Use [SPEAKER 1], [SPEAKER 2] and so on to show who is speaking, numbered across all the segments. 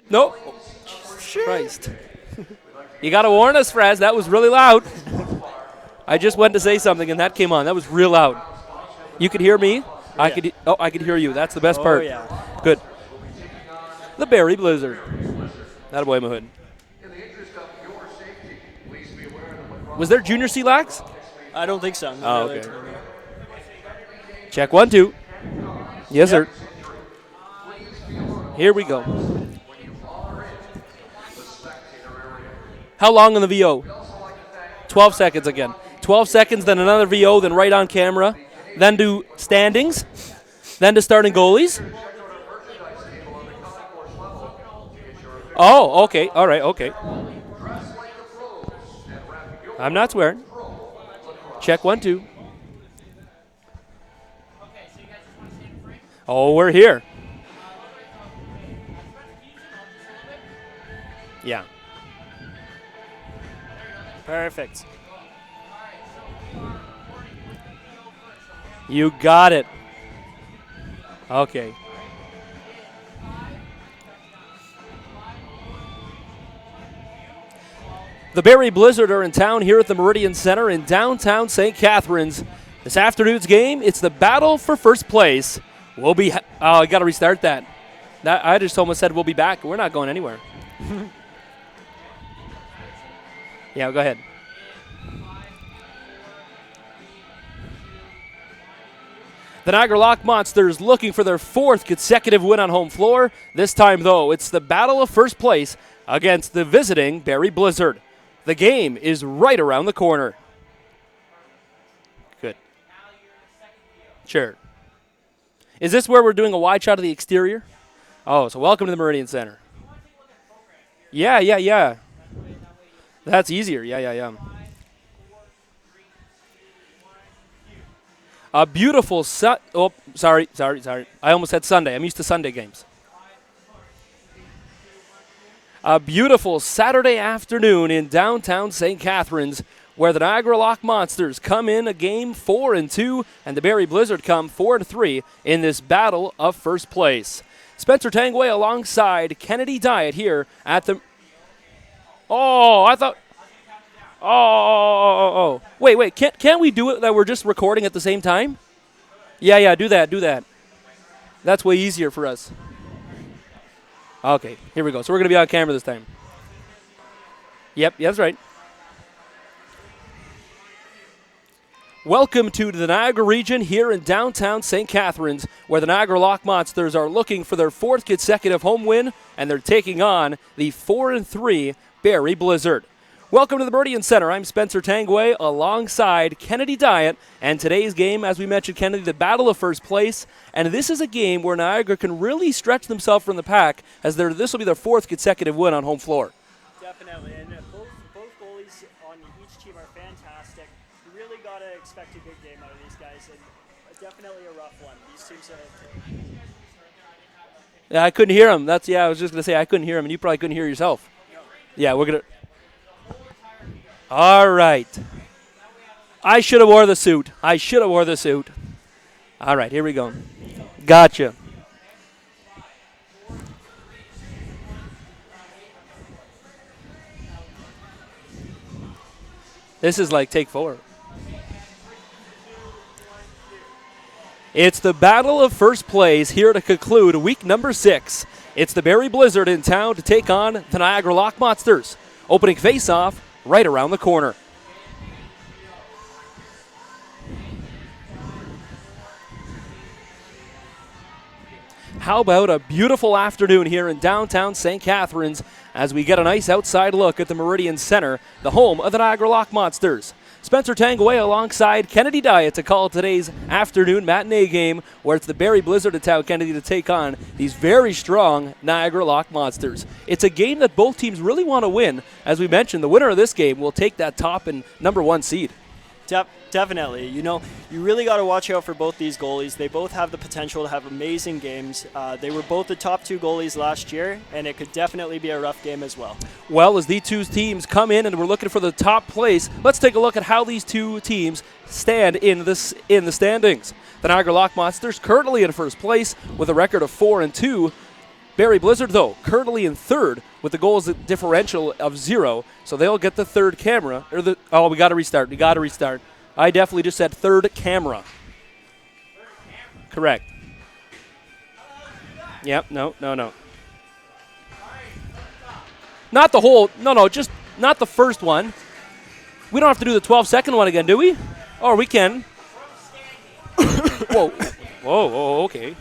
[SPEAKER 1] Nope. Christ. You got to warn us, Fraz. That was really loud. I just went to say something, and that came on. That was real loud. You could hear me? I could hear you. That's the best part.
[SPEAKER 2] Yeah.
[SPEAKER 1] Good. The Barrie Blizzard. Attaboy, Mahood. Was there junior CLax?
[SPEAKER 2] I don't think so.
[SPEAKER 1] Oh, okay. Check 1, 2. Yes, sir. Here we go. How long in the VO? 12 seconds again. 12 seconds, then another VO, then right on camera. Then do standings. Then to starting goalies. Oh, okay. All right, okay. I'm not swearing. Check 1, 2. Oh, we're here. Yeah.
[SPEAKER 2] Perfect.
[SPEAKER 1] You got it. Okay. The Barrie Blizzard are in town here at the Meridian Center in downtown St. Catharines. This afternoon's game, it's the battle for first place. We'll be. I got to restart that. I just almost said we'll be back. We're not going anywhere. Yeah, go ahead. The Niagara Lock Monsters looking for their 4th consecutive win on home floor. This time, though, it's the battle of first place against the visiting Barrie Blizzard. The game is right around the corner. Good. Sure. Is this where we're doing a wide shot of the exterior? Oh, so welcome to the Meridian Center. Yeah. That's easier. Yeah. A beautiful sorry. I almost said Sunday. I'm used to Sunday games. A beautiful Saturday afternoon in downtown St. Catharines, where the Niagara Lock Monsters come in a game 4-2, and the Barrie Blizzard come 4-3 in this battle of first place. Spencer Tangway alongside Kennedy Diet here at the. Oh, I thought. Oh. Wait. Can't we do it that we're just recording at the same time? Yeah, do that. That's way easier for us. Okay, here we go. So we're going to be on camera this time. Yep, that's right. Welcome to the Niagara region here in downtown St. Catharines, where the Niagara Lock Monsters are looking for their 4th consecutive home win, and they're taking on the 4-3 Barrie Blizzard. Welcome to the Meridian Center. I'm Spencer Tangway alongside Kennedy Diet, and today's game, as we mentioned, Kennedy, the battle of first place, and this is a game where Niagara can really stretch themselves from the pack, as this will be their 4th consecutive win on home floor.
[SPEAKER 2] Definitely, and both goalies on each team are fantastic. You really got to expect a good game out of these guys, and definitely a rough one. These teams are...
[SPEAKER 1] Yeah, I couldn't hear him. I was just going to say I couldn't hear him, and you probably couldn't hear yourself.
[SPEAKER 2] No.
[SPEAKER 1] Yeah, we're going to... All right. I should have wore the suit. All right, here we go. Gotcha. This is like take 4. It's the battle of first place here to conclude week number 6. It's the Barrie Blizzard in town to take on the Niagara Lock Monsters. Opening face-off right around the corner. How about a beautiful afternoon here in downtown St. Catharines as we get a nice outside look at the Meridian Center, the home of the Niagara Lock Monsters. Spencer Tangway alongside Kennedy Diet to call today's afternoon matinee game, where it's the Barrie Blizzard of Tau Kennedy to take on these very strong Niagara Lock Monsters. It's a game that both teams really want to win. As we mentioned, the winner of this game will take that top and number 1 seed.
[SPEAKER 2] Definitely. You know, you really got to watch out for both these goalies. They both have the potential to have amazing games. They were both the top 2 goalies last year, and it could definitely be a rough game as well.
[SPEAKER 1] Well, as these two teams come in and we're looking for the top place, let's take a look at how these two teams stand in the standings. The Niagara Lock Monsters currently in first place with a record of 4-2. Barrie Blizzard, though, currently in third with the goals differential of 0, so they'll get the third camera. We got to restart. I definitely just said third camera. Correct. Yep, no. Not the whole, just not the first one. We don't have to do the 12-second one again, do we? Or we can. Whoa, okay.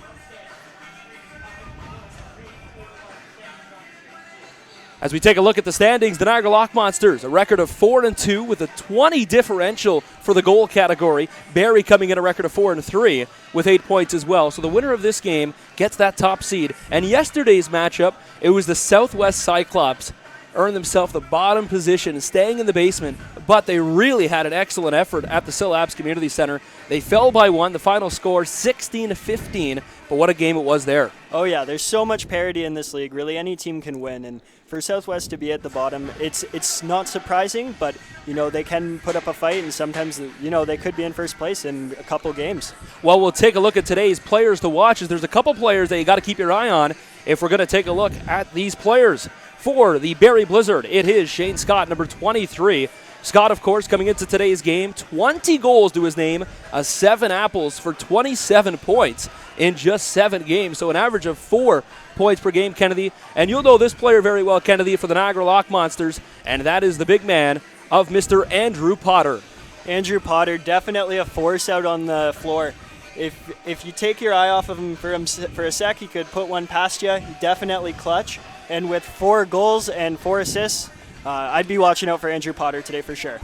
[SPEAKER 1] As we take a look at the standings, the Niagara Lock Monsters, a record of 4-2 with a 20 differential for the goal category. Barrie coming in a record of 4-3 with 8 points as well. So the winner of this game gets that top seed. And yesterday's matchup, it was the Southwest Cyclops. Earned themselves the bottom position, staying in the basement, but they really had an excellent effort at the CLax Community Center. They fell by 1, the final score 16-15, but what a game it was there.
[SPEAKER 2] Oh yeah, there's so much parity in this league. Really, any team can win, and for Southwest to be at the bottom, it's not surprising, but they can put up a fight, and sometimes they could be in first place in a couple games.
[SPEAKER 1] Well, we'll take a look at today's players to watch, as there's a couple players that you got to keep your eye on if we're going to take a look at these players. For the Barrie Blizzard, it is Shane Scott, number 23. Scott, of course, coming into today's game, 20 goals to his name, 7 apples for 27 points in just 7 games, so an average of 4 points per game, Kennedy. And you'll know this player very well, Kennedy, for the Niagara Lock Monsters, and that is the big man of Mr. Andrew Potter.
[SPEAKER 2] Andrew Potter, definitely a force out on the floor. If you take your eye off of him for a sec, he could put one past you. He definitely clutch. And with 4 goals and 4 assists, I'd be watching out for Andrew Potter today for sure.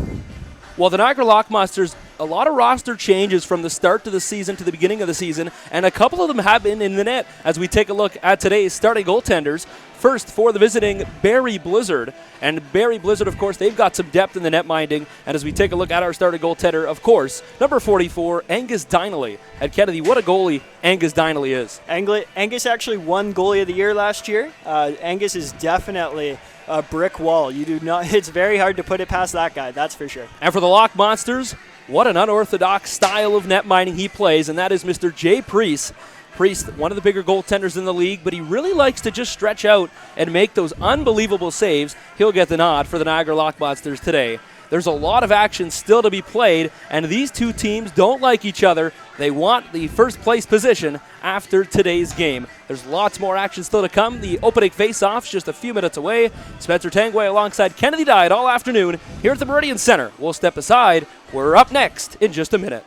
[SPEAKER 1] Well, the Niagara Lock Monsters, a lot of roster changes from the start to the season to the beginning of the season, and a couple of them have been in the net as we take a look at today's starting goaltenders. First, for the visiting Barrie Blizzard. And Barrie Blizzard, of course, they've got some depth in the net minding. And as we take a look at our starting goaltender, of course, number 44, Angus Dineley. And Kennedy, what a goalie Angus Dineley is.
[SPEAKER 2] Angus actually won Goalie of the Year last year. Angus is definitely a brick wall. It's very hard to put it past that guy, that's for sure.
[SPEAKER 1] And for the Lock Monsters, what an unorthodox style of net minding he plays, and that is Mr. Jay Priest. Priest, one of the bigger goaltenders in the league, but he really likes to just stretch out and make those unbelievable saves. He'll get the nod for the Niagara Lock Monsters today. There's a lot of action still to be played, and these two teams don't like each other. They want the first place position after today's game. There's lots more action still to come. The opening face-off's just a few minutes away. Spencer Tangway alongside Kennedy Diet all afternoon here at the Meridian Center. We'll step aside. We're up next in just a minute.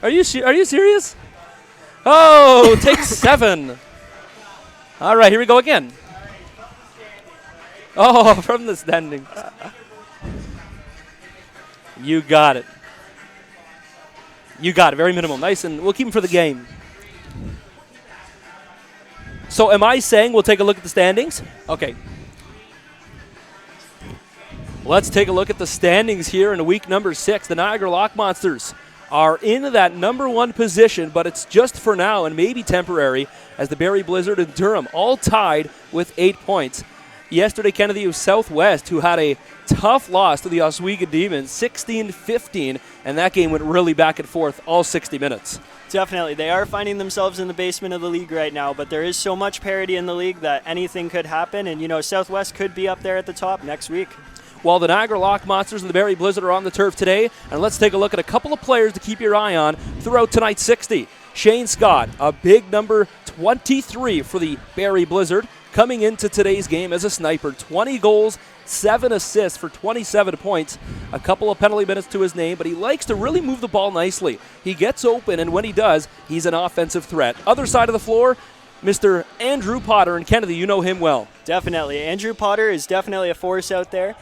[SPEAKER 1] Are you serious? Oh, take 7. All right, here we go again. Oh, from the standings. You got it. Very minimal. Nice, and we'll keep him for the game. So am I saying we'll take a look at the standings? Okay. Let's take a look at the standings here in week number 6. The Niagara Lock Monsters are in that number 1 position, but it's just for now and maybe temporary, as the Barrie Blizzard and Durham all tied with 8 points. Yesterday, Kennedy, was Southwest, who had a tough loss to the Oswego Demons, 16-15, and that game went really back and forth all 60 minutes.
[SPEAKER 2] Definitely. They are finding themselves in the basement of the league right now, but there is so much parity in the league that anything could happen, and, Southwest could be up there at the top next week.
[SPEAKER 1] While the Niagara Lock Monsters and the Barrie Blizzard are on the turf today, and let's take a look at a couple of players to keep your eye on throughout tonight's 60. Shane Scott, a big number 23 for the Barrie Blizzard, coming into today's game as a sniper. 20 goals, 7 assists for 27 points. A couple of penalty minutes to his name, but he likes to really move the ball nicely. He gets open, and when he does, he's an offensive threat. Other side of the floor, Mr. Andrew Potter, and Kennedy, you know him well.
[SPEAKER 2] Definitely. Andrew Potter is definitely a force out there.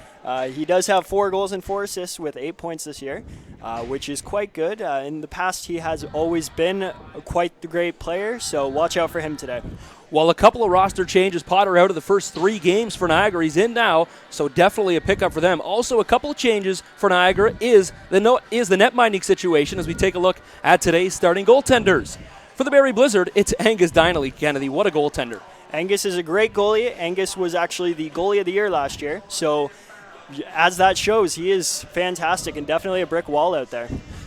[SPEAKER 2] He does have 4 goals and 4 assists with 8 points this year, which is quite good. In the past, he has always been quite the great player, so watch out for him today.
[SPEAKER 1] Well, a couple of roster changes. Potter out of the first 3 games for Niagara. He's in now, so definitely a pickup for them. Also, a couple of changes for Niagara is the net minding situation as we take a look at today's starting goaltenders. For the Barrie Blizzard, it's Angus Dineley. Kennedy, what a goaltender.
[SPEAKER 2] Angus is a great goalie. Angus was actually the goalie of the year last year. So as that shows, he is fantastic and definitely a brick wall out there.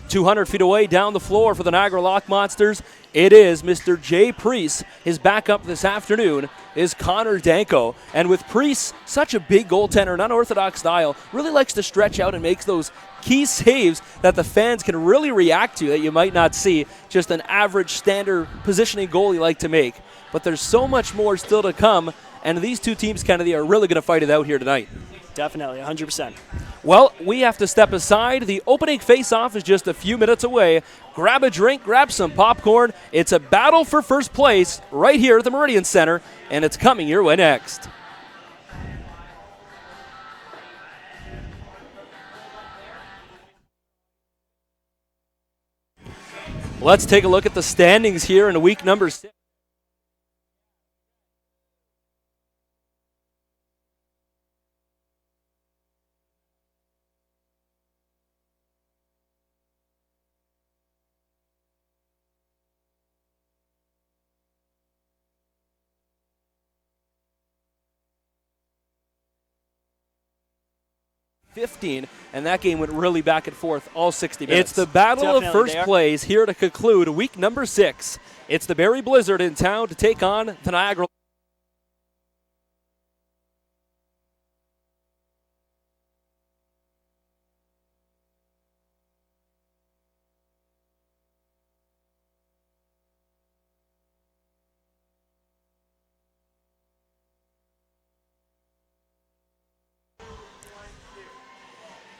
[SPEAKER 1] 200 feet away down the floor for the Niagara Lock Monsters, it is Mr. Jay Priest. His backup this afternoon is Connor Danko. And with Priest, such a big goaltender, an unorthodox style, really likes to stretch out and makes those key saves that the fans can really react to that you might not see just an average standard positioning goalie like to make. But there's so much more still to come, and these two teams, Kennedy, are really going to fight it out here tonight.
[SPEAKER 2] Definitely, 100%.
[SPEAKER 1] Well, we have to step aside. The opening face-off is just a few minutes away. Grab a drink, grab some popcorn. It's a battle for first place right here at the Meridian Center, and it's coming your way next. Let's take a look at the standings here in week number 6. And that game went really back and forth all 60 minutes. It's the battle of first place here to conclude week number 6. It's the Barrie Blizzard in town to take on the Niagara.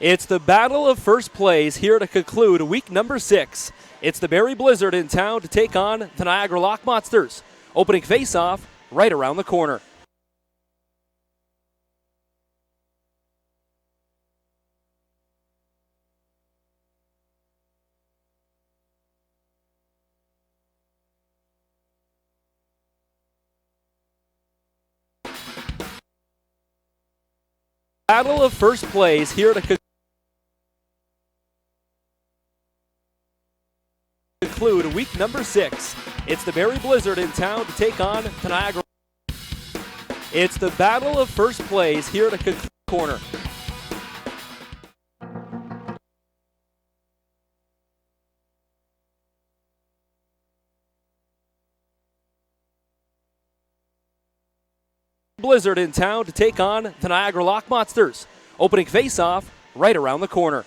[SPEAKER 1] It's the battle of first place here to conclude week number 6. It's the Barrie Blizzard in town to take on the Niagara Lock Monsters. Opening face-off right around the corner. Battle of first place here to conclude week number 6. It's the Barrie Blizzard in town to take on the Niagara. It's the battle of first place here to conclude corner. Blizzard in town to take on the Niagara Lock Monsters. Opening face-off right around the corner.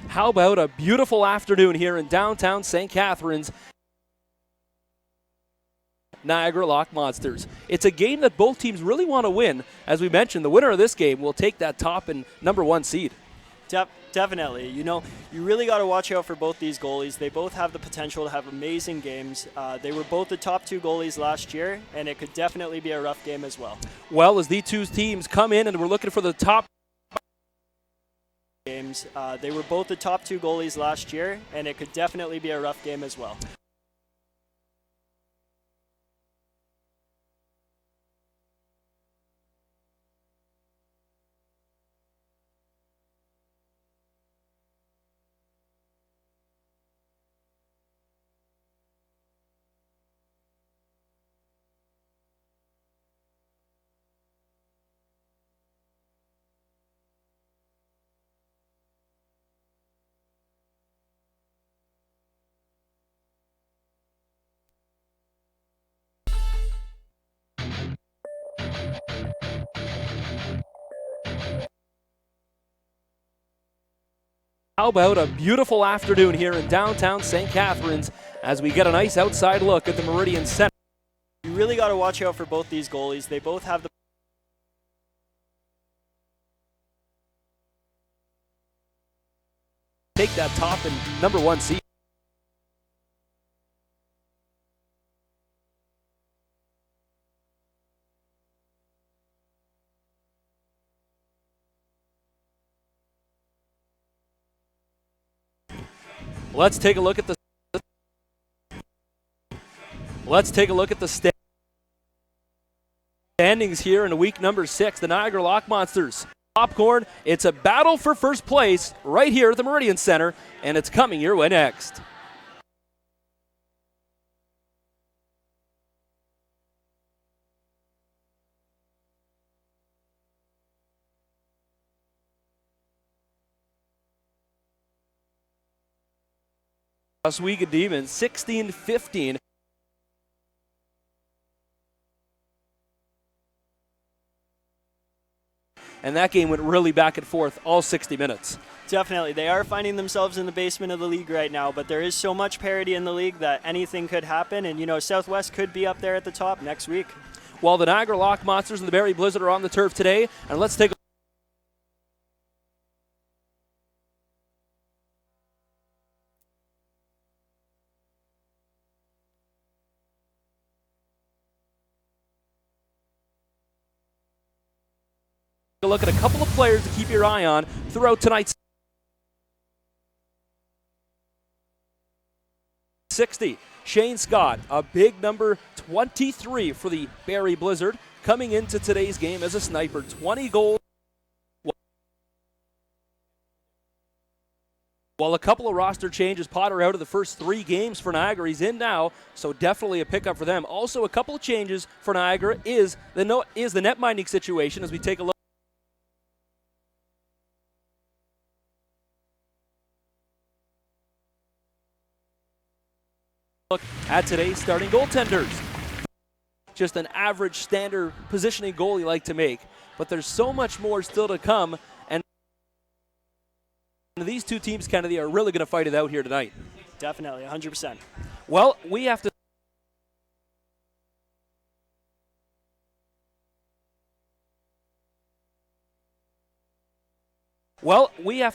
[SPEAKER 1] How about a beautiful afternoon here in downtown St. Catharines? Niagara Lock Monsters. It's a game that both teams really want to win. As we mentioned, the winner of this game will take that top and number 1 seed.
[SPEAKER 2] Definitely. You know, you really got to watch out for both these goalies. They both have the potential to have amazing games. They were both the top 2 goalies last year, and it could definitely be a rough game as well.
[SPEAKER 1] Well, as these two teams come in and we're looking for the top
[SPEAKER 2] games, they were both the top 2 goalies last year, and it could definitely be a rough game as well.
[SPEAKER 1] How about a beautiful afternoon here in downtown St. Catharines as we get a nice outside look at the Meridian Center.
[SPEAKER 2] You really got to watch out for both these goalies. They both have the
[SPEAKER 1] take that top and number 1 seed. Let's take a look at the standings here in week number 6. The Niagara Lock Monsters. Popcorn, it's a battle for first place right here at the Meridian Center, and it's coming your way next. Oswego Demons 16-15. And that game went really back and forth all 60 minutes.
[SPEAKER 2] Definitely. They are finding themselves in the basement of the league right now, but there is so much parity in the league that anything could happen, and, you know, Southwest could be up there at the top next week.
[SPEAKER 1] While the Niagara Lock Monsters and the Barrie Blizzard are on the turf today, and let's take a look at a couple of players to keep your eye on throughout tonight's 60. Shane Scott, a big number 23 for the Barrie Blizzard, coming into today's game as a sniper. 20 goals. While a couple of roster changes, Potter out of the first 3 games for Niagara. He's in now, so definitely a pickup for them. Also, a couple of changes for Niagara is the net minding situation as we take a look at today's starting goaltenders. Just an average standard positioning goal you like to make, but there's so much more still to come, and these two teams, Kennedy, are really going to fight it out here tonight.
[SPEAKER 2] Definitely, 100%.
[SPEAKER 1] Well, we have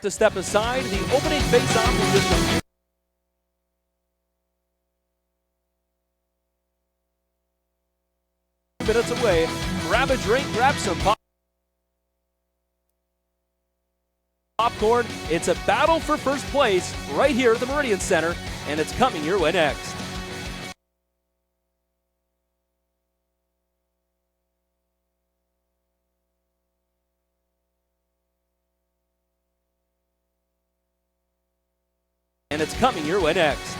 [SPEAKER 1] to step aside. The opening face-off will just a few minutes away. Grab a drink, grab some popcorn. It's a battle for first place right here at the Meridian Center, and it's coming your way next. And it's coming your way next.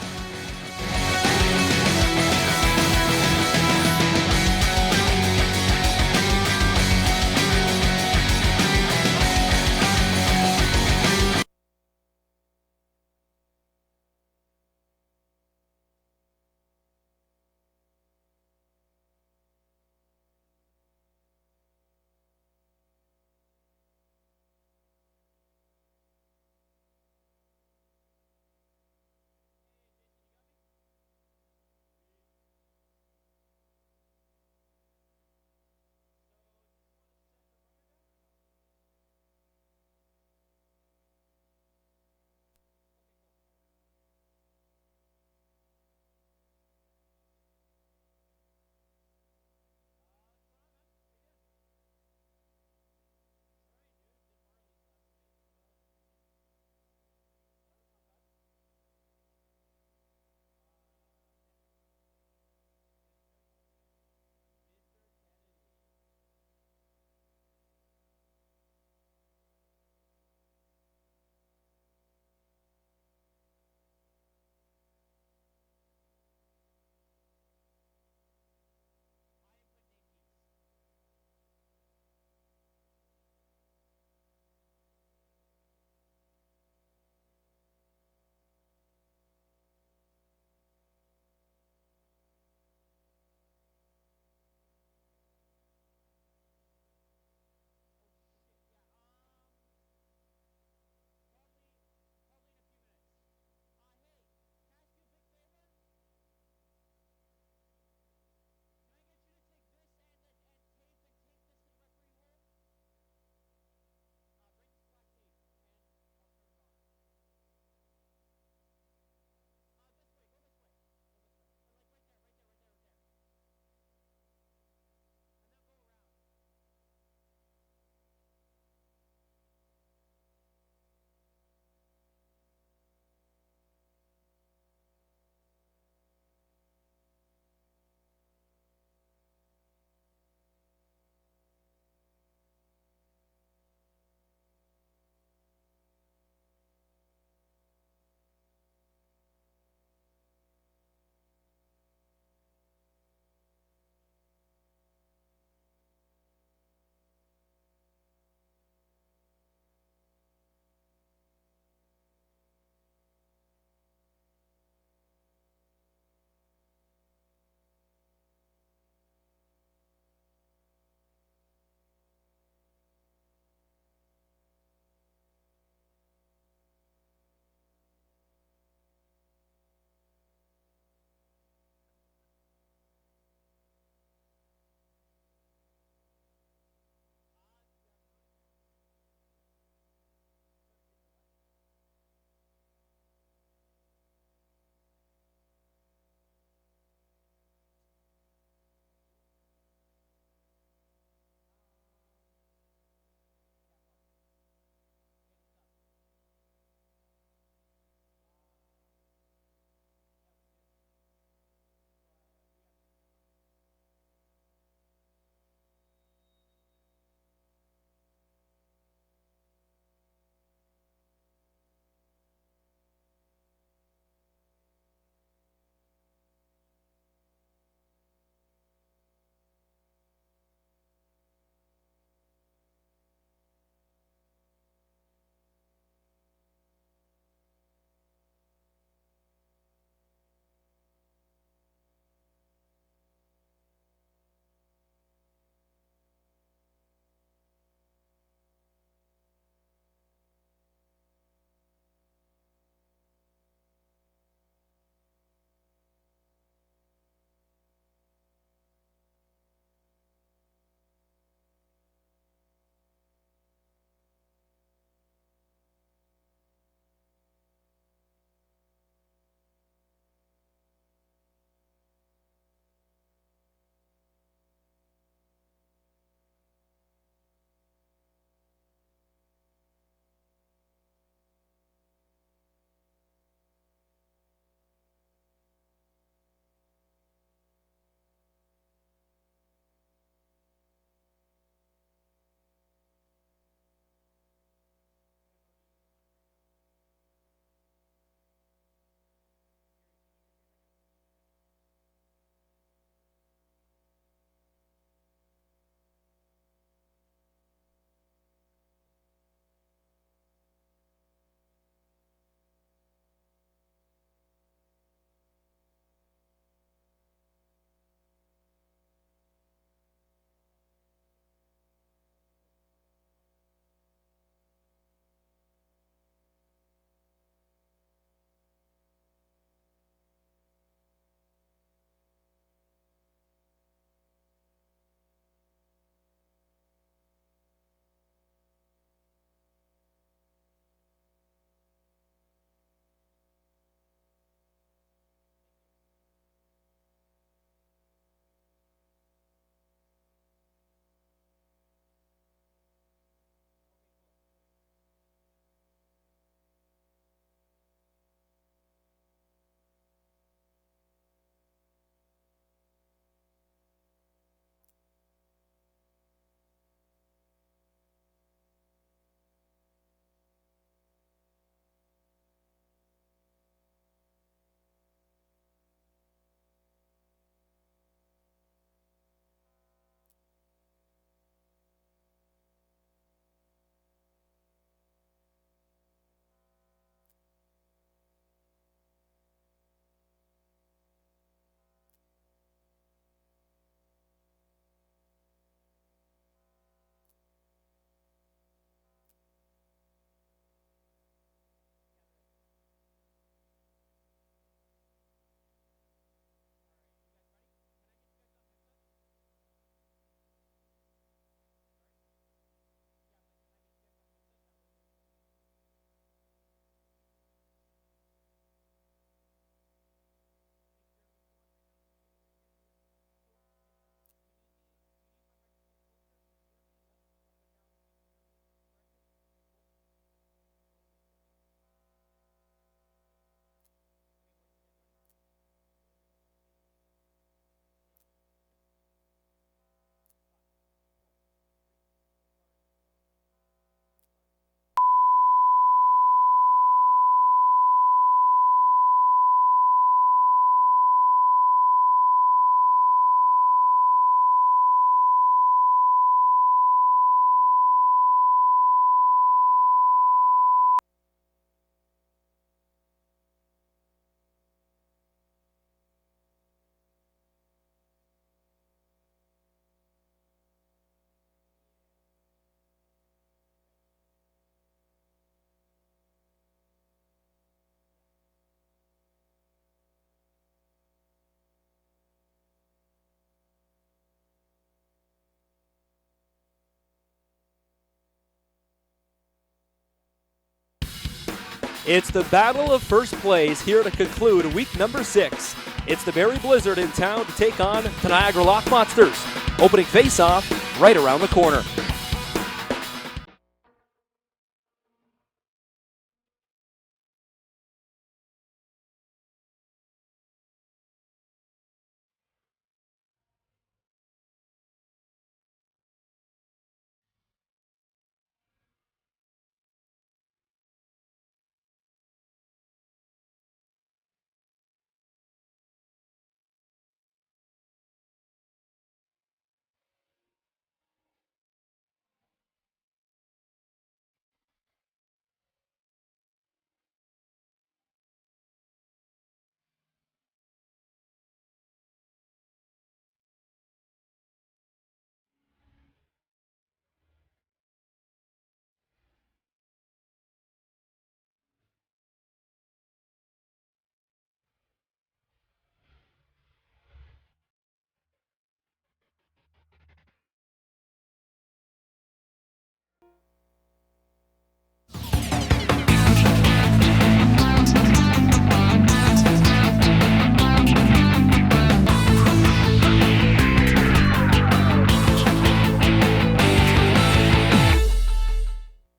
[SPEAKER 1] It's the battle of first place here to conclude week number 6. It's the Barrie Blizzard in town to take on the Niagara Lock Monsters. Opening face-off right around the corner.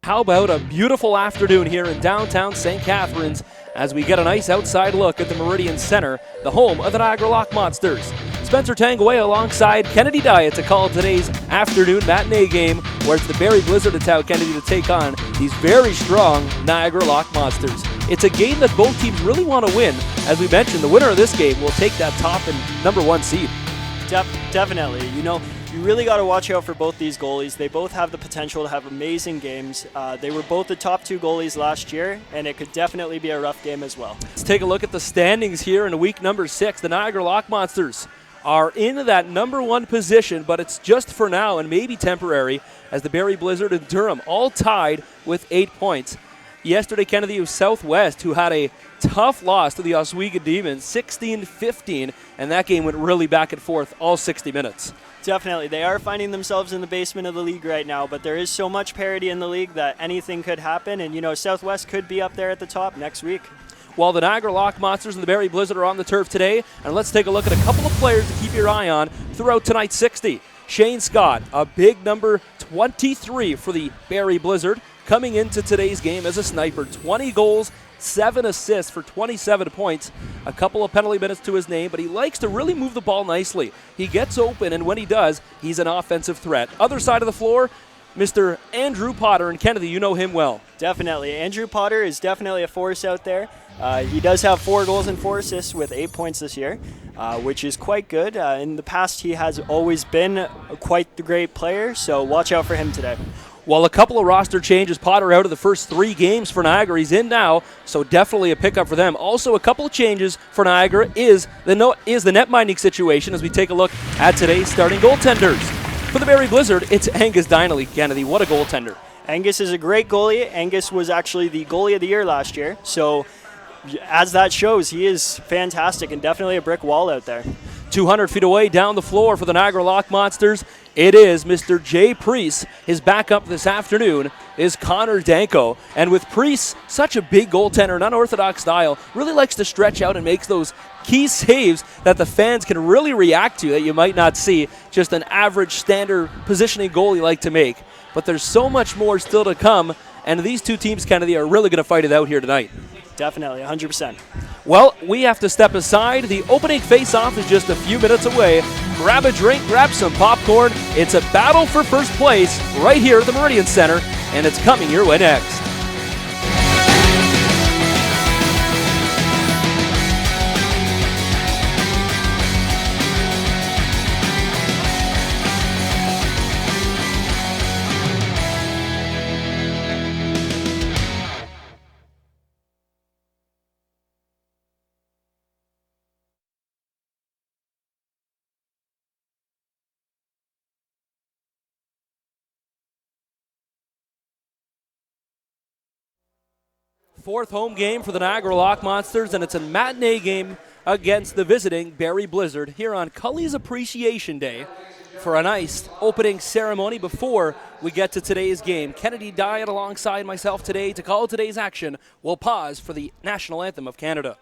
[SPEAKER 1] How about a beautiful afternoon here in downtown St. Catharines as we get a nice outside look at the Meridian Center, the home of the Niagara Lock Monsters. Spencer Tanguay alongside Kennedy Dye to call today's afternoon matinee game, where it's the Barrie Blizzard in town, Kennedy, to take on these very strong Niagara Lock Monsters. It's a game that both teams really want to win. As we mentioned, the winner of this game will take that top and number 1 seed.
[SPEAKER 2] Definitely. You really got to watch out for both these goalies. They both have the potential to have amazing games. They were both the top 2 goalies last year, and it could definitely be a rough game as well.
[SPEAKER 1] Let's take a look at the standings here in week number 6. The Niagara Lock Monsters are in that number 1 position, but it's just for now and maybe temporary, as the Barrie Blizzard and Durham all tied with 8 points. Yesterday, Kennedy of Southwest, who had a tough loss to the Oswego Demons, 16-15, and that game went really back and forth all 60 minutes.
[SPEAKER 2] Definitely. They are finding themselves in the basement of the league right now, but there is so much parity in the league that anything could happen, and Southwest could be up there at the top next week.
[SPEAKER 1] While the Niagara Lock Monsters and the Barrie Blizzard are on the turf today, and let's take a look at a couple of players to keep your eye on throughout tonight's 60. Shane Scott, a big number 23 for the Barrie Blizzard, coming into today's game as a sniper. 20 goals, 7 assists for 27 points. A couple of penalty minutes to his name, but he likes to really move the ball nicely. He gets open, and when he does, he's an offensive threat. Other side of the floor, Mr. Andrew Potter, and Kennedy, you know him well.
[SPEAKER 2] Definitely. Andrew Potter is definitely a force out there. He does have 4 goals and 4 assists with 8 points this year, which is quite good. In the past, he has always been quite the great player, so watch out for him today.
[SPEAKER 1] While a couple of roster changes, Potter out of the first 3 games for Niagara. He's in now, so definitely a pickup for them. Also, a couple of changes for Niagara is the net minding situation as we take a look at today's starting goaltenders. For the Barrie Blizzard, it's Angus Dyneley. Kennedy, what a goaltender.
[SPEAKER 2] Angus is a great goalie. Angus was actually the goalie of the year last year, so as that shows, he is fantastic and definitely a brick wall out there.
[SPEAKER 1] 200 feet away down the floor for the Niagara Lock Monsters, it is Mr. Jay Priest. His backup this afternoon is Connor Danko. And with Priest, such a big goaltender, an unorthodox style, really likes to stretch out and makes those key saves that the fans can really react to that you might not see just an average standard positioning goalie like to make. But there's so much more still to come, and these two teams, Kennedy, are really going to fight it out here tonight.
[SPEAKER 2] Definitely, 100%.
[SPEAKER 1] Well, we have to step aside. The opening face-off is just a few minutes away. Grab a drink, grab some popcorn. It's a battle for first place right here at the Meridian Center, and it's coming your way next. Fourth home game for the Niagara Lock Monsters, and it's a matinee game against the visiting Barrie Blizzard here on Cully's Appreciation Day for a nice opening ceremony before we get to today's game. Kennedy Diet alongside myself today to call today's action. We'll pause for the National Anthem of Canada.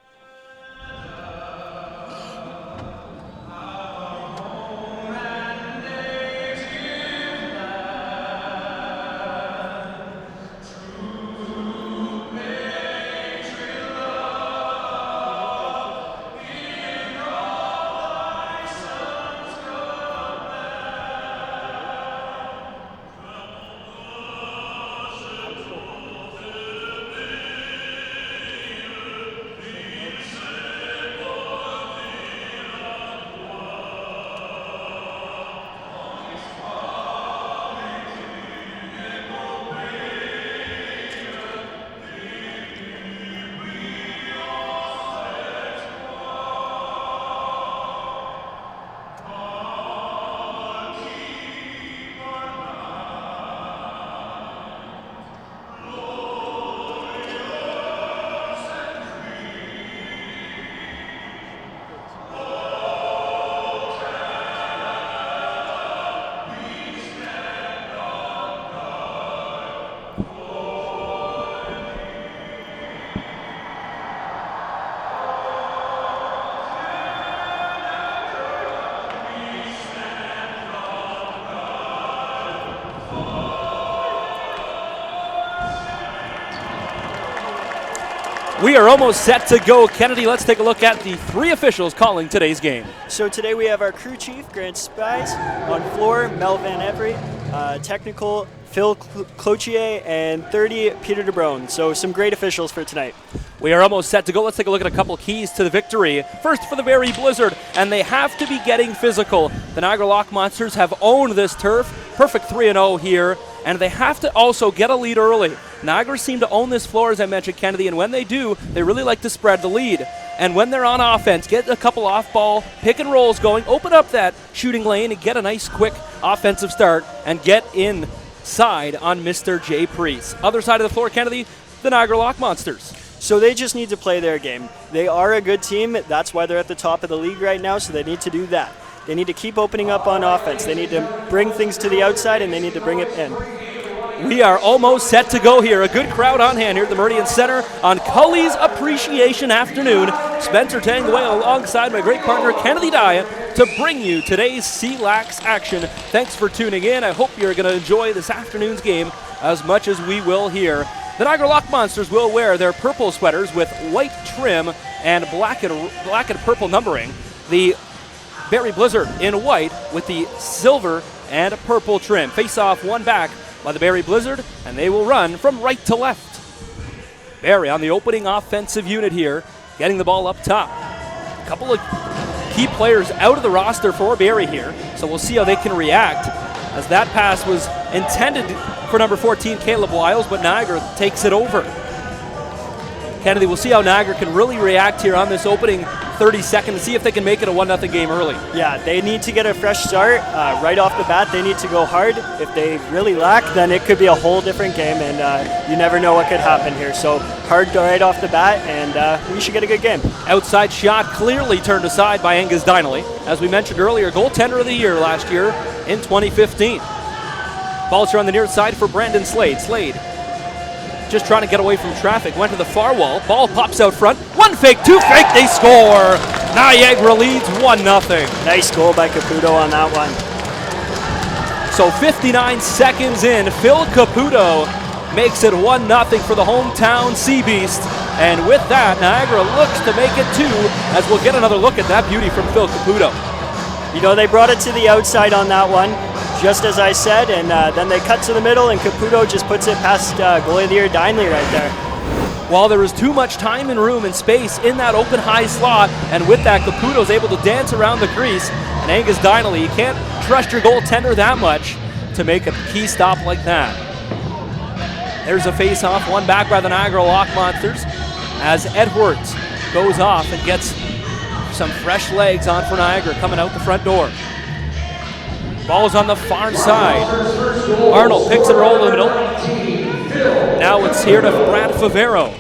[SPEAKER 1] We are almost set to go. Kennedy, let's take a look at the three officials calling today's game.
[SPEAKER 2] So today we have our crew chief, Grant Spies, on floor, Mel Van Every, technical, Phil Cloutier, and 30, Peter DeBrone. So some great officials for tonight.
[SPEAKER 1] We are almost set to go. Let's take a look at a couple keys to the victory. First for the Barrie Blizzard, and they have to be getting physical. The Niagara Lock Monsters have owned this turf. Perfect 3-0 here, and they have to also get a lead early. Niagara seem to own this floor, as I mentioned, Kennedy, and when they do, they really like to spread the lead. And when they're on offense, get a couple off-ball pick and rolls going, open up that shooting lane and get a nice quick offensive start and get inside on Mr. Jay Priest. Other side of the floor, Kennedy, the Niagara Lock Monsters.
[SPEAKER 2] So they just need to play their game. They are a good team. That's why they're at the top of the league right now, so they need to do that. They need to keep opening up on offense. They need to bring things to the outside, and they need to bring it in.
[SPEAKER 1] We are almost set to go here. A good crowd on hand here at the Meridian Center on Cully's Appreciation Afternoon. Spencer Tangaway alongside my great partner Kennedy Diet to bring you today's CLax action. Thanks for tuning in. I hope you're going to enjoy this afternoon's game as much as we will here. The Niagara Lock Monsters will wear their purple sweaters with white trim and black and purple numbering. The Barrie Blizzard in white with the silver and purple trim. Face off one back by the Barrie Blizzard, and they will run from right to left. Barrie on the opening offensive unit here, getting the ball up top. A couple of key players out of the roster for Barrie here, so we'll see how they can react, as that pass was intended for number 14, Caleb Wiles, but Niagara takes it over. Kennedy, we'll see how Niagara can really react here on this opening 30 seconds and see if they can make it a 1-0 game early. Yeah, they need to get a fresh start right off the bat. They need to go hard. If they really lack, then it could be a whole different game, and you never know what could happen here. So hard right off the bat, and we should get a good game. Outside shot clearly turned aside by Angus Dinelly. As we mentioned earlier, goaltender of the year last year in 2015. Ball's here on the near side for Brandon Slade. Slade just trying to get away from traffic, went to the far wall, ball pops out front, one fake, two fake, they score! Niagara leads 1-0. Nice goal by Caputo on that one. So 59 seconds in, Phil Caputo makes it 1-0 for the hometown Sea Beast, and with that, Niagara looks to make it 2, as we'll get another look at that beauty from Phil Caputo. You know, they brought it to the outside on that one, just as I said, and then they cut to the middle, and Caputo just puts it past goalie of the year Dinelly right there. While there was too much time and room and space in that open high slot, and with that, Caputo's able to dance around the crease, and Angus Dinelly, you can't trust your goaltender that much to make a key stop like that. There's a face-off, one back by the Niagara Lock Monsters, as Edwards goes off and gets some fresh legs on for Niagara coming out the front door. Ball's on the far side. Arnold picks and rolls in the middle. Now it's here to Brad Favero.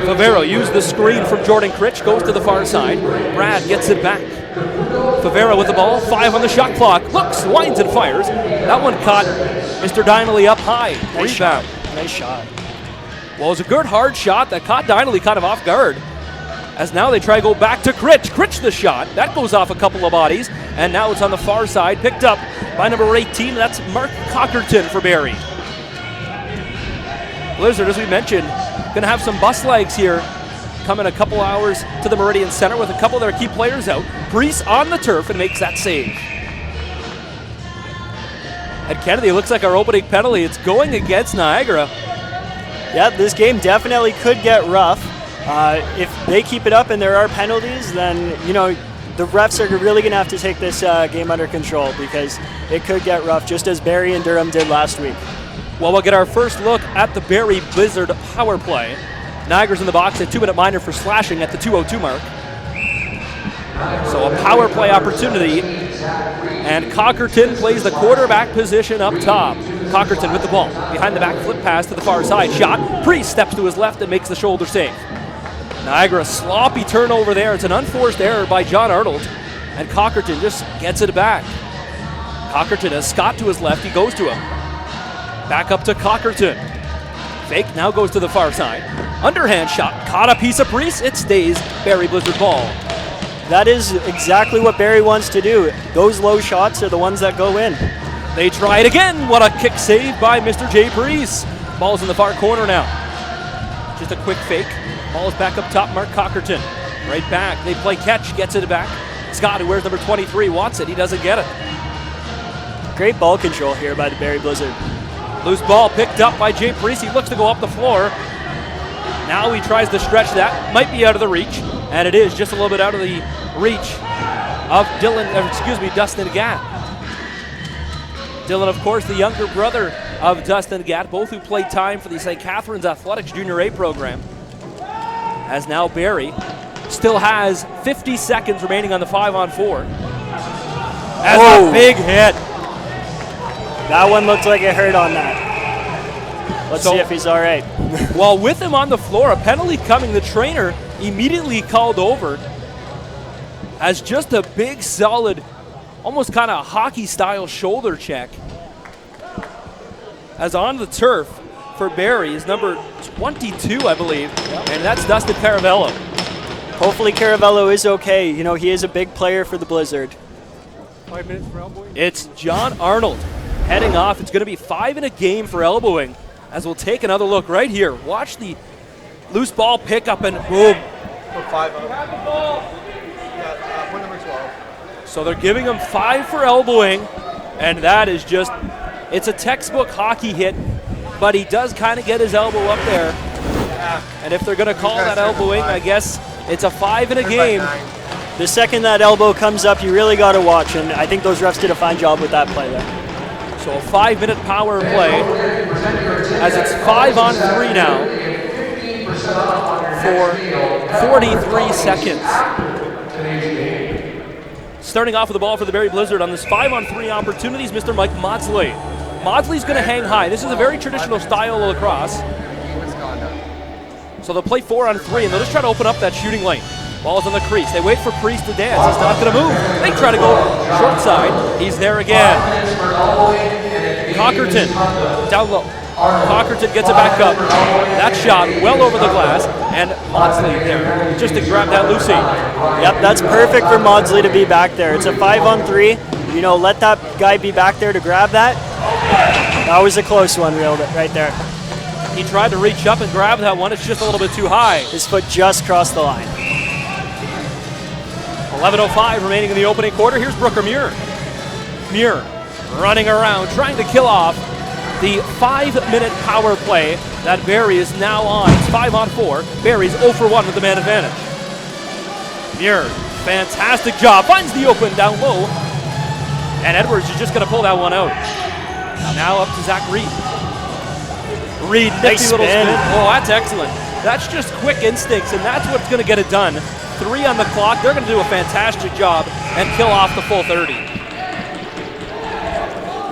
[SPEAKER 1] Favero used the screen from Jordan Critch, goes to the far side. Brad gets it back. Favera with the ball, 5 on the shot clock. Looks, winds, and fires. That one caught Mr. Donnelly up high.
[SPEAKER 2] Nice
[SPEAKER 1] Rebound.
[SPEAKER 2] shot. Nice shot.
[SPEAKER 1] Well, it was a good, hard shot that caught Donnelly kind of off guard. As now they try to go back to Critch. Critch the shot. That goes off a couple of bodies. And now it's on the far side, picked up by number 18. That's Mark Cockerton for Barrie. Blizzard, as we mentioned, going to have some bus legs here. Coming a couple hours to the Meridian Center with a couple of their key players out. Priest on the turf and makes that save. And Kennedy, looks like our opening penalty. It's going against Niagara.
[SPEAKER 2] Yeah, this game definitely could get rough. If they keep it up and there are penalties, then, you know, the refs are really going to have to take this game under control because it could get rough, just as Barrie and Durham did last week.
[SPEAKER 1] Well, we'll get our first look at the Barrie Blizzard power play. Niagara's in the box, a 2-minute minor for slashing at the 2:02 mark. So a power play opportunity. And Cockerton plays the quarterback position up top. Cockerton with the ball. Behind the back, flip pass to the far side. Shot. Priest steps to his left and makes the shoulder save. Niagara, sloppy turnover there. It's an unforced error by John Arnold. And Cockerton just gets it back. Cockerton has Scott to his left. He goes to him. Back up to Cockerton. Fake now goes to the far side. Underhand shot. Caught a piece of Priest. It stays Barrie Blizzard ball.
[SPEAKER 2] That is exactly what Barrie wants to do. Those low shots are the ones that go in.
[SPEAKER 1] They try it again. What a kick save by Mr. J. Priest. Ball's in the far corner now. Just a quick fake. Ball is back up top. Mark Cockerton. Right back. They play catch. Gets it back. Scott, who wears number 23, wants it. He doesn't get it.
[SPEAKER 2] Great ball control here by the Barrie Blizzard.
[SPEAKER 1] Loose ball picked up by Jay Priest. He looks to go up the floor. Now he tries to stretch that. Might be out of the reach. And it is just a little bit out of the reach of Dustin Gatt. Dylan, of course, the younger brother of Dustin Gatt, both who played time for the St. Catharines Athletics Junior A program. As now Barrie still has 50 seconds remaining on the 5-on-4. As a big hit.
[SPEAKER 2] That one looked like it hurt on that. Let's see if he's all right.
[SPEAKER 1] Well, with him on the floor, a penalty coming. The trainer immediately called over as just a big, solid, almost kind of hockey-style shoulder check. As on the turf for Barrie is number 22, I believe, and that's Dustin Caravello.
[SPEAKER 2] Hopefully Caravello is okay. You know, he is a big player for the Blizzard.
[SPEAKER 3] 5 minutes for elbowing.
[SPEAKER 1] It's John Arnold heading off. It's going to be 5 in a game for elbowing, as we'll take another look right here. Watch the loose ball pick up and boom.
[SPEAKER 3] For 5 up. You have the ball. Yeah, point number 12.
[SPEAKER 1] So they're giving him 5 for elbowing, and that is just, it's a textbook hockey hit, but he does kind of get his elbow up there.
[SPEAKER 3] Yeah.
[SPEAKER 1] And if they're going to call that elbowing, I guess it's a 5 in a game.
[SPEAKER 2] The second that elbow comes up, you really got to watch, and I think those refs did a fine job with that play there.
[SPEAKER 1] So a 5-minute power play, as it's 5-on-3 now for 43 seconds. Starting off with the ball for the Barrie Blizzard on this 5-on-3 opportunities, Mr. Mike Maudsley. Maudsley's going to hang high. This is a very traditional style of lacrosse. So they'll play 4-on-3, and they'll just try to open up that shooting lane. Ball's on the crease. They wait for Priest to dance. He's not going to move. They try to go short side. He's there again. Cockerton down low. Cockerton gets it back up. That shot well over the glass, and Maudsley there just to grab that loosey.
[SPEAKER 2] Yep, that's perfect for Maudsley to be back there. It's a 5-on-3. You know, let that guy be back there to grab that. That was a close one right there.
[SPEAKER 1] He tried to reach up and grab that one. It's just a little bit too high.
[SPEAKER 2] His foot just crossed the line.
[SPEAKER 1] 11:05 remaining in the opening quarter. Here's Brooker Muir. Muir running around, trying to kill off the 5-minute power play that Barrie is now on. It's 5-on-4. Barrie's 0 for 1 with the man advantage. Muir, fantastic job, finds the open down low. And Edwards is just going to pull that one out. Now up to Zach Reed. Reed, nice little spin. Oh, that's excellent. That's just quick instincts, and that's what's going to get it done. 3 on the clock. They're going to do a fantastic job and kill off the full 30.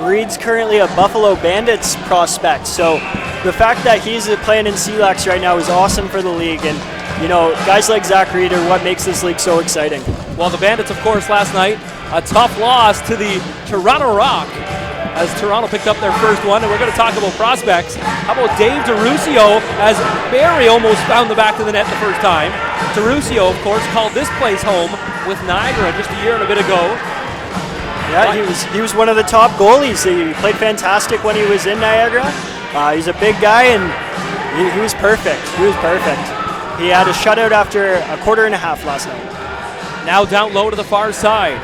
[SPEAKER 2] Reed's currently a Buffalo Bandits prospect, so the fact that he's playing in CLax right now is awesome for the league, and you know, guys like Zach Reed are what makes this league so exciting.
[SPEAKER 1] Well, the Bandits, of course, last night, a tough loss to the Toronto Rock, as Toronto picked up their first one, and we're going to talk about prospects. How about Dave DeRusio, as Barrie almost found the back of the net the first time. DeRusio, of course, called this place home with Niagara just a year and a bit ago.
[SPEAKER 2] Yeah, he was one of the top goalies. He played fantastic when he was in Niagara. He's a big guy, and he was perfect. He was perfect. He had a shutout after a quarter and a half last night.
[SPEAKER 1] Now down low to the far side,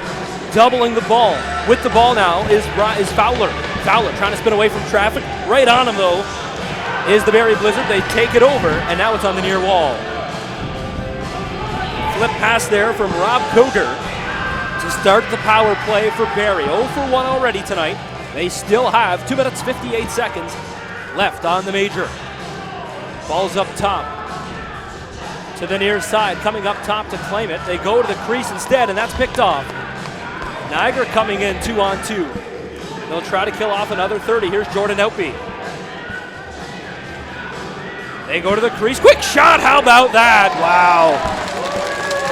[SPEAKER 1] doubling the ball. With the ball now is Fowler. Fowler trying to spin away from traffic. Right on him, though, is the Barrie Blizzard. They take it over, and now it's on the near wall. Flip pass there from Rob Koger to start the power play for Barrie. 0 for 1 already tonight. They still have 2 minutes 58 seconds left on the major. Ball's up top to the near side, coming up top to claim it. They go to the crease instead, and that's picked off. Niagara coming in 2-on-2. They'll try to kill off another 30. Here's Jordan Outby. They go to the crease. Quick shot, how about that?
[SPEAKER 2] Wow.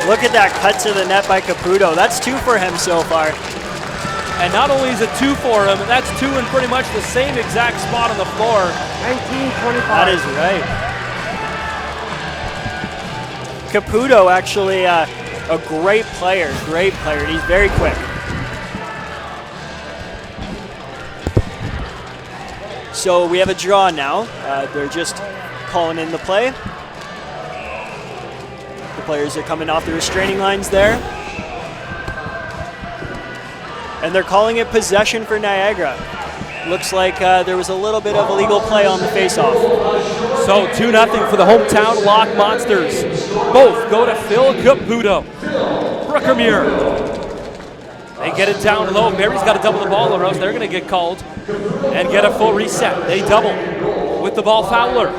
[SPEAKER 2] Look at that cut to the net by Caputo. That's 2 for him so far.
[SPEAKER 1] And not only is it 2 for him, that's 2 in pretty much the same exact spot on the floor.
[SPEAKER 3] 19-25.
[SPEAKER 2] That is right. Caputo actually a great player. He's very quick. So we have a draw now. They're just calling in the play. The players are coming off the restraining lines there. And they're calling it possession for Niagara. Looks like there was a little bit of illegal play on the faceoff.
[SPEAKER 1] So 2-0 for the hometown Lock Monsters. Both go to Phil Caputo. Brookermuir. They get it down low. Barrie's got to double the ball or else they're going to get called and get a full reset. They double with the ball. Fowler.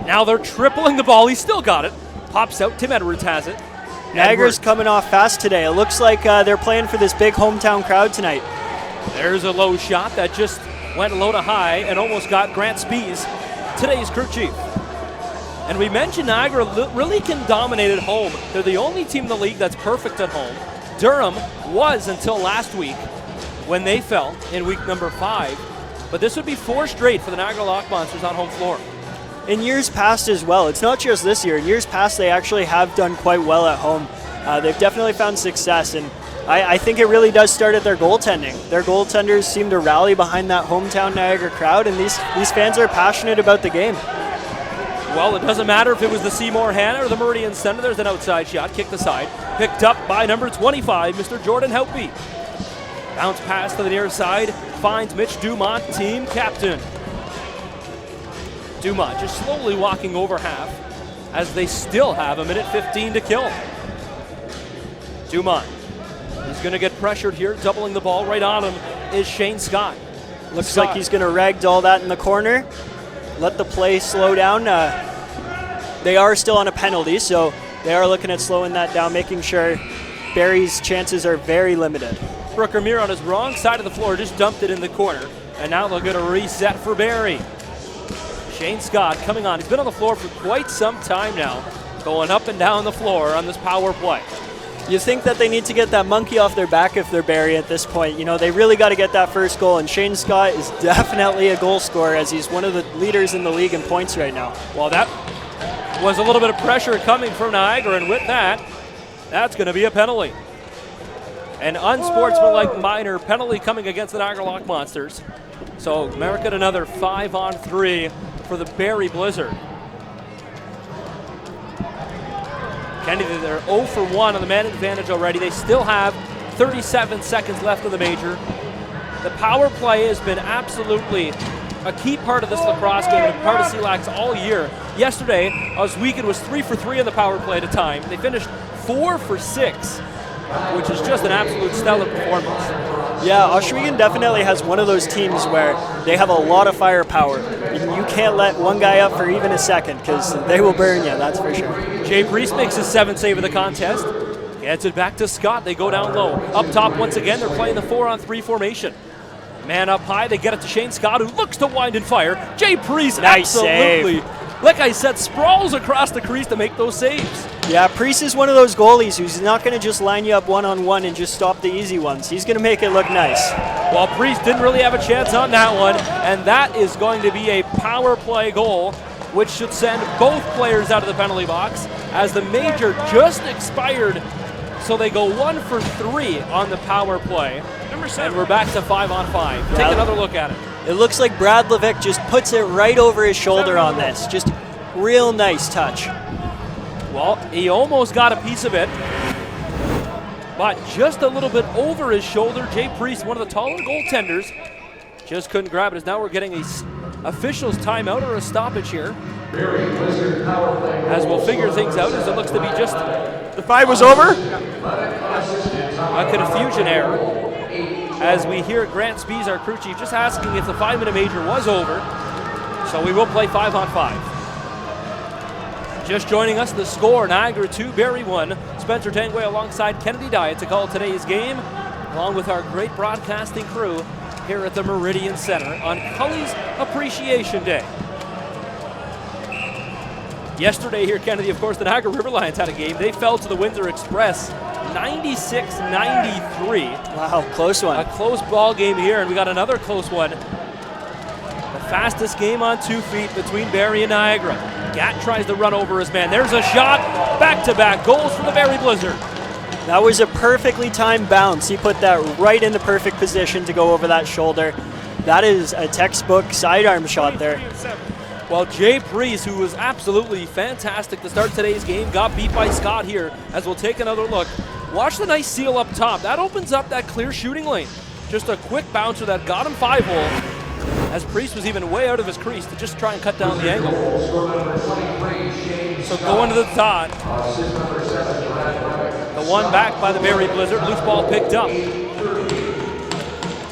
[SPEAKER 1] Now they're tripling the ball. He's still got it. Pops out. Tim Edwards has it.
[SPEAKER 2] Niagara's coming off fast today. It looks like they're playing for this big hometown crowd tonight.
[SPEAKER 1] There's a low shot that just went low to high and almost got Grant Spees, today's crew chief. And we mentioned Niagara really can dominate at home. They're the only team in the league that's perfect at home. Durham was until last week when they fell in week number 5. But this would be 4 straight for the Niagara Lock Monsters on home floor.
[SPEAKER 2] In years past as well, it's not just this year. In years past, they actually have done quite well at home. They've definitely found success, and I think it really does start at their goaltending. Their goaltenders seem to rally behind that hometown Niagara crowd, and these fans are passionate about the game.
[SPEAKER 1] Well, it doesn't matter if it was the Seymour Hanna or the Meridian Center. There's an outside shot, kicked aside, picked up by number 25, Mr. Jordan Helpy. Bounce pass to the near side, finds Mitch Dumont, team captain. Dumont just slowly walking over half as they still have 1:15 to kill. Dumont is going to get pressured here, doubling the ball. Right on him is Shane Scott.
[SPEAKER 2] Looks like he's going to ragdoll that in the corner. Let the play slow down. They are still on a penalty, so they are looking at slowing that down, making sure Barrie's chances are very limited.
[SPEAKER 1] Brookermuir on his wrong side of the floor just dumped it in the corner, and now they'll get a reset for Barrie. Shane Scott coming on. He's been on the floor for quite some time now, going up and down the floor on this power play.
[SPEAKER 2] You think that they need to get that monkey off their back if they're Barrie at this point. You know, they really got to get that first goal, and Shane Scott is definitely a goal scorer as he's one of the leaders in the league in points right now.
[SPEAKER 1] Well, that was a little bit of pressure coming from Niagara, and with that, that's going to be a penalty. An unsportsmanlike minor penalty coming against the Niagara Lock Monsters. So America another 5-on-3 for the Barrie Blizzard. Kennedy, they're 0 for 1 on the man advantage already. They still have 37 seconds left of the major. The power play has been absolutely a key part of this lacrosse game and part of CLax all year. Yesterday, Oswego was 3 for 3 on the power play at a time. They finished 4 for 6, which is just an absolute stellar performance.
[SPEAKER 2] Yeah, Oswego definitely has one of those teams where they have a lot of firepower. You can't let one guy up for even a second because they will burn you, that's for sure.
[SPEAKER 1] Jay Priest makes his 7th save of the contest. Gets it back to Scott. They go down low. Up top once again, they're playing the 4-on-3 formation. Man up high, they get it to Shane Scott, who looks to wind and fire. Jay Priest,
[SPEAKER 2] Nice
[SPEAKER 1] absolutely, like I said, sprawls across the crease to make those saves.
[SPEAKER 2] Yeah, Priest is one of those goalies who's not going to just line you up one-on-one and just stop the easy ones. He's going to make it look nice.
[SPEAKER 1] Well, Priest didn't really have a chance on that one, and that is going to be a power play goal, which should send both players out of the penalty box as the major just expired. So they go 1 for 3 on the power play. Number 7. And we're back to 5-on-5. Take another look at it.
[SPEAKER 2] It looks like Brad Levick just puts it right over his shoulder on this. Just real nice touch.
[SPEAKER 1] Well, he almost got a piece of it, but just a little bit over his shoulder. Jay Priest, one of the taller goaltenders, just couldn't grab it. As now we're getting a official's timeout or a stoppage here. As we'll figure things out, as it looks to be just
[SPEAKER 3] The 5 was over?
[SPEAKER 1] a confusion error. As we hear Grant Spees, our crew chief, just asking if the 5-minute major was over. So we will play 5-on-5. Just joining us, the score, Niagara 2, Barrie 1. Spencer Tangway alongside Kennedy Dye to call today's game, along with our great broadcasting crew here at the Meridian Center on Cully's Appreciation Day. Yesterday here, Kennedy, of course, the Niagara River Lions had a game. They fell to the Windsor Express 96-93.
[SPEAKER 2] Wow, close one.
[SPEAKER 1] A close ball game here, and we got another close one. The fastest game on 2 feet between Barrie and Niagara. Gatt tries to run over his man. There's a shot. Back-to-back goals for the Barrie Blizzard.
[SPEAKER 2] That was a perfectly timed bounce. He put that right in the perfect position to go over that shoulder. That is a textbook sidearm shot there.
[SPEAKER 1] Well, Jay Priest, who was absolutely fantastic to start today's game, got beat by Scott here, as we'll take another look. Watch the nice seal up top. That opens up that clear shooting lane. Just a quick bouncer that got him 5-hole, as Priest was even way out of his crease to just try and cut down the angle. So going to the dot. The one back by the Barrie Blizzard. Loose ball picked up.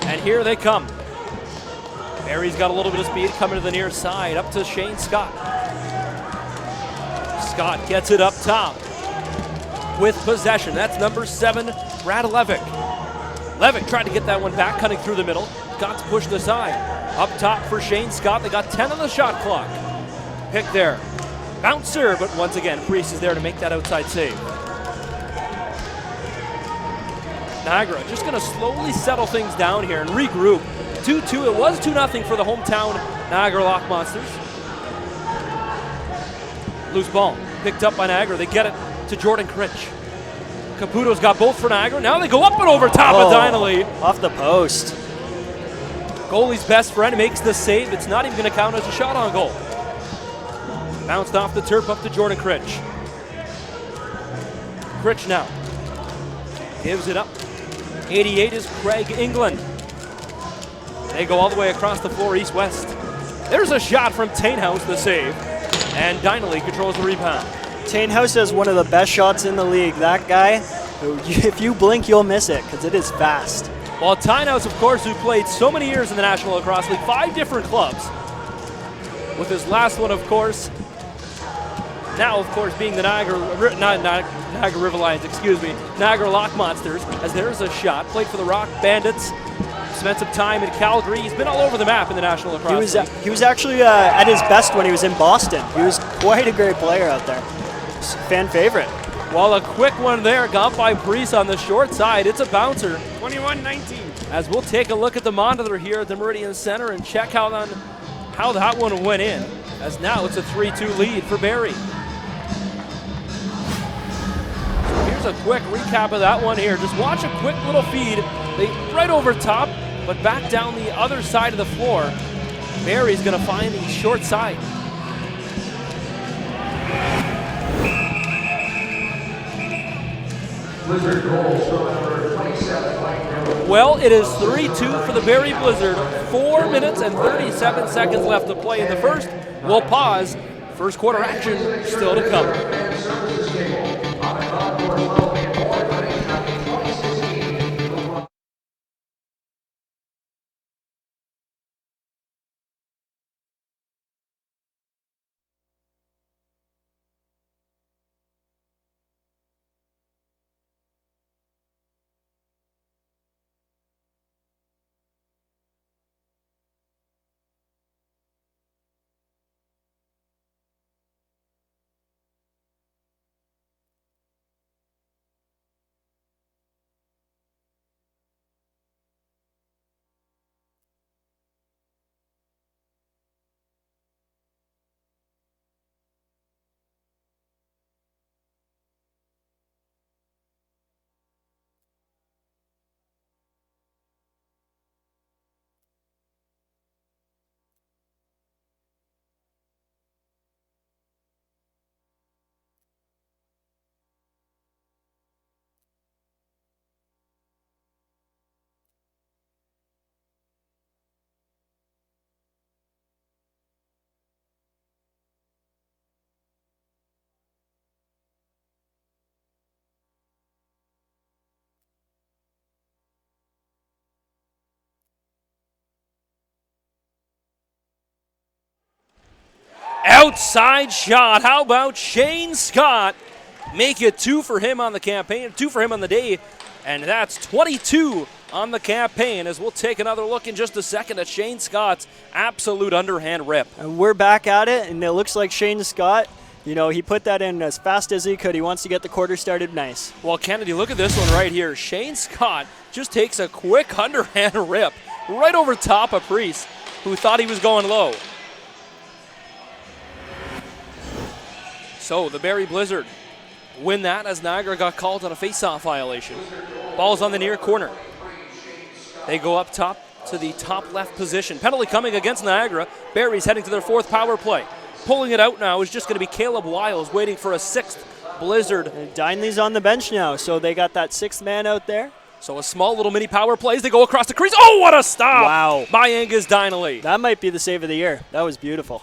[SPEAKER 1] And here they come. Barrie's got a little bit of speed coming to the near side. Up to Shane Scott. Scott gets it up top with possession. That's number 7, Brad Levick. Levick tried to get that one back, cutting through the middle. Got to push the side. Up top for Shane Scott. They got 10 on the shot clock. Pick there. Bouncer, but once again, Priest is there to make that outside save. Niagara just going to slowly settle things down here and regroup. 2-2. It was 2-0 for the hometown Niagara Lock Monsters. Loose ball picked up by Niagara. They get it to Jordan Critch. Caputo's got both for Niagara. Now they go up and over top of Dyneley.
[SPEAKER 2] Off the post.
[SPEAKER 1] Goalie's best friend makes the save. It's not even going to count as a shot on goal. Bounced off the turf up to Jordan Critch. Critch now gives it up. 88 is Craig England. They go all the way across the floor, east-west. There's a shot from Tainhouse, the save. And Dyneley controls the rebound.
[SPEAKER 2] Tainhouse has one of the best shots in the league. That guy, if you blink, you'll miss it because it is fast.
[SPEAKER 1] Well, Tainhouse, of course, who played so many years in the National Lacrosse League, 5 different clubs. With his last one, of course, now, of course, being the Niagara River Lions, Niagara Lock Monsters, as there's a shot. Played for the Rock Bandits, spent some time in Calgary. He's been all over the map in the National Lacrosse League.
[SPEAKER 2] He was actually at his best when he was in Boston. He was quite a great player out there. Fan favorite.
[SPEAKER 1] Well, a quick one there, got by Priest on the short side. It's a bouncer.
[SPEAKER 3] 21-19.
[SPEAKER 1] As we'll take a look at the monitor here at the Meridian Center and check how that one went in. As now it's a 3-2 lead for Barrie. Here's a quick recap of that one here. Just watch a quick little feed. They right over top, but back down the other side of the floor. Barrie's going to find the short side.
[SPEAKER 4] Blizzard goal, score number 27.
[SPEAKER 1] Well, it is 3-2 for the Barrie Blizzard. 4 minutes and 37 seconds left to play in the first. We'll pause. First quarter action still to come. Outside shot. How about Shane Scott? Make it 2 for him on the campaign, 2 for him on the day, and that's 22 on the campaign, as we'll take another look in just a second at Shane Scott's absolute underhand rip.
[SPEAKER 2] And we're back at it, and it looks like Shane Scott, you know, he put that in as fast as he could. He wants to get the quarter started nice.
[SPEAKER 1] Well, Kennedy, look at this one right here. Shane Scott just takes a quick underhand rip right over top of Priest, who thought he was going low. So the Barrie Blizzard win that as Niagara got called on a face-off violation. Ball's on the near corner. They go up top to the top left position. Penalty coming against Niagara. Barrie's heading to their 4th power play. Pulling it out now is just going to be Caleb Wiles, waiting for a 6th Blizzard.
[SPEAKER 2] And Dinley's on the bench now, so they got that 6th man out there.
[SPEAKER 1] So a small little mini power play as they go across the crease. Oh, what a stop!
[SPEAKER 2] Wow.
[SPEAKER 1] By Angus Dinley.
[SPEAKER 2] That might be the save of the year. That was beautiful.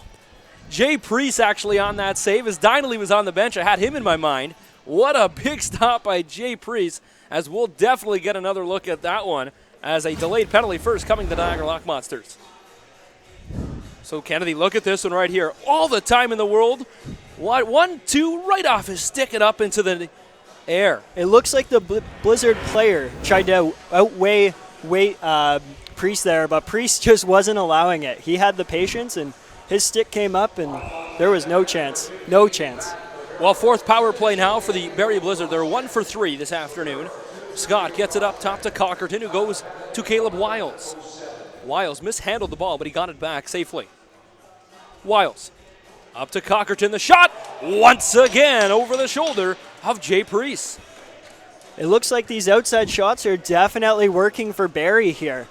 [SPEAKER 1] Jay Priest actually on that save as Dinley was on the bench. I had him in my mind. What a big stop by Jay Priest, as we'll definitely get another look at that one as a delayed penalty first coming to the Niagara Lock Monsters. So Kennedy, look at this one right here. All the time in the world. 1-2 right off his stick and up into the air.
[SPEAKER 2] It looks like the Blizzard player tried to outweigh Priest there, but Priest just wasn't allowing it. He had the patience, and his stick came up, and there was no chance. No chance.
[SPEAKER 1] Well, 4th power play now for the Barrie Blizzard. They're 1 for 3 this afternoon. Scott gets it up top to Cockerton, who goes to Caleb Wiles. Wiles mishandled the ball, but he got it back safely. Wiles up to Cockerton. The shot once again over the shoulder of Jay Priest.
[SPEAKER 2] It looks like these outside shots are definitely working for Barrie here.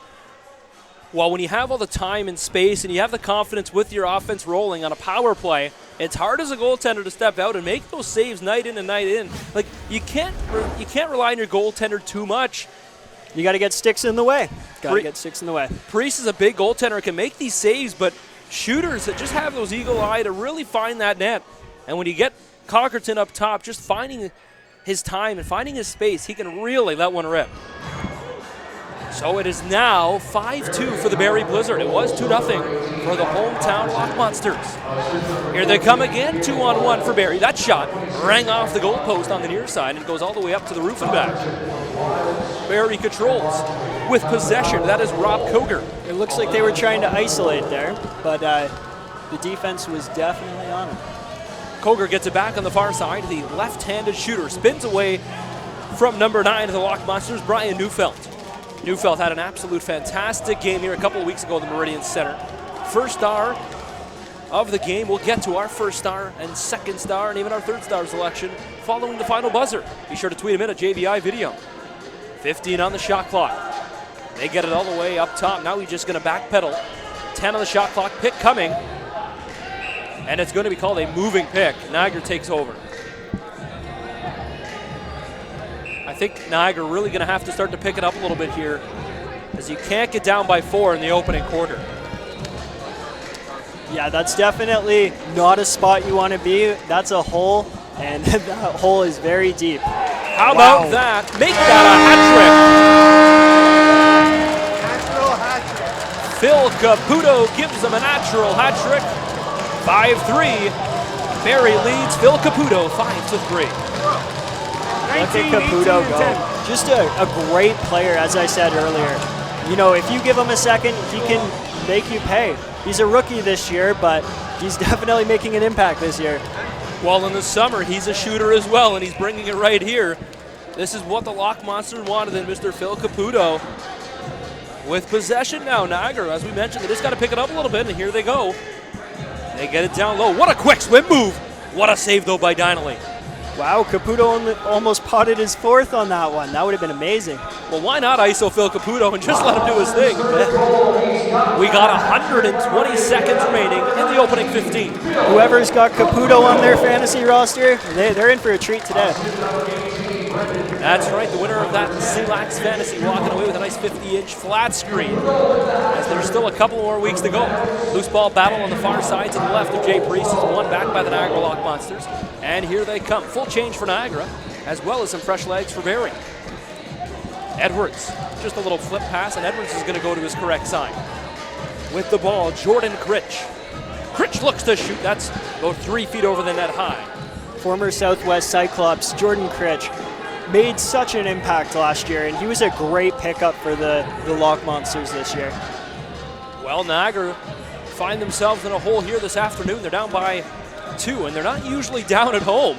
[SPEAKER 1] Well, when you have all the time and space and you have the confidence with your offense rolling on a power play, it's hard as a goaltender to step out and make those saves night in and night in. Like, you can't rely on your goaltender too much.
[SPEAKER 2] You got to get sticks in the way. Got to get sticks in the way.
[SPEAKER 1] Priest is a big goaltender, can make these saves, but shooters that just have those eagle eye to really find that net. And when you get Cockerton up top, just finding his time and finding his space, he can really let one rip. So it is now 5-2 for the Barrie Blizzard. It was 2-0 for the hometown Lock Monsters. Here they come again, 2-on-1 for Barrie. That shot rang off the goalpost on the near side and goes all the way up to the roof and back. Barrie controls with possession. That is Rob Koger.
[SPEAKER 2] It looks like they were trying to isolate there, but the defense was definitely on it.
[SPEAKER 1] Koger gets it back on the far side. The left-handed shooter spins away from number 9 of the Lock Monsters, Brian Neufeld. Neufeld had an absolute fantastic game here a couple of weeks ago at the Meridian Center. First star of the game. We'll get to our first star and second star and even our third star selection following the final buzzer. Be sure to tweet him in at JVI Video. 15 on the shot clock. They get it all the way up top. Now he's just going to backpedal. 10 on the shot clock. Pick coming. And it's going to be called a moving pick. Niagara takes over. I think Niagara really going to have to start to pick it up a little bit here, as you can't get down by 4 in the opening quarter.
[SPEAKER 2] Yeah, that's definitely not a spot you want to be. That's a hole, and that hole is very deep.
[SPEAKER 1] How about that? Make that a hat trick.
[SPEAKER 3] Natural hat trick.
[SPEAKER 1] Phil Caputo gives them a natural hat trick. 5-3. Barrie leads Phil Caputo 5-3.
[SPEAKER 2] Look at Caputo go. Just a great player, as I said earlier. You know, if you give him a second, he can make you pay. He's a rookie this year, but he's definitely making an impact this year.
[SPEAKER 1] Well, in the summer, he's a shooter as well, and he's bringing it right here. This is what the Lock Monsters wanted in Mr. Phil Caputo. With possession now, Niagara, as we mentioned, they just got to pick it up a little bit, and here they go. They get it down low. What a quick swim move. What a save, though, by Dinley.
[SPEAKER 2] Wow, Caputo almost potted his 4th on that one. That would have been amazing.
[SPEAKER 1] Well, why not ISO Phil Caputo and just let him do his thing? We got 120 seconds remaining in the opening 15.
[SPEAKER 2] Whoever's got Caputo on their fantasy roster, they're in for a treat today.
[SPEAKER 1] That's right, the winner of that CLax Fantasy walking away with a nice 50-inch flat screen, as there's still a couple more weeks to go. Loose ball battle on the far side to the left of Jay Priest is won back by the Niagara Lock Monsters. And here they come. Full change for Niagara, as well as some fresh legs for Barrie. Edwards, just a little flip pass, and Edwards is going to go to his correct side. With the ball, Jordan Critch. Critch looks to shoot. That's about 3 feet over the net high.
[SPEAKER 2] Former Southwest Cyclops, Jordan Critch, made such an impact last year, and he was a great pickup for the Lock Monsters this year.
[SPEAKER 1] Well, Niagara find themselves in a hole here this afternoon. They're down by 2, and they're not usually down at home.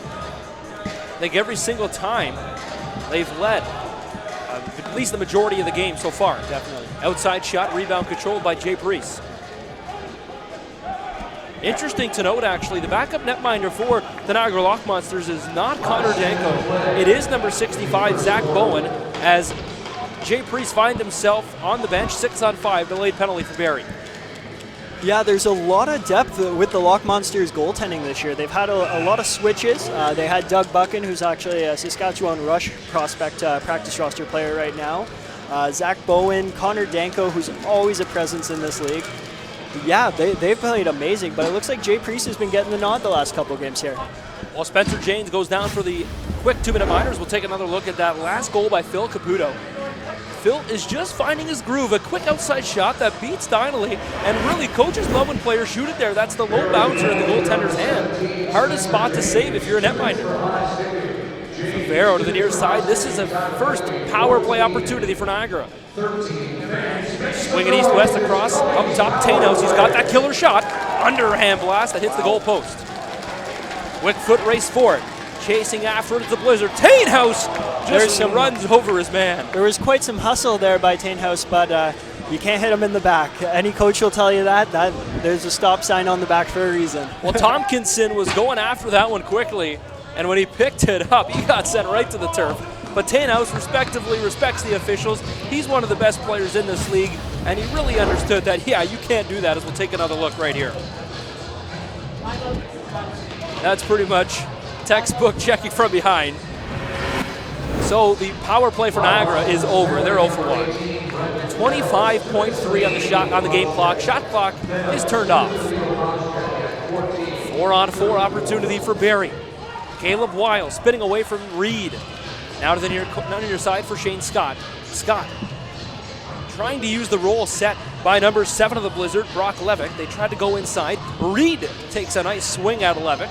[SPEAKER 1] I think every single time they've led, at least the majority of the game so far.
[SPEAKER 2] Definitely.
[SPEAKER 1] Outside shot, rebound controlled by Jay Priest. Interesting to note, actually, the backup netminder for the Niagara Lock Monsters is not Connor Danko. It is number 65, Zach Bowen, as Jay Priest finds himself on the bench, 6-on-5, delayed penalty for Barrie.
[SPEAKER 2] Yeah, there's a lot of depth with the Lock Monsters goaltending this year. They've had a lot of switches. They had Doug Buchan, who's actually a Saskatchewan Rush prospect practice roster player right now. Zach Bowen, Connor Danko, who's always a presence in this league. Yeah, they've played amazing, but it looks like Jay Priest has been getting the nod the last couple games here.
[SPEAKER 1] While Spencer Janes goes down for the quick 2-minute minors, we'll take another look at that last goal by Phil Caputo. Phil is just finding his groove, a quick outside shot that beats Donnelly, and really coaches love when players shoot it there. That's the low bouncer in the goaltender's hand. Hardest spot to save if you're a netminder. Favero to the near side. This is a first power play opportunity for Niagara. Swinging east-west across, up top, Tainhouse. He's got that killer shot. Underhand blast that hits the goal post. Quick foot race for it. Chasing after it is the Blizzard. Tainhouse just runs over his man.
[SPEAKER 2] There was quite some hustle there by Tainhouse, but you can't hit him in the back. Any coach will tell you that there's a stop sign on the back for a reason.
[SPEAKER 1] Well, Tompkinson was going after that one quickly, and when he picked it up, he got sent right to the turf. But Tainhouse respectively respects the officials. He's one of the best players in this league, and he really understood that, yeah, you can't do that, as we'll take another look right here. That's pretty much textbook checking from behind. So the power play for Niagara is over. They're 0 for 1. 25.3 on the game clock. Shot clock is turned off. 4-on-4 opportunity for Barrie. Caleb Weil spinning away from Reed. Now to the near side for Shane Scott. Scott trying to use the role set by number 7 of the Blizzard, Brock Levick. They tried to go inside. Reed takes a nice swing at Levick.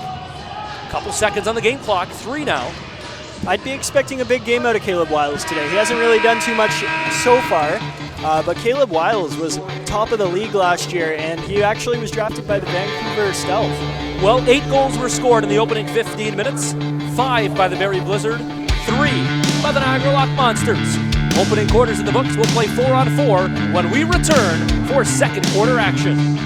[SPEAKER 1] Couple seconds on the game clock, 3 now.
[SPEAKER 2] I'd be expecting a big game out of Caleb Wiles today. He hasn't really done too much so far, but Caleb Wiles was top of the league last year, and he actually was drafted by the Vancouver Stealth.
[SPEAKER 1] Well, 8 goals were scored in the opening 15 minutes, 5 by the Barrie Blizzard, 3 by the Niagara Lock Monsters. Opening quarters in the books. We'll play 4-on-4 when we return for second quarter action.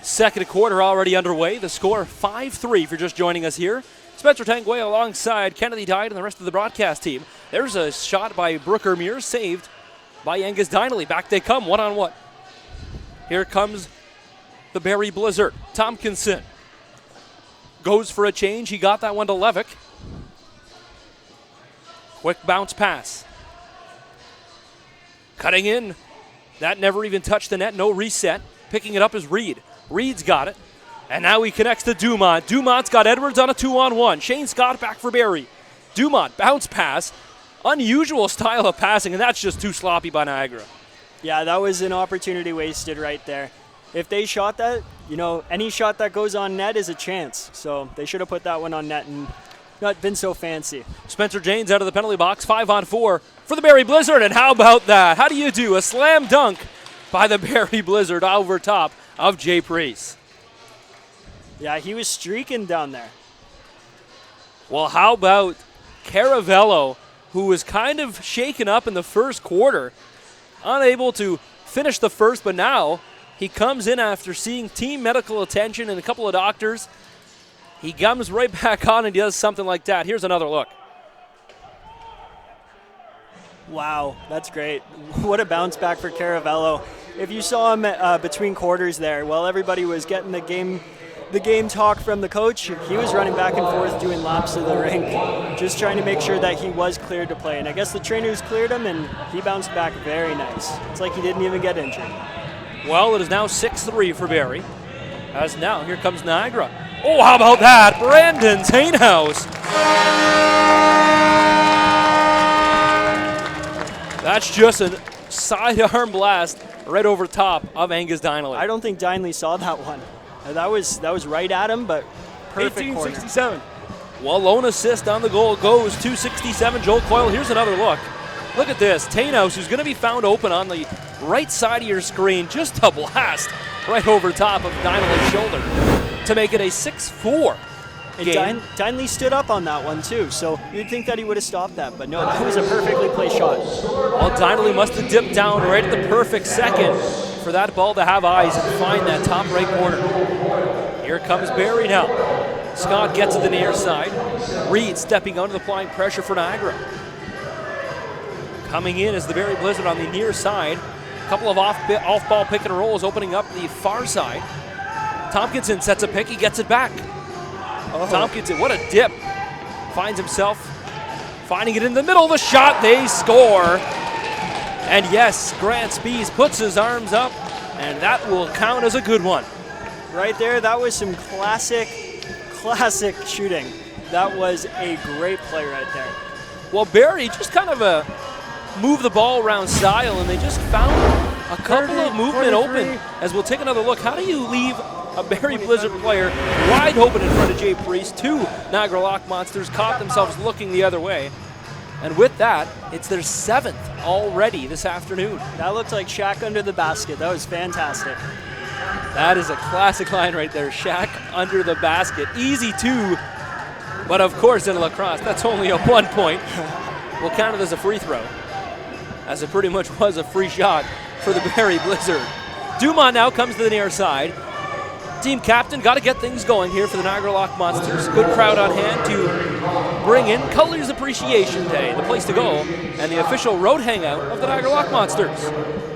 [SPEAKER 1] Second quarter already underway. The score 5-3 if you're just joining us here. Spencer Tanguay alongside Kennedy Dye and the rest of the broadcast team. There's a shot by Brooker Mears, saved by Angus Dineley. Back they come, one-on-one. Here comes the Barrie Blizzard. Tompkinson goes for a change. He got that one to Levick. Quick bounce pass. Cutting in. That never even touched the net. No reset. Picking it up is Reed. Reed's got it. And now he connects to Dumont. Dumont's got Edwards on a 2-on-1. Shane Scott back for Barrie. Dumont, bounce pass. Unusual style of passing, and that's just too sloppy by Niagara.
[SPEAKER 2] Yeah, that was an opportunity wasted right there. If they shot that, any shot that goes on net is a chance. So they should have put that one on net and not been so fancy.
[SPEAKER 1] Spencer Janes out of the penalty box, 5-on-4 for the Barrie Blizzard. And how about that? How do you do? A slam dunk by the Barrie Blizzard over top of Jay Priest.
[SPEAKER 2] Yeah, he was streaking down there.
[SPEAKER 1] Well, how about Caravello, who was kind of shaken up in the first quarter, unable to finish the first, but now he comes in after seeing team medical attention and a couple of doctors. He comes right back on and he does something like that. Here's another look.
[SPEAKER 2] Wow, that's great. What a bounce back for Caravello. If you saw him between quarters there, while everybody was getting the game talk from the coach, he was running back and forth doing laps of the rink, just trying to make sure that he was cleared to play. And I guess the trainers cleared him, and he bounced back very nice. It's like he didn't even get injured.
[SPEAKER 1] Well, it is now 6-3 for Barrie. As now, here comes Niagara. Oh, how about that? Brandon Tainhouse. That's just a sidearm blast right over top of Angus Dineley.
[SPEAKER 2] I don't think Dineley saw that one. That was right at him, but perfect corner.
[SPEAKER 1] 1867. Well, lone assist on the goal goes 267. Joel Coyle, here's another look. Look at this. Tainhouse, who's going to be found open on the right side of your screen. Just a blast right over top of Dineley's shoulder to make it a 6-4 game.
[SPEAKER 2] Dineley stood up on that one, too, so you'd think that he would have stopped that. But no, that was a perfectly placed shot.
[SPEAKER 1] Well, Dineley must have dipped down right at the perfect second for that ball to have eyes and find that top right corner. Here comes Barrie now. Scott gets to the near side. Reed stepping under the applying pressure for Niagara. Coming in is the Barrie Blizzard on the near side. A couple of off-ball pick and rolls opening up the far side. Tompkinson sets a pick, he gets it back. Tompkinson, what a dip. Finds himself finding it in the middle of the shot. They score. And yes, Grant Spees puts his arms up, and that will count as a good one.
[SPEAKER 2] Right there, that was some classic shooting. That was a great play right there.
[SPEAKER 1] Well, Barrie just kind of a move the ball around style, and they just found a couple of movement open. As we'll take another look, how do you leave a Barrie Blizzard player wide open in front of Jay Priest? Two Niagara Lock Monsters caught themselves looking the other way. And with that, it's their 7th already this afternoon.
[SPEAKER 2] That looked like Shaq under the basket. That was fantastic.
[SPEAKER 1] That is a classic line right there. Shaq under the basket. Easy two, but of course in lacrosse, that's only a 1 point. We'll count it as a free throw, as it pretty much was a free shot for the Barrie Blizzard. Dumont now comes to the near side. Team captain, got to get things going here for the Niagara Lock Monsters. Good crowd on hand to bring in Colors Appreciation Day, the place to go, and the official road hangout of the Niagara Lock Monsters.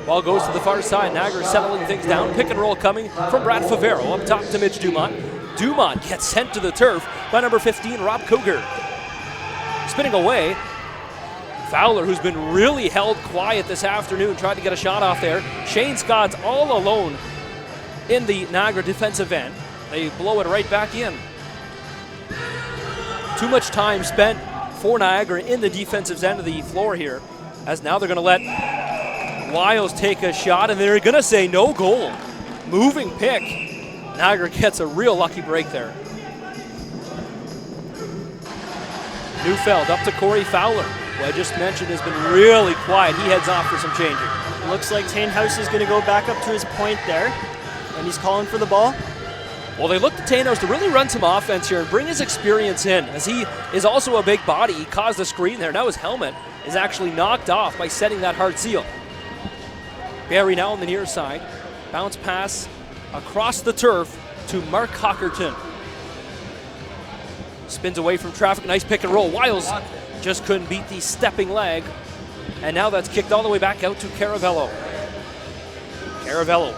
[SPEAKER 1] Ball goes to the far side. Niagara settling things down. Pick and roll coming from Brad Favero up top to Mitch Dumont. Dumont gets sent to the turf by number 15, Rob Cougar. Spinning away, Fowler, who's been really held quiet this afternoon, tried to get a shot off there. Shane Scott's all alone in the Niagara defensive end. They blow it right back in. Too much time spent for Niagara in the defensive end of the floor here, as now they're going to let Wiles take a shot, and they're going to say no goal. Moving pick. Niagara gets a real lucky break there. Neufeld up to Corey Fowler, who I just mentioned has been really quiet. He heads off for some changing.
[SPEAKER 2] Looks like Tainhouse is going to go back up to his point there, and he's calling for the ball.
[SPEAKER 1] Well, they look to Tainhouse to really run some offense here and bring his experience in, as he is also a big body. He caused a screen there. Now his helmet is actually knocked off by setting that hard seal. Barrie now on the near side. Bounce pass across the turf to Mark Hockerton. Spins away from traffic, nice pick and roll. Wiles just couldn't beat the stepping leg. And now that's kicked all the way back out to Caravello. Caravello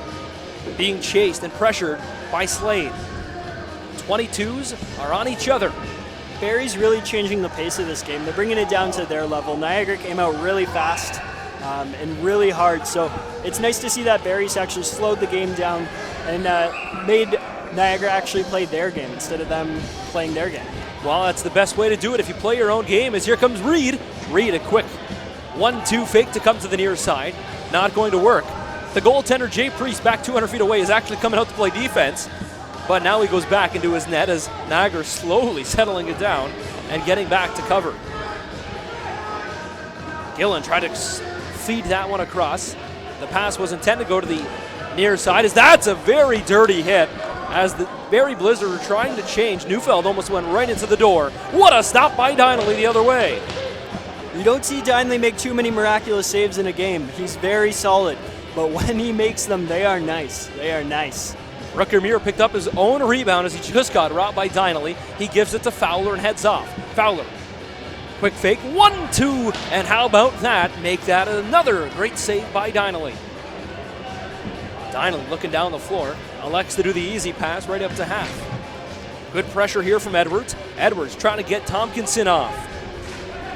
[SPEAKER 1] being chased and pressured by Slade. 22s are on each other.
[SPEAKER 2] Barrie's really changing the pace of this game. They're bringing it down to their level. Niagara came out really fast and really hard. So it's nice to see that Barrie's actually slowed the game down and made Niagara actually play their game instead of them playing their game.
[SPEAKER 1] Well, that's the best way to do it if you play your own game. As here comes Reed. Reed, a quick 1-2 fake to come to the near side. Not going to work. The goaltender, Jay Priest, back 200 feet away, is actually coming out to play defense. But now he goes back into his net as Niagara slowly settling it down and getting back to cover. Gillen tried to feed that one across. The pass was intended to go to the near side, as that's a very dirty hit. As the Barrie Blizzard are trying to change, Neufeld almost went right into the door. What a stop by Donnelly the other way.
[SPEAKER 2] You don't see Donnelly make too many miraculous saves in a game. He's very solid, but when he makes them, they are nice. They are nice.
[SPEAKER 1] Rooker Muir picked up his own rebound as he just got robbed by Donnelly. He gives it to Fowler and heads off. Fowler, quick fake, 1-2, and how about that? Make that another great save by Donnelly. Donnelly looking down the floor, elects to do the easy pass right up to half. Good pressure here from Edwards. Edwards trying to get Tompkinson off.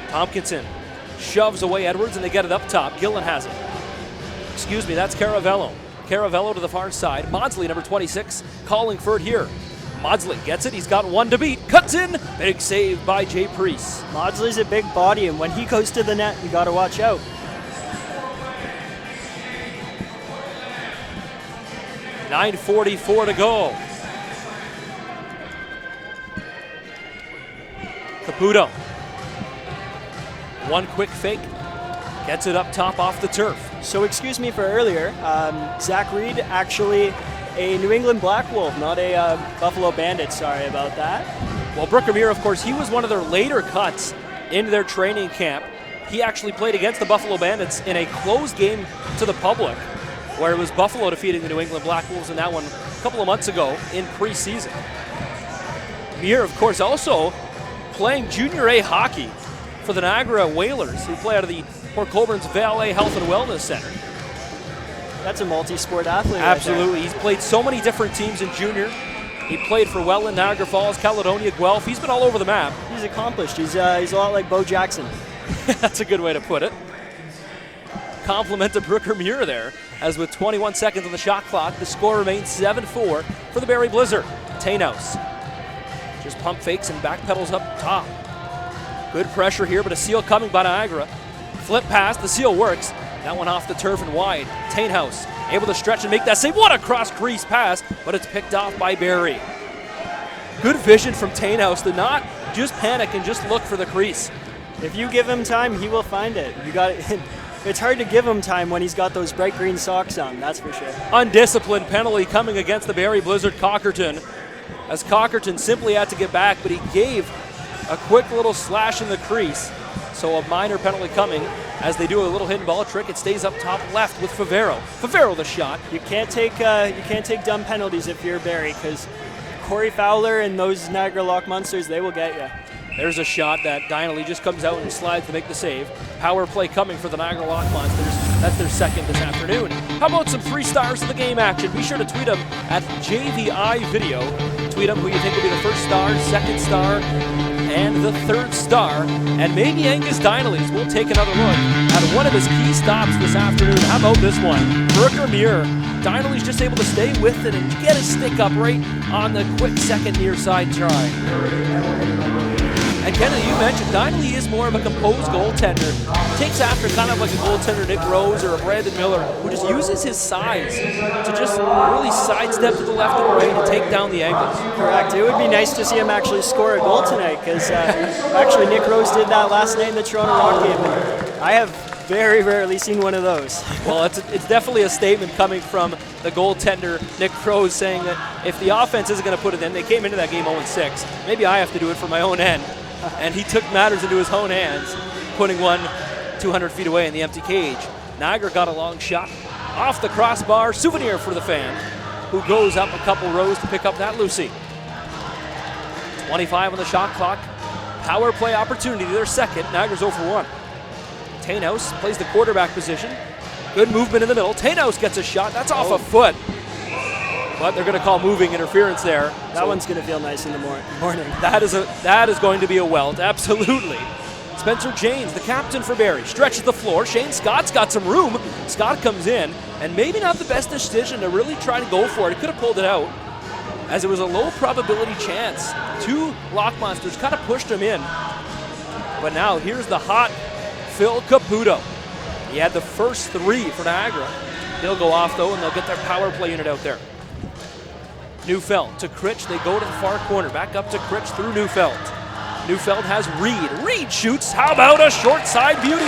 [SPEAKER 1] Tompkinson shoves away Edwards and they get it up top. Gillen has it. Excuse me, that's Caravello. Caravello to the far side. Maudsley, number 26, calling for it here. Maudsley gets it. He's got one to beat. Cuts in. Big save by Jay Priest.
[SPEAKER 2] Maudsley's a big body, and when he goes to the net, you got to watch out.
[SPEAKER 1] .944 to go. Caputo. One quick fake. Gets it up top off the turf.
[SPEAKER 2] So excuse me for earlier, Zach Reed actually a New England Black Wolf, not a Buffalo Bandit. Sorry about that.
[SPEAKER 1] Well, Brooker Muir, of course, he was one of their later cuts into their training camp. He actually played against the Buffalo Bandits in a closed game to the public, where it was Buffalo defeating the New England Black Wolves in that one a couple of months ago in preseason. Muir, of course, also playing Junior A hockey for the Niagara Whalers, who play out of the Port Colborne's Valet Health and Wellness Center.
[SPEAKER 2] That's a multi-sport athlete.
[SPEAKER 1] Absolutely.
[SPEAKER 2] Right,
[SPEAKER 1] he's played so many different teams in junior. He played for Welland, Niagara Falls, Caledonia, Guelph. He's been all over the map.
[SPEAKER 2] he's accomplished. He's a lot like Bo Jackson.
[SPEAKER 1] That's a good way to put it. Compliment to Brooker Muir there, as with 21 seconds on the shot clock, the score remains 7-4 for the Barrie Blizzard. Tainhouse just pump fakes and backpedals up top. Good pressure here, but a seal coming by Niagara. Flip pass, the seal works. That one off the turf and wide. Tainhouse able to stretch and make that save. What a cross-crease pass, but it's picked off by Barrie. Good vision from Tainhouse to not just panic and just look for the crease.
[SPEAKER 2] If you give him time, he will find it. You got it. It's hard to give him time when he's got those bright green socks on, that's for sure.
[SPEAKER 1] Undisciplined penalty coming against the Barrie Blizzard Cockerton, as Cockerton simply had to get back, but he gave a quick little slash in the crease. So a minor penalty coming as they do a little hidden ball trick. It stays up top left with Favero. Favero the shot.
[SPEAKER 2] You can't take dumb penalties if you're Barrie, because Corey Fowler and those Niagara Lock Monsters, they will get you.
[SPEAKER 1] There's a shot that Donnelly just comes out and slides to make the save. Power play coming for the Niagara Lock Monsters. That's their second this afternoon. How about some 3 stars of the game action? Be sure to tweet them at JVI Video. Tweet them who you think will be the first star, second star, and the third star. And maybe Angus Donnelly's. We'll take another look at one of his key stops this afternoon. How about this one? Brooker Muir. Donnelly's just able to stay with it and get his stick up right on the quick second near side try. And Kennedy, you mentioned Donnelly is more of a composed goaltender. Takes after kind of like a goaltender Nick Rose or a Brandon Miller, who just uses his size to just really sidestep to the left and right and take down the angles.
[SPEAKER 2] Correct. It would be nice to see him actually score a goal tonight, because actually Nick Rose did that last night in the Toronto Rock game. And I have very rarely seen one of those.
[SPEAKER 1] Well, it's definitely a statement coming from the goaltender Nick Rose, saying that if the offense isn't going to put it in, they came into that game 0-6. Maybe I have to do it for my own end. And he took matters into his own hands, putting one 200 feet away in the empty cage. Niagara got a long shot off the crossbar. Souvenir for the fan. who goes up a couple rows to pick up that Lucy. 25 on the shot clock. Power play opportunity, their second. Niagara's 0 for 1. Tainhouse plays the quarterback position. Good movement in the middle. Tainhouse gets a shot. That's off a foot. But they're going to call moving interference there.
[SPEAKER 2] That one's going to feel nice in the morning.
[SPEAKER 1] That is going to be a welt, absolutely. Spencer Janes, the captain for Barrie, stretches the floor. Shane Scott's got some room. Scott comes in, and maybe not the best decision to really try to go for it. He could have pulled it out, as it was a low probability chance. Two Lock Monsters kind of pushed him in. But now here's the hot Phil Caputo. He had the first three for Niagara. He'll go off, though, and they'll get their power play unit out there. Neufeld to Critch. They go to the far corner. Back up to Critch through Neufeld. Neufeld has Reed. Reed shoots. How about a short side beauty?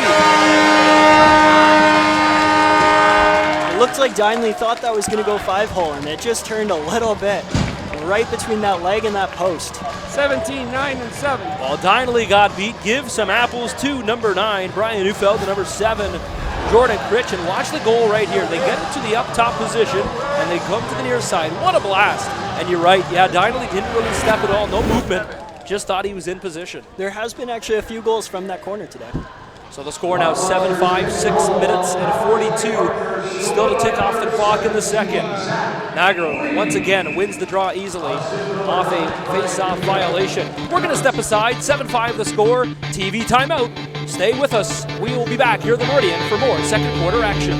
[SPEAKER 2] It looked like Dinley thought that was going to go 5-hole, and it just turned a little bit right between that leg and that post.
[SPEAKER 3] 17, 9, and 7.
[SPEAKER 1] While Dinley got beat, give some apples to number 9, Brian Neufeld, to number 7, Jordan Critch. And watch the goal right here. They get into the up top position, and they come to the near side. What a blast. And you're right, yeah, Dinley didn't really step at all. No movement. Just thought he was in position.
[SPEAKER 2] There has been actually a few goals from that corner today.
[SPEAKER 1] So the score now 7-5, 6 minutes and 42. Still to tick off the clock in the second. Niagara once again wins the draw easily off a face-off violation. We're going to step aside. 7-5 the score. TV timeout. Stay with us. We will be back here at the Meridian for more second quarter action.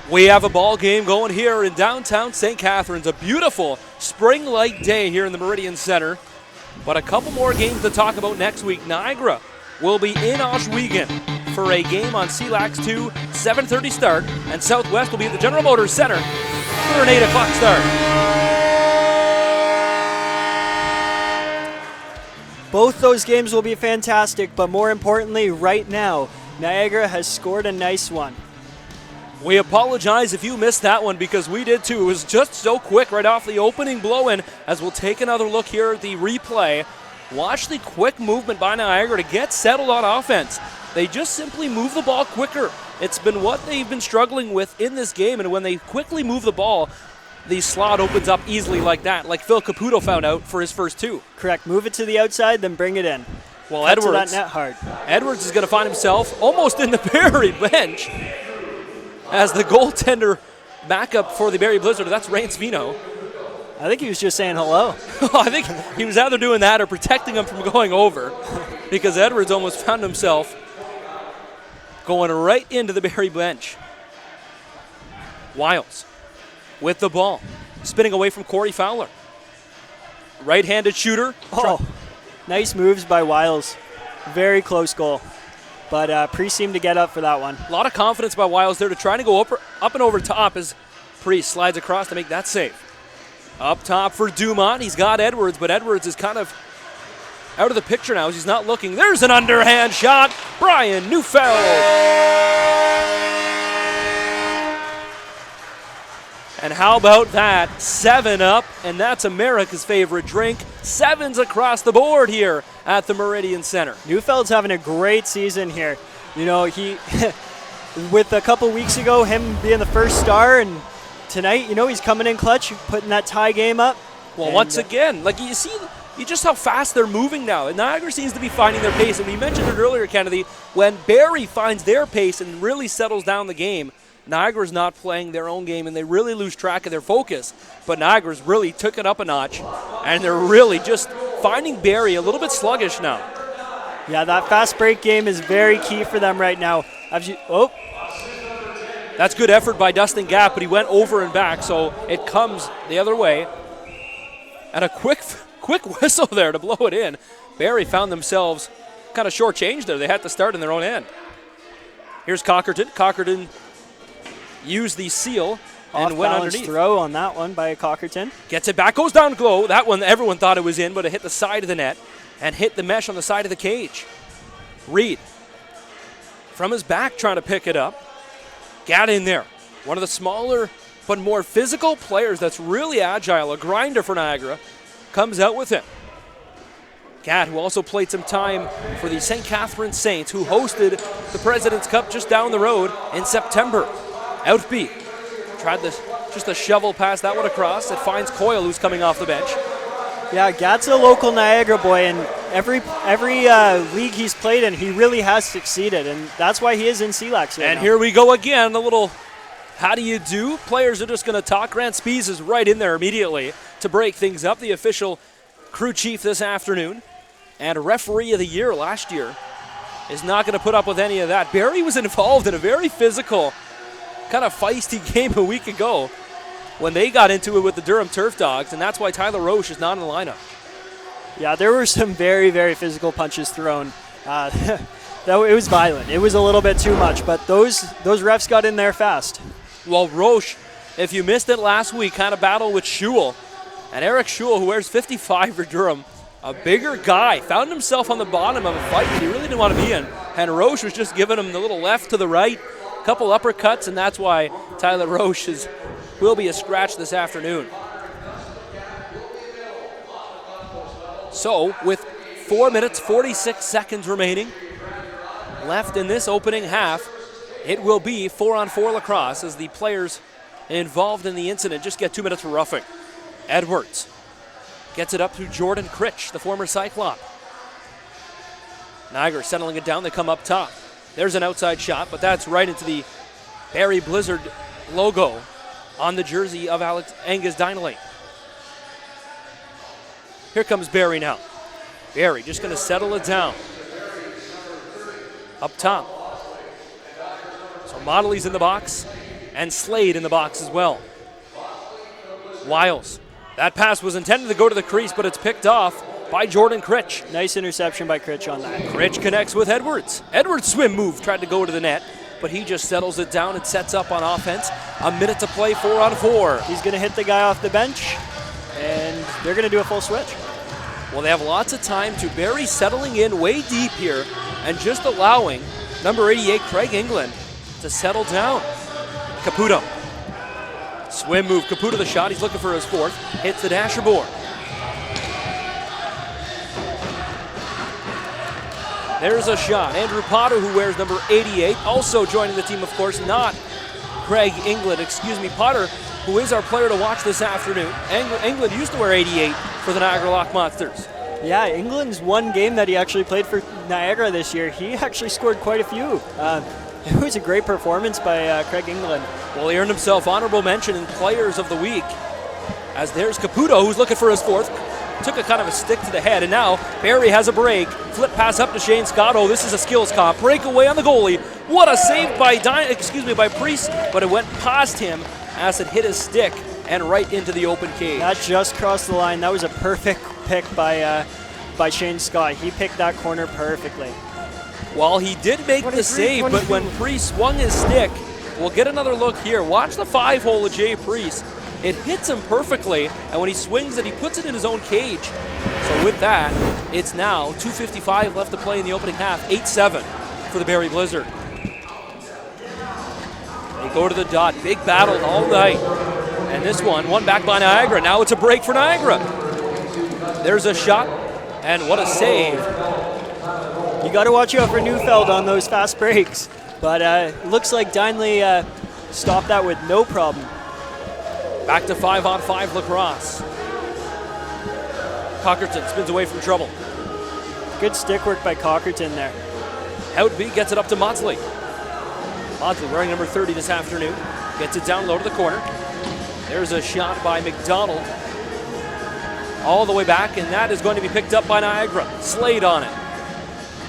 [SPEAKER 1] We have a ball game going here in downtown St. Catharines. A beautiful spring-like day here in the Meridian Center. But a couple more games to talk about next week. Niagara will be in Oswego for a game on CLax 2, 7:30 start. And Southwest will be at the General Motors Center for an 8 o'clock start.
[SPEAKER 2] Both those games will be fantastic, but more importantly, right now, Niagara has scored a nice one.
[SPEAKER 1] We apologize if you missed that one, because we did too. It was just so quick right off the opening blow-in. As we'll take another look here at the replay. Watch the quick movement by Niagara to get settled on offense. They just simply move the ball quicker. It's been what they've been struggling with in this game, and when they quickly move the ball, the slot opens up easily like that, like Phil Caputo found out for his first two.
[SPEAKER 2] Correct. Move it to the outside, then bring it in.
[SPEAKER 1] Well,
[SPEAKER 2] Cut to
[SPEAKER 1] Edwards,
[SPEAKER 2] that net hard.
[SPEAKER 1] Edwards is going to find himself almost in the Barrie bench as the goaltender backup for the Barrie Blizzard. That's Rains Vino.
[SPEAKER 2] I think he was just saying hello.
[SPEAKER 1] I think he was either doing that or protecting him from going over, because Edwards almost found himself going right into the Barrie bench. Wiles with the ball, spinning away from Corey Fowler. Right-handed shooter.
[SPEAKER 2] Oh, nice moves by Wiles. Very close goal. But Priest seemed to get up for that one.
[SPEAKER 1] A lot of confidence by Wiles there to try to go up and over top as Priest slides across to make that save. Up top for Dumont. He's got Edwards, but Edwards is kind of out of the picture now as he's not looking. There's an underhand shot. Brian Neufeld. And how about that? 7-Up, and that's America's favorite drink. 7s across the board here at the Meridian Center.
[SPEAKER 2] Neufeld's having a great season here. You know, he, with a couple weeks ago, him being the first star, and tonight, you know, he's coming in clutch, putting that tie game up.
[SPEAKER 1] Well, once again, like you see just how fast they're moving now. And Niagara seems to be finding their pace. And we mentioned it earlier, Kennedy, when Barrie finds their pace and really settles down the game, Niagara's not playing their own game, and they really lose track of their focus. But Niagara's really took it up a notch, and they're really just finding Barrie a little bit sluggish now.
[SPEAKER 2] Yeah, that fast break game is very key for them right now.
[SPEAKER 1] That's good effort by Dustin Gapp, but he went over and back, so it comes the other way. And a quick whistle there to blow it in. Barrie found themselves kind of shortchanged there. They had to start in their own end. Here's Cockerton. Cockerton used the seal and went underneath.
[SPEAKER 2] Throw on that one by Cockerton.
[SPEAKER 1] Gets it back, goes down low. That one, everyone thought it was in, but it hit the side of the net and hit the mesh on the side of the cage. Reed, from his back, trying to pick it up. Got in there. One of the smaller but more physical players that's really agile, a grinder for Niagara, comes out with it. Gat, who also played some time for the St. Catharines Saints, who hosted the President's Cup just down the road in September. Outbeat. Tried just a shovel past that one across. It finds Coyle, who's coming off the bench.
[SPEAKER 2] Yeah, Gat's a local Niagara boy, and every league he's played in, he really has succeeded, and that's why he is in CLax right
[SPEAKER 1] And
[SPEAKER 2] now.
[SPEAKER 1] here we go again, a little how do you do? Players are just going to talk. Grant Spees is right in there immediately to break things up. The official crew chief this afternoon and referee of the year last year is not going to put up with any of that. Barrie was involved in a very physical, kind of feisty game a week ago when they got into it with the Durham Turf Dogs, and that's why Tyler Roche is not in the lineup.
[SPEAKER 2] Yeah, there were some very, very physical punches thrown. It was violent. It was a little bit too much, but those refs got in there fast.
[SPEAKER 1] Well, Roche, if you missed it last week, kind of battled with Schul. And Eric Schul, who wears 55 for Durham, a bigger guy, found himself on the bottom of a fight that he really didn't want to be in. And Roche was just giving him the little left to the right, a couple uppercuts, and that's why Tyler Roche will be a scratch this afternoon. So, with 4 minutes, 46 seconds remaining left in this opening half, it will be 4-on-4 lacrosse as the players involved in the incident just get 2 minutes for roughing. Edwards gets it up to Jordan Critch, the former Cyclop. Niagara settling it down. They come up top. There's an outside shot, but that's right into the Barrie Blizzard logo on the jersey of Angus Dynelate. Here comes Barrie now. Barrie just going to settle it down. Up top. So Motley's in the box and Slade in the box as well. Wiles. That pass was intended to go to the crease, but it's picked off by Jordan Critch.
[SPEAKER 2] Nice interception by Critch on that.
[SPEAKER 1] Critch connects with Edwards. Edwards' swim move tried to go to the net, but he just settles it down and sets up on offense. A minute to play, 4-on-4.
[SPEAKER 2] He's going to hit the guy off the bench, and they're going to do a full switch.
[SPEAKER 1] Well, they have lots of time to Barrie settling in way deep here and just allowing number 88, Craig England, to settle down. Caputo. Swim move. Caputo the shot. He's looking for his fourth. Hits the dasher board. There's a shot. Andrew Potter, who wears number 88, also joining the team, of course, not Craig England. Potter, who is our player to watch this afternoon. England used to wear 88 for the Niagara Lock Monsters.
[SPEAKER 2] Yeah, England's one game that he actually played for Niagara this year, he actually scored quite a few. It was a great performance by Craig England.
[SPEAKER 1] Well, he earned himself honorable mention in Players of the Week. As there's Caputo, who's looking for his fourth. Took a kind of a stick to the head, and now Barrie has a break. Flip pass up to Shane Scott. Oh, this is a skills comp. Breakaway on the goalie. What a save by Priest, but it went past him as it hit his stick and right into the open cage.
[SPEAKER 2] That just crossed the line. That was a perfect pick by Shane Scott. He picked that corner perfectly.
[SPEAKER 1] Well, he did make the save, but when Priest swung his stick, we'll get another look here. Watch the 5-hole of Jay Priest. It hits him perfectly, and when he swings it, he puts it in his own cage. So with that, it's now 2:55 left to play in the opening half, 8-7 for the Barrie Blizzard. They go to the dot, big battle all night. And this one back by Niagara. Now it's a break for Niagara. There's a shot, and what a save.
[SPEAKER 2] You got to watch out for Neufeld on those fast breaks. But looks like Dinley stopped that with no problem.
[SPEAKER 1] Back to 5-on-5 lacrosse. Cockerton spins away from trouble.
[SPEAKER 2] Good stick work by Cockerton there.
[SPEAKER 1] Out B gets it up to Maudsley. Maudsley wearing number 30 this afternoon. Gets it down low to the corner. There's a shot by McDonald. All the way back, and that is going to be picked up by Niagara. Slade on it.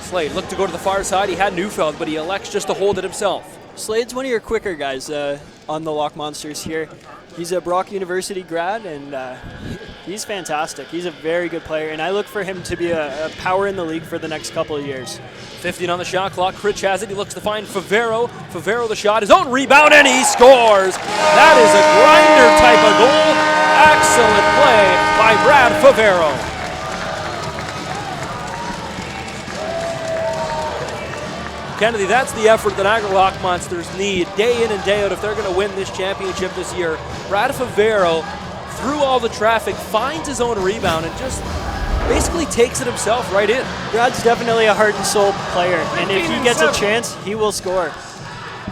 [SPEAKER 1] Slade looked to go to the far side. He had Neufeld, but he elects just to hold it himself.
[SPEAKER 2] Slade's one of your quicker guys on the Lock Monsters here. He's a Brock University grad, and he's fantastic. He's a very good player, and I look for him to be a power in the league for the next couple of years. 15
[SPEAKER 1] on the shot clock. Critch has it. He looks to find Favero. Favero the shot. His own rebound, and he scores. That is a grinder type of goal. Excellent play by Brad Favero. Kennedy, that's the effort that Niagara Lock Monsters need day in and day out if they're going to win this championship this year. Brad Favero, through all the traffic, finds his own rebound and just basically takes it himself right in.
[SPEAKER 2] Brad's definitely a heart and soul player, and if he gets a chance, he will score.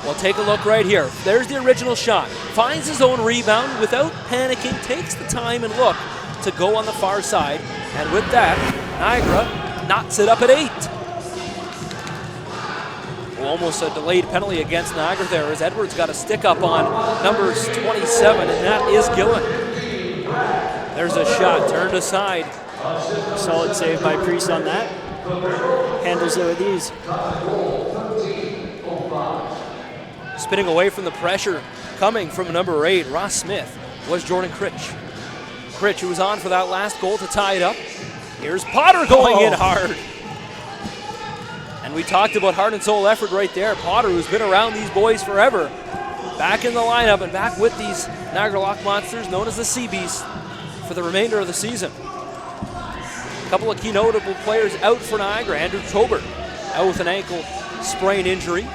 [SPEAKER 1] Well, take a look right here. There's the original shot. Finds his own rebound without panicking, takes the time and look to go on the far side. And with that, Niagara knocks it up at 8. Almost a delayed penalty against Niagara there as Edwards got a stick up on numbers 27, and that is Gillen. There's a shot turned aside.
[SPEAKER 2] Solid save by Priest on that. Handles it with ease.
[SPEAKER 1] Spinning away from the pressure coming from number 8, Ross Smith, was Jordan Critch. Critch, who was on for that last goal to tie it up. Here's Potter going in hard. And we talked about heart and soul effort right there. Potter, who's been around these boys forever, back in the lineup and back with these Niagara Lock Monsters, known as the Sea Beast, for the remainder of the season. A couple of key notable players out for Niagara. Andrew Tobert out with an ankle sprain injury.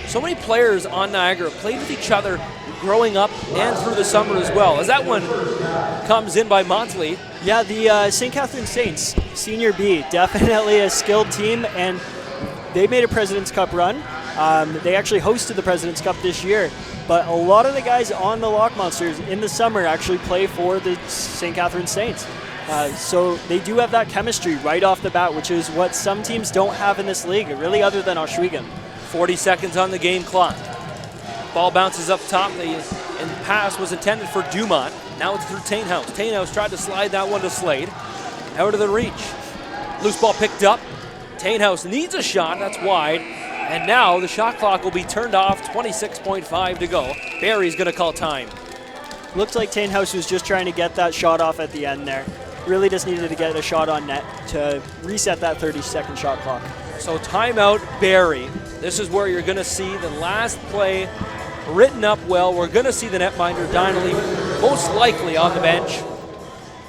[SPEAKER 1] So many players on Niagara played with each other growing up and through the summer as well. As that one comes in by Maudsley.
[SPEAKER 2] Yeah, the St. Catharines Saints, Senior B, definitely a skilled team, and they made a President's Cup run. They actually hosted the President's Cup this year, but a lot of the guys on the Lock Monsters in the summer actually play for the St. Catharines Saints. So they do have that chemistry right off the bat, which is what some teams don't have in this league, really, other than Oswego.
[SPEAKER 1] 40 seconds on the game clock. Ball bounces up top. The pass was intended for Dumont. Now it's through Tainhouse. Tainhouse tried to slide that one to Slade. Out of the reach. Loose ball picked up. Tainhouse needs a shot. That's wide. And now the shot clock will be turned off. 26.5 to go. Barrie's going to call time.
[SPEAKER 2] Looks like Tainhouse was just trying to get that shot off at the end there. Really just needed to get a shot on net to reset that 30-second shot clock.
[SPEAKER 1] So timeout, Barrie. This is where you're going to see the last play written up well. We're going to see the netminder, Donnelly, most likely on the bench.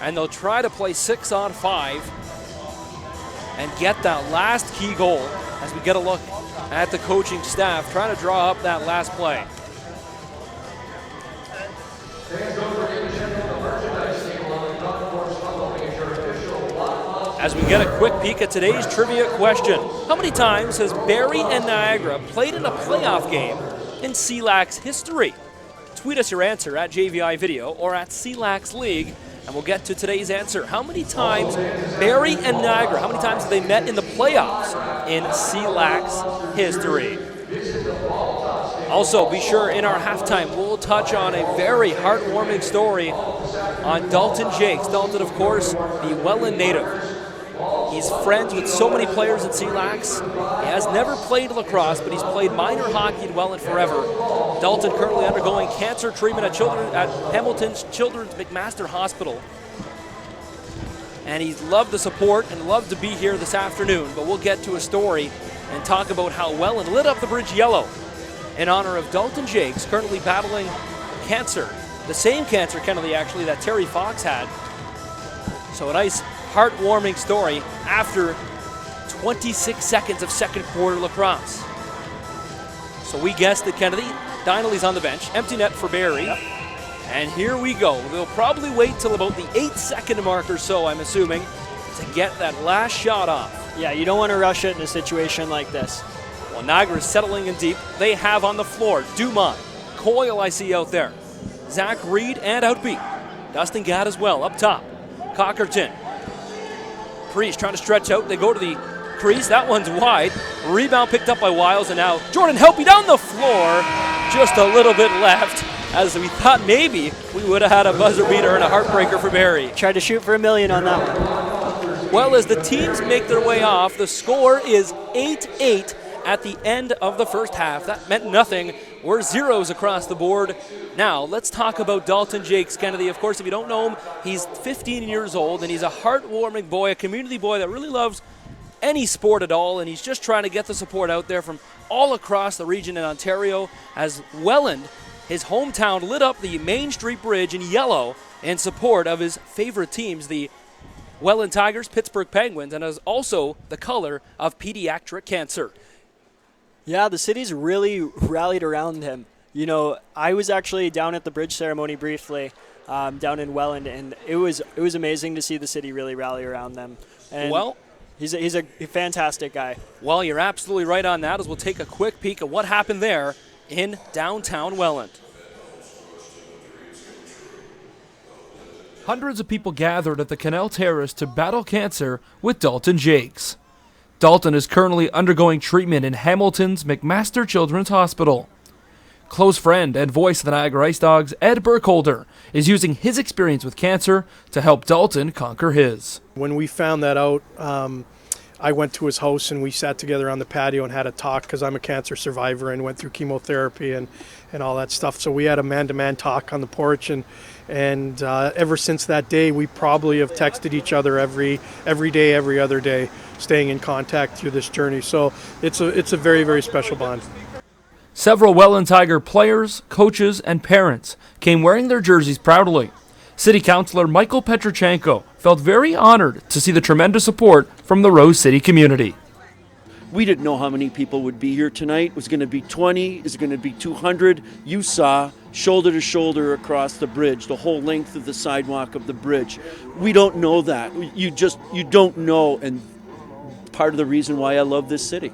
[SPEAKER 1] And they'll try to play 6-on-5 and get that last key goal as we get a look at the coaching staff trying to draw up that last play. As we get a quick peek at today's trivia question. How many times has Barrie and Niagara played in a playoff game in CLax history? Tweet us your answer at JVI Video or at CLax League, and we'll get to today's answer. How many times Barrie and Niagara, how many times have they met in the playoffs in CLax history? Also, be sure in our halftime, we'll touch on a very heartwarming story on Dalton Jakes. Dalton, of course, the Welland native. He's friends with so many players at CLax. He has never played lacrosse, but he's played minor hockey in Welland forever. Dalton currently undergoing cancer treatment at Hamilton's Children's McMaster Hospital. And he's loved the support and loved to be here this afternoon, but we'll get to a story and talk about how Welland lit up the bridge yellow in honor of Dalton Jakes, currently battling cancer. The same cancer, Kennedy, actually, that Terry Fox had. So a nice heartwarming story after 26 seconds of second quarter lacrosse. So we guessed that, Kennedy, Dinelly's on the bench. Empty net for Barrie.
[SPEAKER 2] Yep.
[SPEAKER 1] And here we go. They'll probably wait till about the 8-second mark or so, I'm assuming, to get that last shot off.
[SPEAKER 2] Yeah, you don't want to rush it in a situation like this.
[SPEAKER 1] Well, Niagara is settling in deep. They have on the floor Dumont, Coyle I see out there, Zach Reed, and Outbeat. Dustin Gadd as well up top. Cockerton. Priest trying to stretch out. They go to the crease. That one's wide. Rebound picked up by Wiles, and now Jordan Helpy down the floor. Just a little bit left, as we thought maybe we would have had a buzzer beater and a heartbreaker for Barrie.
[SPEAKER 2] Tried to shoot for $1 million on that one.
[SPEAKER 1] Well, as the teams make their way off, the score is 8-8 at the end of the first half. That meant nothing. We're zeros across the board. Now, let's talk about Dalton Jakes Kennedy. Of course, if you don't know him, he's 15 years old, and he's a heartwarming boy, a community boy that really loves any sport at all, and he's just trying to get the support out there from all across the region in Ontario, as Welland, his hometown, lit up the Main Street Bridge in yellow in support of his favorite teams, the Welland Tigers, Pittsburgh Penguins, and is also the color of pediatric cancer.
[SPEAKER 2] Yeah, the city's really rallied around him. You know, I was actually down at the bridge ceremony briefly, down in Welland, and it was amazing to see the city really rally around them. And
[SPEAKER 1] Well,
[SPEAKER 2] he's a fantastic guy.
[SPEAKER 1] well, you're absolutely right on that, as we'll take a quick peek at what happened there in downtown Welland. Hundreds of people gathered at the Canal Terrace to battle cancer with Dalton Jakes. Dalton is currently undergoing treatment in Hamilton's McMaster Children's Hospital. Close friend and voice of the Niagara Ice Dogs, Ed Burkholder, is using his experience with cancer to help Dalton conquer his.
[SPEAKER 5] When we found that out, I went to his house and we sat together on the patio and had a talk, because I'm a cancer survivor and went through chemotherapy and all that stuff. So we had a man-to-man talk on the porch, and ever since that day, we probably have texted each other every day, every other day, staying in contact through this journey. So it's a very, very special bond.
[SPEAKER 1] Several Welland Tiger players, coaches, and parents came wearing their jerseys proudly. City Councilor Michael Petrochenko felt very honored to see the tremendous support from the Rose City community.
[SPEAKER 6] We didn't know how many people would be here tonight. Was it going to be 20? Is it going to be 200? You saw shoulder to shoulder across the bridge, the whole length of the sidewalk of the bridge. We don't know that. You don't know, and part of the reason why I love this city.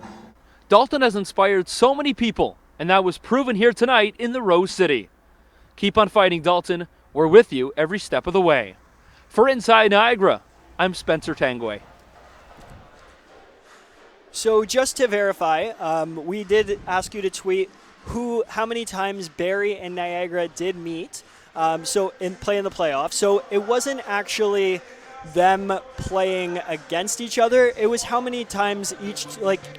[SPEAKER 1] Dalton has inspired so many people, and that was proven here tonight in the Rose City. Keep on fighting, Dalton. We're with you every step of the way. For Inside Niagara, I'm Spencer Tangway.
[SPEAKER 2] So just to verify, we did ask you to tweet how many times Barrie and Niagara did meet. So play in the playoffs. So it wasn't actually them playing against each other. It was how many times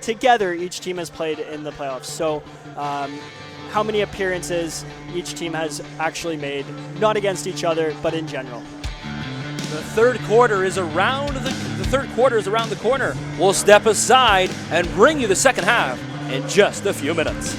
[SPEAKER 2] together each team has played in the playoffs. So how many appearances each team has actually made, not against each other, but in general.
[SPEAKER 1] The third quarter is around the corner. We'll step aside and bring you the second half in just a few minutes.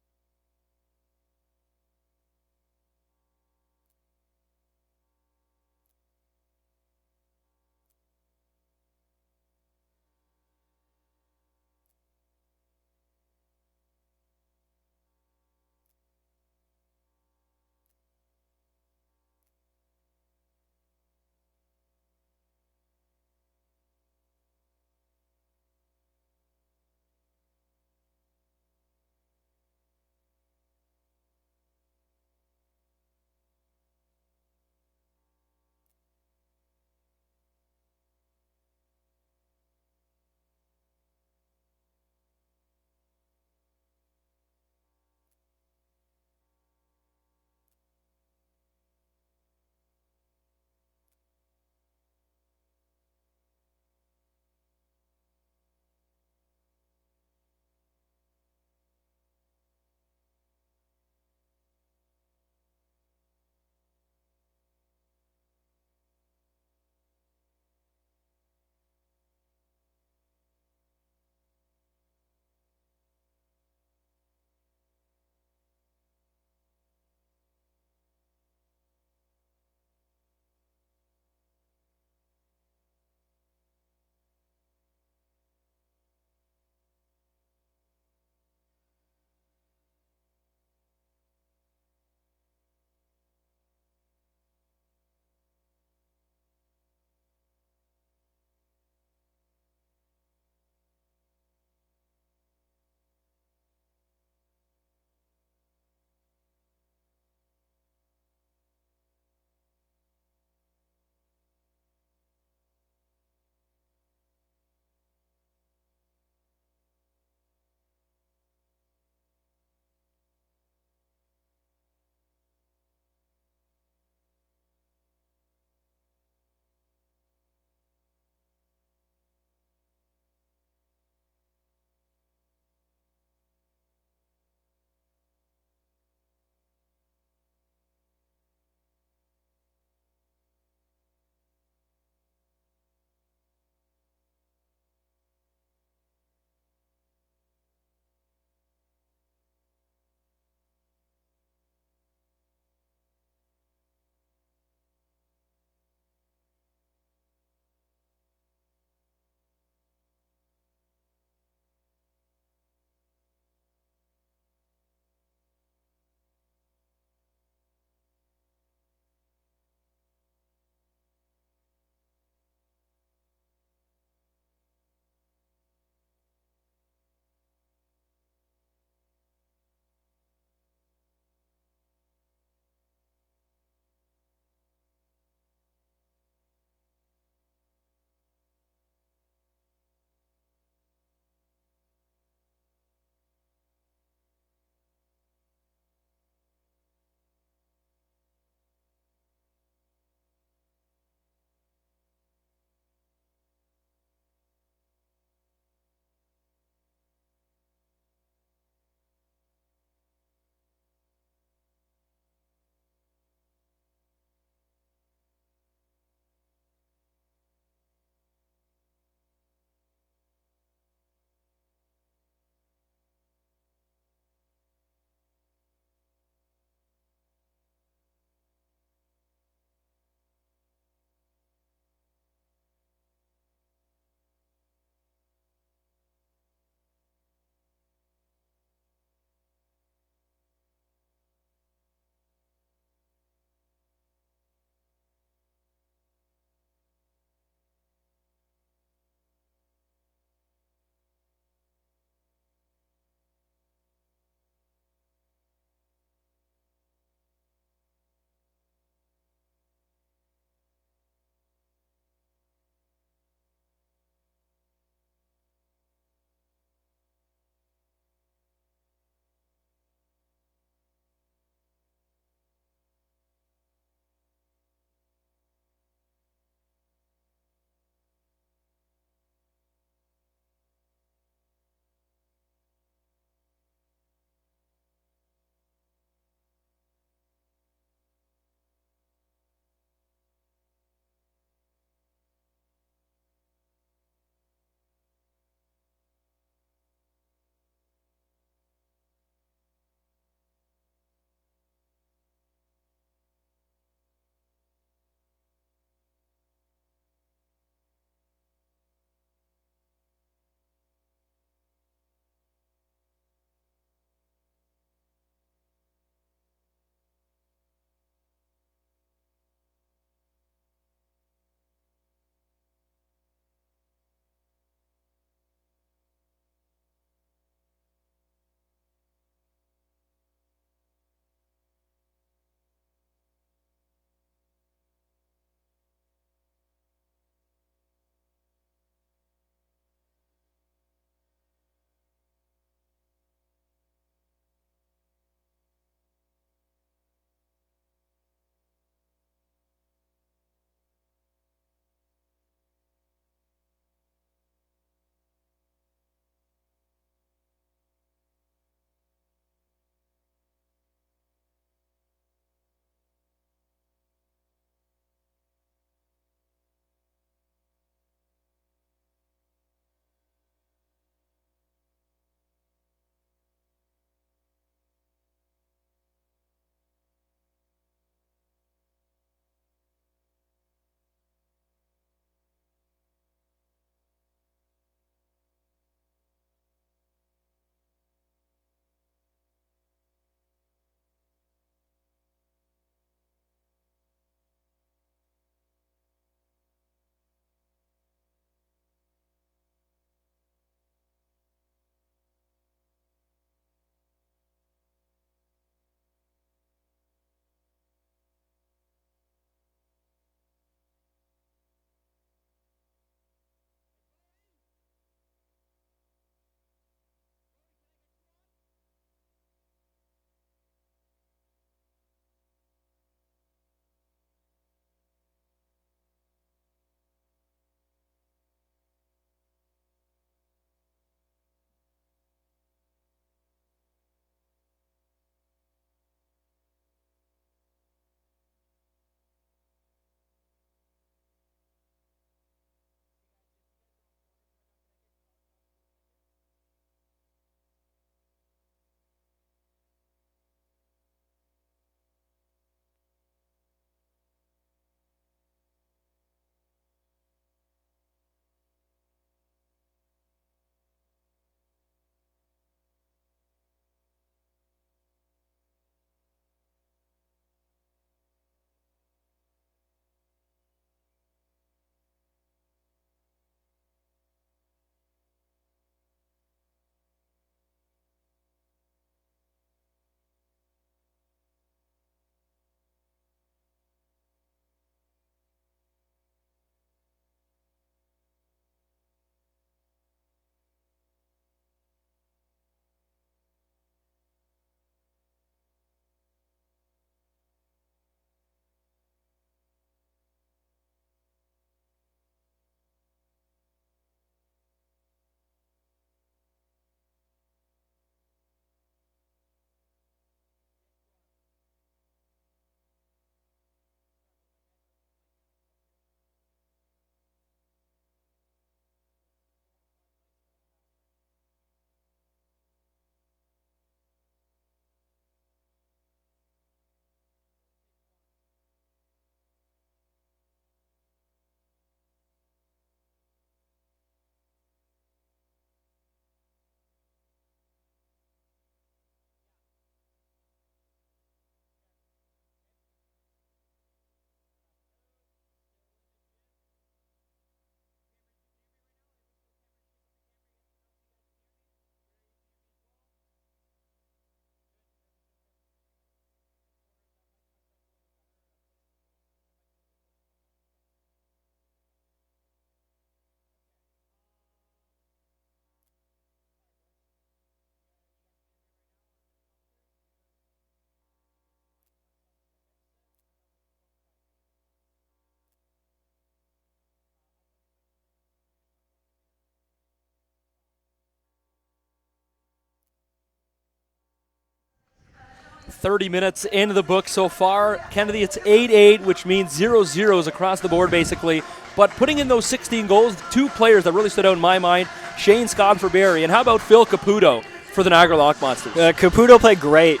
[SPEAKER 1] 30 minutes into the book so far. Kennedy, it's 8-8, which means 0 zeros across the board, basically. But putting in those 16 goals, 2 players that really stood out in my mind, Shane Scott for Barrie, and how about Phil Caputo for the Niagara Lock Monsters?
[SPEAKER 2] Caputo played great.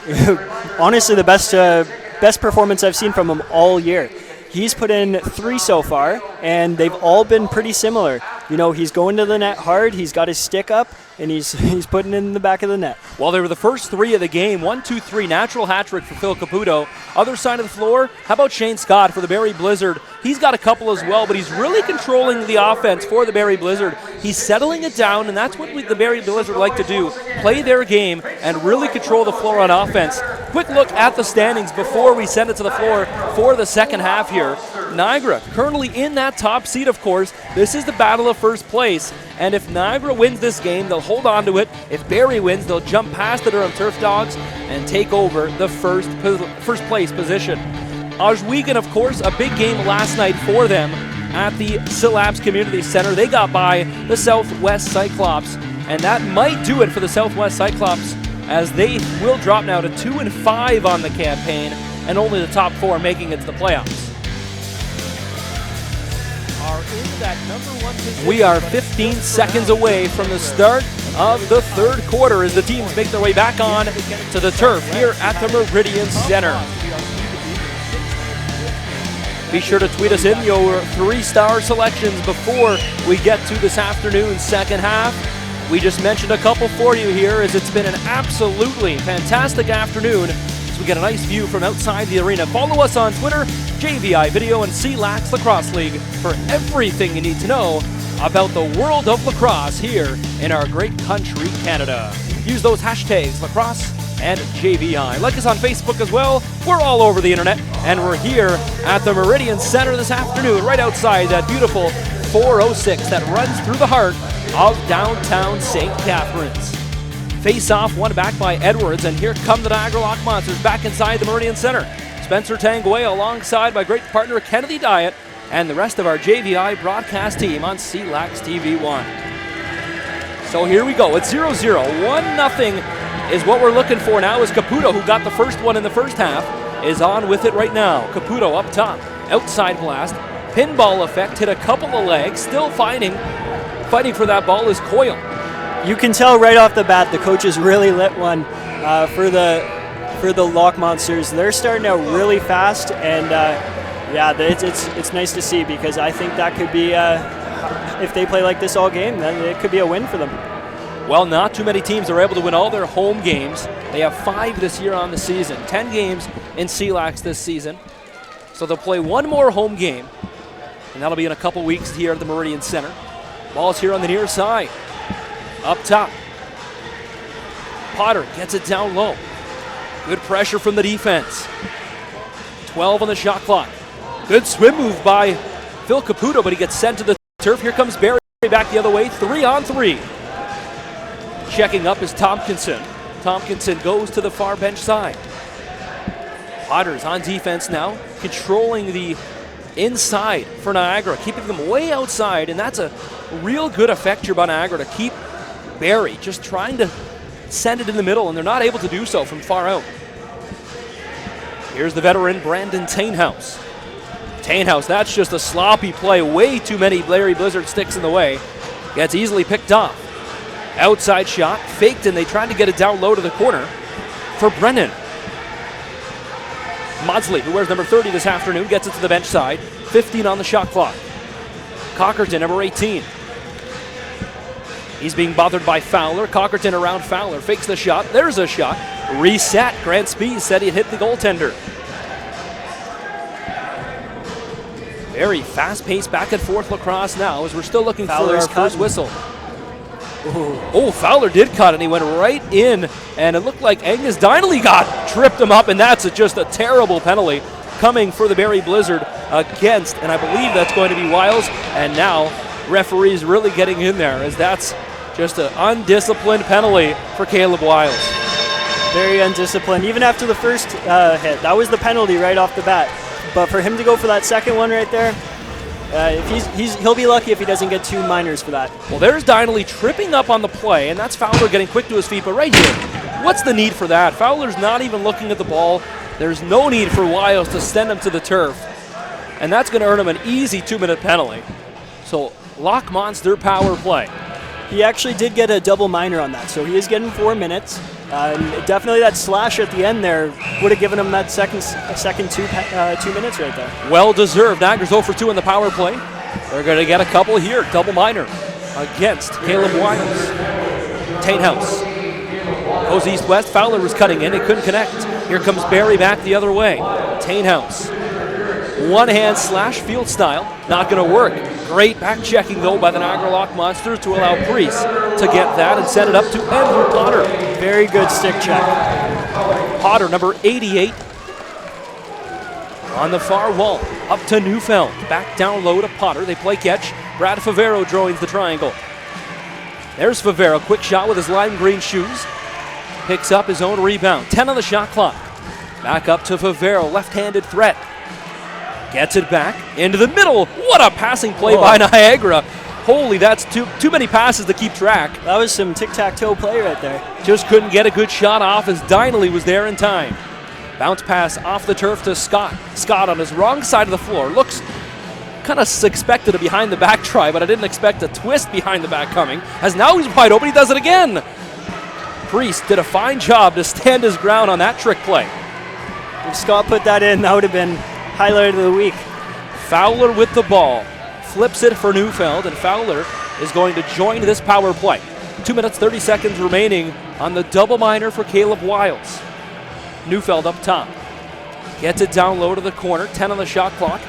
[SPEAKER 2] Honestly, the best performance I've seen from him all year. He's put in 3 so far, and they've all been pretty similar. You know, he's going to the net hard, he's got his stick up, and he's putting it in the back of the net.
[SPEAKER 1] Well, they were the first 3 of the game. 1-2-3, natural hat trick for Phil Caputo. Other side of the floor, how about Shane Scott for the Barrie Blizzard? He's got a couple as well, but he's really controlling the offense for the Barrie Blizzard. He's settling it down, and that's what the Barrie Blizzard like to do, play their game and really control the floor on offense. Quick look at the standings before we send it to the floor for the second half here. Niagara currently in that top seed, of course. This is the battle of first place, and if Niagara wins this game, they'll hold on to it. If Barrie wins, they'll jump past the Durham Turf Dogs and take over the first place position. Oswego, of course, a big game last night for them at the CLax Community Center. They got by the Southwest Cyclops, and that might do it for the Southwest Cyclops, as they will drop now to 2-5 on the campaign, and only the top 4 making it to the playoffs. Are in that number 1 position. We are 15 seconds away from the start of the third quarter as the teams make their way back on to the turf here at the Meridian Center. Be sure to tweet us in your 3-star selections before we get to this afternoon's second half. We just mentioned a couple for you here, as it's been an absolutely fantastic afternoon. So we get a nice view from outside the arena. Follow us on Twitter, JVI Video, and CLax Lacrosse League for everything you need to know about the world of lacrosse here in our great country, Canada. Use those hashtags, lacrosse and JVI. Like us on Facebook as well. We're all over the internet, and we're here at the Meridian Center this afternoon, right outside that beautiful 406 that runs through the heart of downtown St. Catharines. Face-off won back by Edwards, and here come the Niagara Lock Monsters back inside the Meridian Center. Spencer Tanguay alongside my great partner Kennedy Diet and the rest of our JVI broadcast team on CLax TV1. So here we go. It's 0-0. 1-0 is what we're looking for now, as Caputo, who got the first one in the first half, is on with it right now. Caputo up top. Outside blast. Pinball effect. Hit a couple of legs. Still fighting for that ball is Coyle.
[SPEAKER 2] You can tell right off the bat the coaches really lit one for the Lock Monsters. They're starting out really fast, and it's nice to see, because I think that could be, if they play like this all game, then it could be a win for them.
[SPEAKER 1] Well, not too many teams are able to win all their home games. They have 5 this year on the season, 10 games in CLax this season. So they'll play 1 more home game, and that'll be in a couple weeks here at the Meridian Center. Ball's here on the near side. Up top. Potter gets it down low. Good pressure from the defense. 12 on the shot clock. Good swim move by Phil Caputo, but he gets sent to the turf. Here comes Barrie back the other way, 3-on-3. Checking up is Tompkinson. Tompkinson goes to the far bench side. Potter's on defense now, controlling the inside for Niagara, keeping them way outside, and that's a real good effect here by Niagara to keep Barrie just trying to send it in the middle, and they're not able to do so from far out. Here's the veteran Brandon Tainhouse. Tainhouse, that's just a sloppy play. Way too many Barrie Blizzard sticks in the way. Gets easily picked off. Outside shot, faked, and they tried to get it down low to the corner for Brennan. Maudsley, who wears number 30 this afternoon, gets it to the bench side. 15 on the shot clock. Cockerton, number 18. He's being bothered by Fowler. Cockerton around Fowler. Fakes the shot. There's a shot. Reset. Grant Spees said he'd hit the goaltender. Very fast-paced back and forth lacrosse now, as we're still looking
[SPEAKER 2] Fowler's
[SPEAKER 1] for our first whistle. Oh, Fowler did cut, and he went right in, and it looked like Angus Donnelly tripped him up, and that's just a terrible penalty coming for the Barrie Blizzard against, and I believe that's going to be Wiles, and now referees really getting in there, as that's just an undisciplined penalty for Caleb Wiles.
[SPEAKER 2] Very undisciplined, even after the first hit. That was the penalty right off the bat. But for him to go for that second one right there, he'll be lucky if he doesn't get 2 minors for that.
[SPEAKER 1] Well, there's Donnelly tripping up on the play, and that's Fowler getting quick to his feet. But right here, What's the need for that? Fowler's not even looking at the ball. There's no need for Wiles to send him to the turf. And that's going to earn him an easy 2-minute penalty. So Loch Monster power play.
[SPEAKER 2] He actually did get a double minor on that, so he is getting 4 minutes. Definitely that slash at the end there would have given him that second 2 minutes right there.
[SPEAKER 1] Well deserved. Niagara's 0 for 2 in the power play. They're going to get a couple here. Double minor against Caleb Wiles. Tainhouse goes east-west. Fowler was cutting in. He couldn't connect. Here comes Barrie back the other way. Tainhouse. One-hand slash field style. Not going to work. Great back checking, though, by the Niagara Loch Monsters to allow Priest to get that and send it up to Andrew Potter.
[SPEAKER 2] Very good stick check.
[SPEAKER 1] Potter, number 88. On the far wall, up to Neufeld. Back down low to Potter. They play catch. Brad Favero joins the triangle. There's Favero. Quick shot with his lime green shoes. Picks up his own rebound. 10 on the shot clock. Back up to Favero. Left-handed threat. Gets it back into the middle. What a passing play by Niagara. Holy, that's too many passes to keep track.
[SPEAKER 2] That was some tic-tac-toe play right there.
[SPEAKER 1] Just couldn't get a good shot off as Dineley was there in time. Bounce pass off the turf to Scott. Scott on his wrong side of the floor. Looks kind of expected a behind the back try, but I didn't expect a twist behind the back coming. As now he's wide open, he does it again. Priest did a fine job to stand his ground on that trick play.
[SPEAKER 2] If Scott put that in, that would have been highlight of the week.
[SPEAKER 1] Fowler with the ball. Flips it for Neufeld, and Fowler is going to join this power play. 2 minutes, 30 seconds remaining on the double minor for Caleb Wiles. Neufeld up top. Gets it down low to the corner. 10 on the shot clock.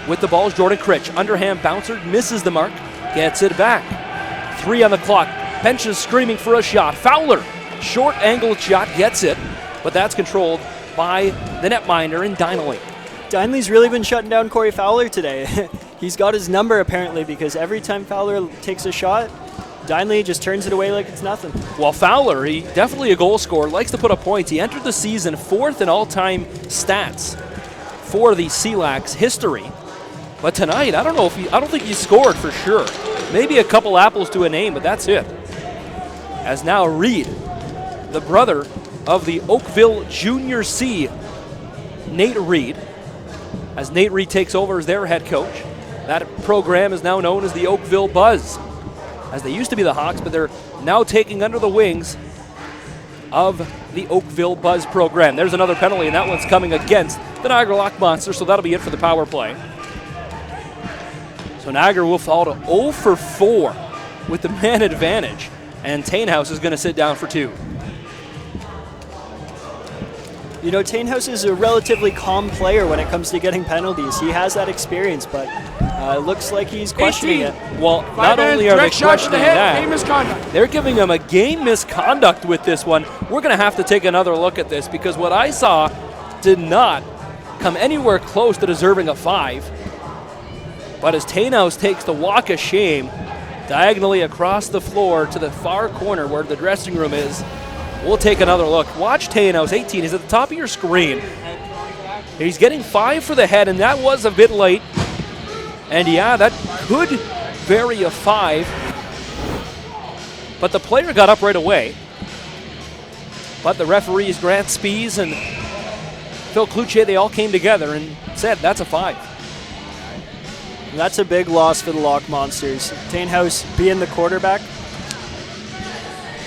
[SPEAKER 1] With the ball is Jordan Critch. Underhand bouncer, misses the mark. Gets it back. 3 on the clock. Bench is screaming for a shot. Fowler, short angled shot, gets it, but that's controlled by the netminder in Dineley.
[SPEAKER 2] Dineley's really been shutting down Corey Fowler today. He's got his number apparently, because every time Fowler takes a shot, Dineley just turns it away like it's nothing.
[SPEAKER 1] Well, Fowler, he definitely a goal scorer, likes to put up points. He entered the season 4th in all-time stats for the CLax history. But tonight, I don't think he scored for sure. Maybe a couple apples to a name, but that's it. As now Reed, the brother of the Oakville Junior C, Nate Reed, as Nate Reed takes over as their head coach. That program is now known as the Oakville Buzz, as they used to be the Hawks, but they're now taking under the wings of the Oakville Buzz program. There's another penalty, and that one's coming against the Niagara Loch Monsters, so that'll be it for the power play. So Niagara will fall to 0 for 4 with the man advantage, and Tainhouse is going to sit down for 2.
[SPEAKER 2] You know, Tainhouse is a relatively calm player when it comes to getting penalties. He has that experience, but it looks like he's questioning
[SPEAKER 3] 18.
[SPEAKER 2] it.
[SPEAKER 1] Well, not only are they questioning that,
[SPEAKER 3] Game misconduct.
[SPEAKER 1] they're giving him a game misconduct with this one. We're going to have to take another look at this, because what I saw did not come anywhere close to deserving a 5. But as Tainhouse takes the walk of shame diagonally across the floor to the far corner where the dressing room is, we'll take another look. Watch Tainhouse, 18. He's at the top of your screen. He's getting 5 for the head, and that was a bit late. And yeah, that could vary a 5. But the player got up right away. But the referees, Grant Spees and Phil Cloutier, they all came together and said, that's a 5.
[SPEAKER 2] And that's a big loss for the Loch Monsters. Tainhouse being the quarterback,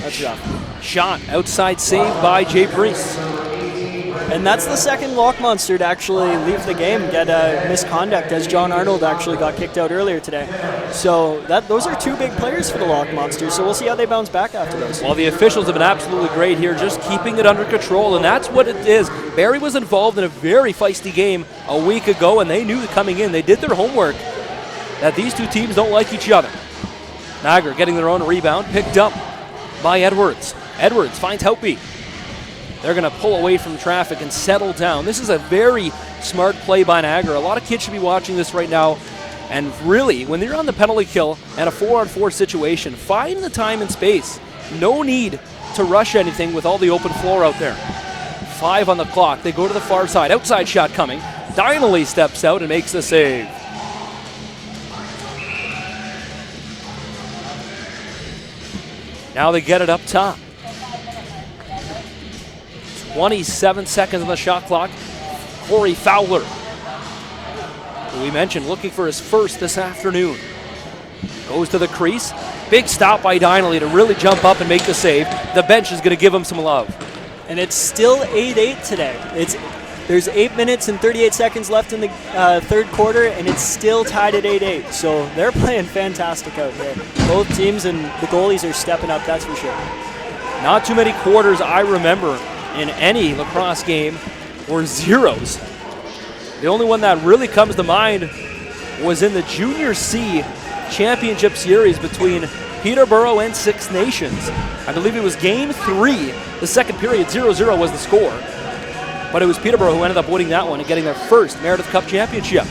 [SPEAKER 2] that's rough.
[SPEAKER 1] Shot, outside save by Jay Priest.
[SPEAKER 2] And that's the second Loch Monster to actually leave the game, get a misconduct, as John Arnold actually got kicked out earlier today. So those are 2 big players for the Loch Monsters, so we'll see how they bounce back after those.
[SPEAKER 1] Well, the officials have been absolutely great here, just keeping it under control, and that's what it is. Barrie was involved in a very feisty game a week ago, and they knew coming in, they did their homework, that these 2 teams don't like each other. Niagara getting their own rebound, picked up by Edwards. Edwards finds Helpy. They're going to pull away from traffic and settle down. This is a very smart play by Niagara. A lot of kids should be watching this right now. And really, when you're on the penalty kill and a 4-on-4 situation, find the time and space. No need to rush anything with all the open floor out there. 5 on the clock. They go to the far side. Outside shot coming. Dineley steps out and makes the save. Now they get it up top. 27 seconds on the shot clock. Corey Fowler, who we mentioned, looking for his first this afternoon. Goes to the crease. Big stop by Donnelly to really jump up and make the save. The bench is going to give him some love.
[SPEAKER 2] And it's still 8-8 today. There's 8 minutes and 38 seconds left in the third quarter, and it's still tied at 8-8. So they're playing fantastic out here. Both teams and the goalies are stepping up, that's for sure.
[SPEAKER 1] Not too many quarters I remember in any lacrosse game were zeros. The only one that really comes to mind was in the Junior C Championship Series between Peterborough and Six Nations. I believe it was Game 3. The second period, 0-0 was the score. But it was Peterborough who ended up winning that one and getting their first Meredith Cup championship.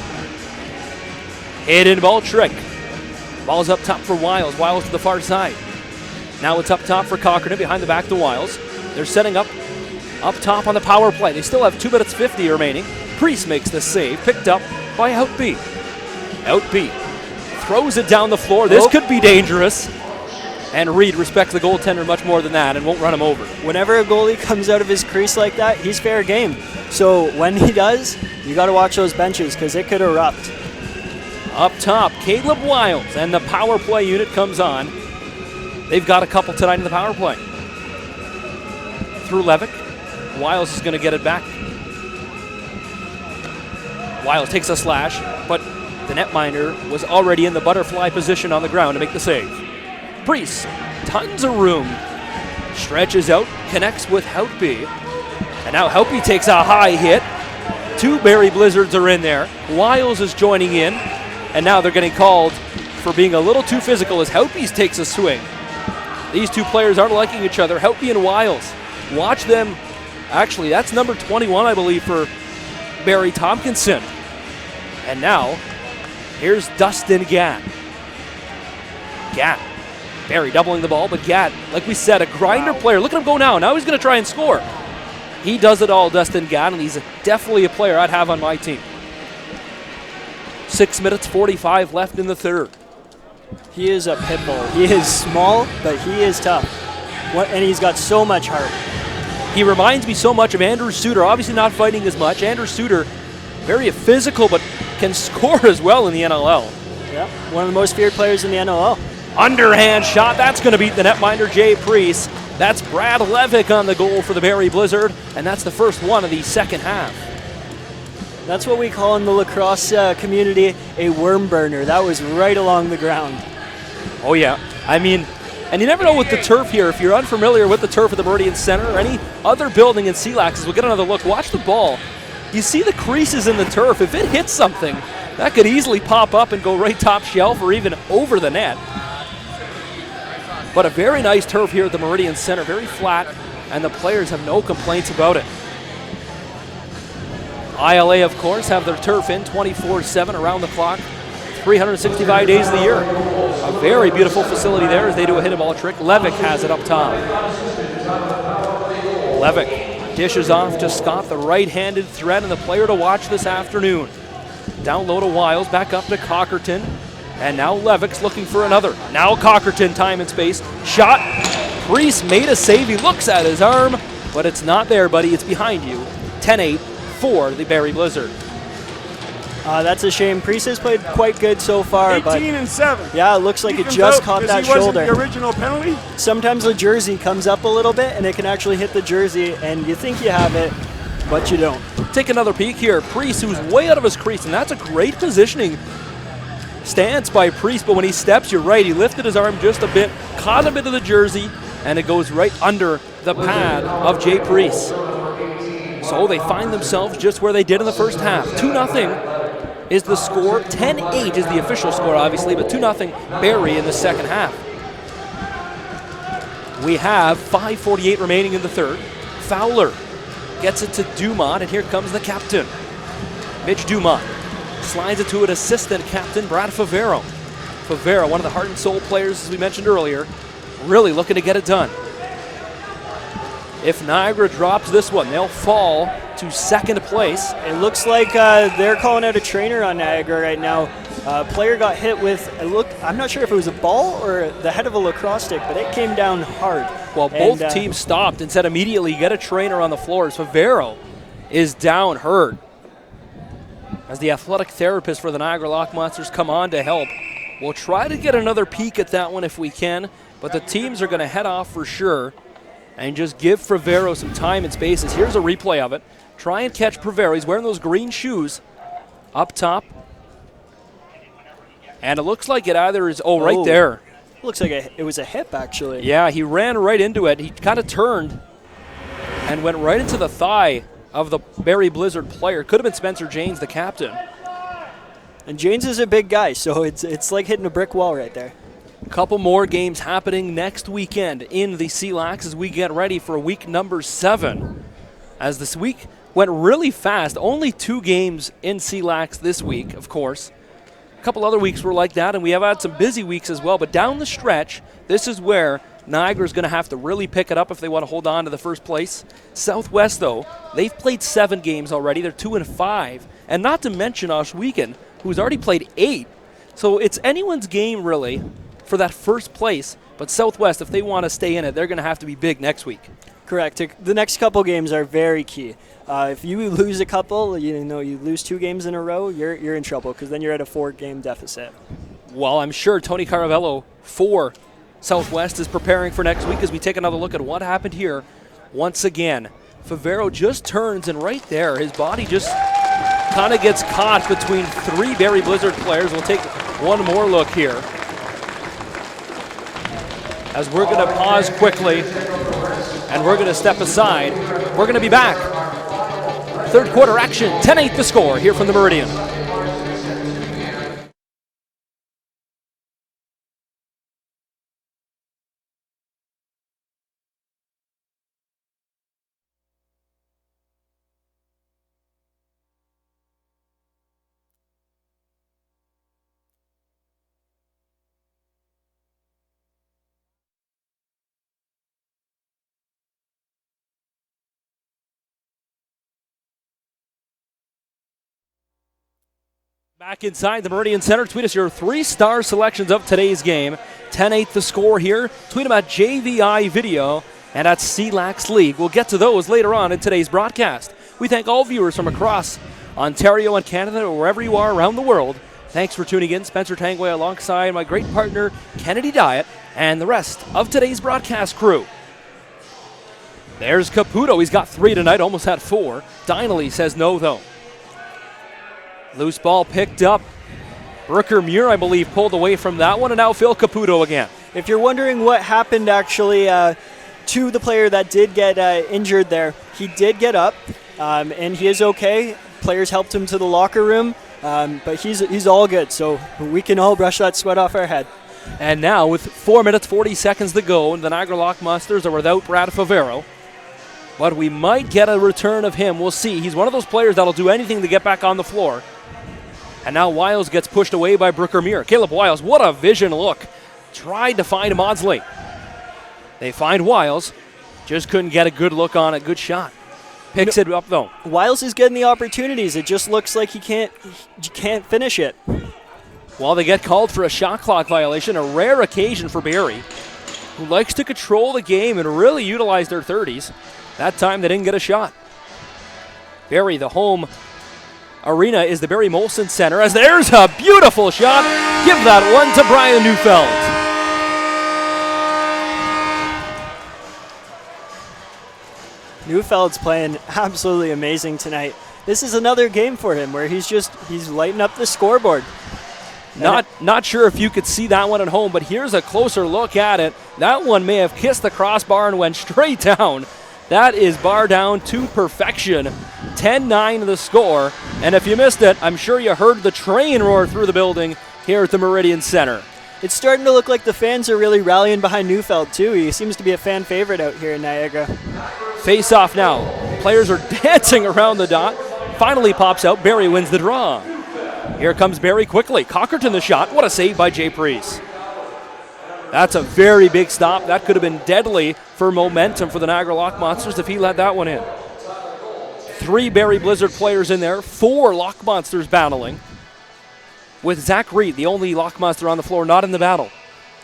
[SPEAKER 1] Hidden ball trick. Ball's up top for Wiles. Wiles to the far side. Now it's up top for Cochrane, behind the back to Wiles. They're setting up top on the power play. They still have 2 minutes 50 remaining. Priest makes the save, picked up by Outby. Outby throws it down the floor. This could be dangerous. And Reed respects the goaltender much more than that and won't run him over.
[SPEAKER 2] Whenever a goalie comes out of his crease like that, he's fair game. So when he does, you got to watch those benches because it could erupt.
[SPEAKER 1] Up top, Caleb Wiles, and the power play unit comes on. They've got a couple tonight in the power play. Through Levick. Wiles is going to get it back. Wiles takes a slash, but the netminder was already in the butterfly position on the ground to make the save. Priest, tons of room. Stretches out, connects with Houtby. And now Houtby takes a high hit. 2 Barrie Blizzards are in there. Wiles is joining in. And now they're getting called for being a little too physical as Houtby takes a swing. These two players aren't liking each other, Houtby and Wiles. Watch them. Actually, that's number 21, I believe, for Barry Tompkinson. And now, here's Dustin Gatt. Gatt. Barrie doubling the ball, but Gatt, like we said, a grinder player. Look at him go now. Now he's going to try and score. He does it all, Dustin Gatt, and he's definitely a player I'd have on my team. 6 minutes 45 left in the third.
[SPEAKER 2] He is a pit bull. He is small, but he is tough. And he's got so much heart.
[SPEAKER 1] He reminds me so much of Andrew Suter, obviously not fighting as much. Andrew Suter, very physical, but can score as well in the NLL.
[SPEAKER 2] Yeah, one of the most feared players in the NLL.
[SPEAKER 1] Underhand shot, that's going to beat the netminder Jay Priest. That's Brad Levick on the goal for the Barrie Blizzard, and that's the first one of the second half.
[SPEAKER 2] That's what we call in the lacrosse community a worm burner. That was right along the ground.
[SPEAKER 1] Oh yeah, I mean, and you never know with the turf here. If you're unfamiliar with the turf at the Meridian Center or any other building in CLax, we'll get another look. Watch the ball. You see the creases in the turf. If it hits something, that could easily pop up and go right top shelf or even over the net. But a very nice turf here at the Meridian Center, very flat, and the players have no complaints about it. ILA, of course, have their turf in 24/7 around the clock, 365 days of the year. A very beautiful facility there as they do a hit ball trick. Levick has it up top. Levick dishes off to Scott, the right-handed threat and the player to watch this afternoon. Down low to Wiles, back up to Cockerton. And now Levick's looking for another. Now Cockerton, time and space. Shot. Priest made a save. He looks at his arm, but it's not there, buddy. It's behind you. 10-8 for the Barrie Blizzard.
[SPEAKER 2] That's a shame. Priest has played quite good so far.
[SPEAKER 3] 18-7.
[SPEAKER 2] Yeah, it looks like it just caught that shoulder.
[SPEAKER 3] The original penalty.
[SPEAKER 2] Sometimes the jersey comes up a little bit, and it can actually hit the jersey, and you think you have it, but you don't.
[SPEAKER 1] Take another peek here. Priest, who's way out of his crease, and that's a great positioning stance by Priest, but when he steps, you're right, he lifted his arm just a bit, caught a bit of the jersey, and it goes right under the pad of Jay Priest. So they find themselves just where they did in the first half. 2-0 is the score. 10-8 is the official score, obviously, but 2-0 Barrie in the second half. We have 5:48 remaining in the third. Fowler gets it to Dumont, and here comes the captain, Mitch Dumont. Slides it to an assistant captain, Brad Favero. Favero, one of the heart and soul players, as we mentioned earlier, really looking to get it done. If Niagara drops this one, they'll fall to second place.
[SPEAKER 2] It looks like they're calling out a trainer on Niagara right now. Player got hit with I'm not sure if it was a ball or the head of a lacrosse stick, but it came down hard.
[SPEAKER 1] Well, both teams stopped and said immediately, get a trainer on the floor. Favero is down hurt as the athletic therapist for the Niagara Lock Monsters come on to help. We'll try to get another peek at that one if we can, but the teams are going to head off for sure and just give Favero some time and spaces. Here's a replay of it. Try and catch Favero. He's wearing those green shoes up top. And it looks like it either is, right there.
[SPEAKER 2] Looks like it was a hip, actually.
[SPEAKER 1] Yeah, he ran right into it. He kind of turned and went right into the thigh of the Barrie Blizzard player. Could have been Spencer Janes, the captain.
[SPEAKER 2] And Janes is a big guy, so it's like hitting a brick wall right there.
[SPEAKER 1] A couple more games happening next weekend in the CLax as we get ready for week number 7. As this week went really fast, only 2 games in CLax this week, of course. A couple other weeks were like that, and we have had some busy weeks as well. But down the stretch, this is where Niagara's going to have to really pick it up if they want to hold on to the first place. Southwest, though, they've played 7 games already. They're 2-5. And not to mention Oswego, who's already played 8. So it's anyone's game, really, for that first place. But Southwest, if they want to stay in it, they're going to have to be big next week.
[SPEAKER 2] Correct. The next couple games are very key. If you lose a couple, you lose 2 games in a row, you're in trouble because then you're at a 4-game deficit.
[SPEAKER 1] Well, I'm sure Tony Caravello for Southwest is preparing for next week as we take another look at what happened here once again. Favero just turns, and right there, his body just kind of gets caught between 3 Barrie Blizzard players. We'll take one more look here as we're going to pause quickly and we're going to step aside. We're going to be back. Third quarter action, 10-8 the score here from the Meridian. Back inside the Meridian Center, tweet us your 3-star selections of today's game. 10-8 the score here. Tweet them at JVI Video and at CLax League. We'll get to those later on in today's broadcast. We thank all viewers from across Ontario and Canada, or wherever you are around the world. Thanks for tuning in. Spencer Tangway alongside my great partner, Kennedy Diet, and the rest of today's broadcast crew. There's Caputo. He's got 3 tonight, almost had 4. Dinelly says no, though. Loose ball picked up. Brooker Muir, I believe, pulled away from that one, and now Phil Caputo again.
[SPEAKER 2] If you're wondering what happened actually to the player that did get injured there, he did get up, and he is okay. Players helped him to the locker room, but he's all good, so we can all brush that sweat off our head.
[SPEAKER 1] And now, with 4 minutes, 40 seconds to go, the Niagara Lock Monsters are without Brad Favero. But we might get a return of him. We'll see. He's one of those players that'll do anything to get back on the floor. And now Wiles gets pushed away by Brooker Muir. Caleb Wiles, what a vision look. Tried to find Maudsley. They find Wiles. Just couldn't get a good look on it. Good shot. Picks it up, though.
[SPEAKER 2] Wiles is getting the opportunities. It just looks like he can't finish it.
[SPEAKER 1] Well, they get called for a shot clock violation, a rare occasion for Barrie, who likes to control the game and really utilize their 30s. That time they didn't get a shot. Barrie, the home arena, is the Barrie Molson Center, as there's a beautiful shot. Give that one to Brian Neufeld.
[SPEAKER 2] Neufeld's playing absolutely amazing tonight. This is another game for him where he's lighting up the scoreboard.
[SPEAKER 1] Not sure if you could see that one at home, but here's a closer look at it. That one may have kissed the crossbar and went straight down. That is bar down to perfection. 10-9 the score. And if you missed it, I'm sure you heard the train roar through the building here at the Meridian Center.
[SPEAKER 2] It's starting to look like the fans are really rallying behind Neufeld, too. He seems to be a fan favorite out here in Niagara.
[SPEAKER 1] Face off now. Players are dancing around the dot. Finally pops out. Barrie wins the draw. Here comes Barrie quickly. Cockerton the shot. What a save by Jay Priest. That's a very big stop. That could have been deadly for momentum for the Niagara Lock Monsters if he let that one in. 3 Barrie Blizzard players in there, 4 Lock Monsters battling. with Zach Reed, the only Lockmaster on the floor not in the battle.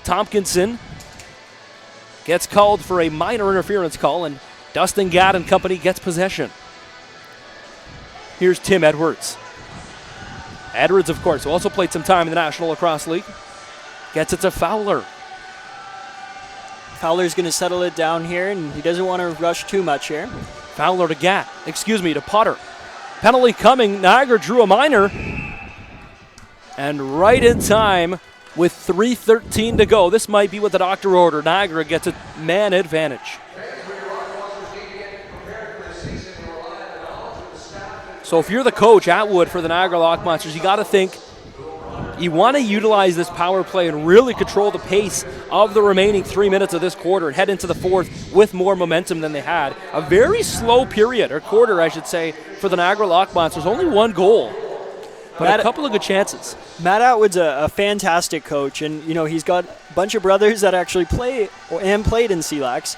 [SPEAKER 1] Tompkinson gets called for a minor interference call, and Dustin Gadd and company gets possession. Here's Tim Edwards. Edwards, of course, who also played some time in the National Lacrosse League, gets it to Fowler.
[SPEAKER 2] Fowler's going to settle it down here, and he doesn't want to rush too much here.
[SPEAKER 1] Fowler to to Potter. Penalty coming. Niagara drew a minor. And right in time with 3:13 to go. This might be what the doctor ordered. Niagara gets a man advantage. So if you're the coach, Atwood, for the Niagara Lockmonsters, you got to think you want to utilize this power play and really control the pace of the remaining 3 minutes of this quarter and head into the fourth with more momentum than they had. A very slow period, or quarter, I should say, for the Niagara Lockmonsters. Only one goal, but a couple of good chances.
[SPEAKER 2] Matt Atwood's a fantastic coach, and he's got a bunch of brothers that actually played in CLax.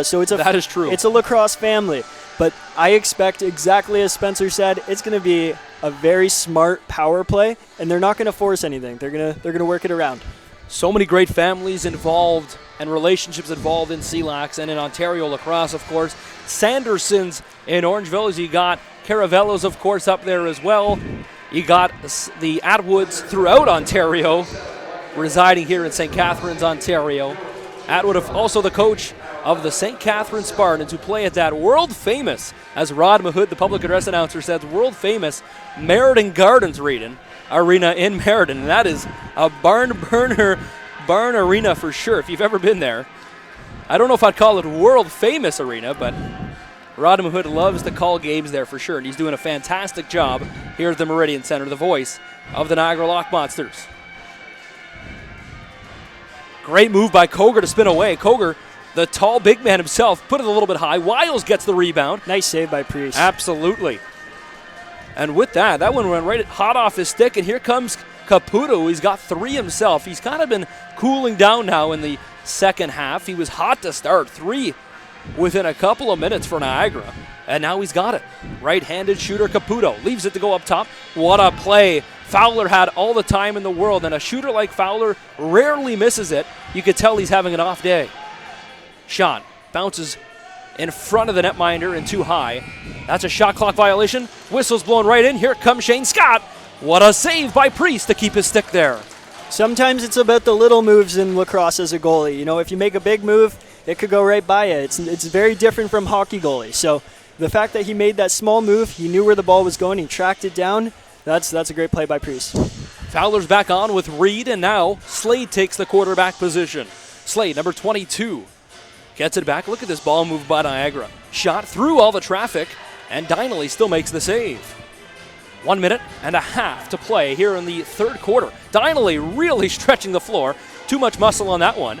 [SPEAKER 2] So that is true. It's a lacrosse family. But I expect, exactly as Spencer said, it's going to be a very smart power play, and they're not going to force anything. They're going to work it around.
[SPEAKER 1] So many great families involved and relationships involved in CLax and in Ontario lacrosse, of course. Sandersons in Orangeville, as you got Caravellos, of course, up there as well. You got the Atwoods throughout Ontario, residing here in St. Catharines, Ontario. Atwood, also the coach of the St. Catharines Spartans, who play at that world-famous, as Rod Mahood, the public address announcer, says, world-famous Meriden Gardens Arena in Meriden. And that is a barn arena for sure, if you've ever been there. I don't know if I'd call it world-famous arena, but Rod Mahood loves to call games there for sure, and he's doing a fantastic job here at the Meridian Center, the voice of the Niagara Lockmonsters. Great move by Koger to spin away. Koger, the tall big man himself, put it a little bit high. Wiles gets the rebound.
[SPEAKER 2] Nice save by Priest.
[SPEAKER 1] Absolutely. And with that one went right hot off his stick, and here comes Caputo. He's got 3 himself. He's kind of been cooling down now in the second half. He was hot to start. 3 within a couple of minutes for Niagara, and now he's got it. Right-handed shooter Caputo leaves it to go up top. What a play. Fowler had all the time in the world, and a shooter like Fowler rarely misses it. You could tell he's having an off day. Shot bounces in front of the netminder and too high. That's a shot clock violation. Whistle's blown right in. Here comes Shane Scott. What a save by Priest to keep his stick there.
[SPEAKER 2] Sometimes it's about the little moves in lacrosse as a goalie. If you make a big move, it could go right by you. It's very different from hockey goalies. So the fact that he made that small move, he knew where the ball was going, he tracked it down. That's a great play by Priest.
[SPEAKER 1] Fowler's back on with Reed, and now Slade takes the quarterback position. Slade, number 22, gets it back. Look at this ball move by Niagara. Shot through all the traffic, and Dinelly still makes the save. 1 minute and a half to play here in the third quarter. Dinelly really stretching the floor. Too much muscle on that one.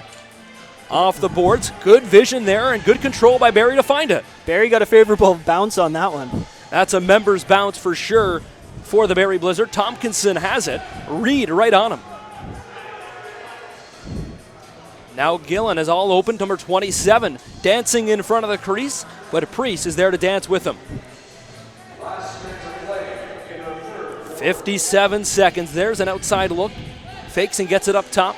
[SPEAKER 1] Off the boards, good vision there and good control by Barrie to find it.
[SPEAKER 2] Barrie got a favorable bounce on that one.
[SPEAKER 1] That's a member's bounce for sure for the Barrie Blizzard. Tompkinson has it. Reed right on him. Now Gillen is all open, number 27, dancing in front of the crease, but Priest is there to dance with him. 57 seconds. There's an outside look. Fakes and gets it up top.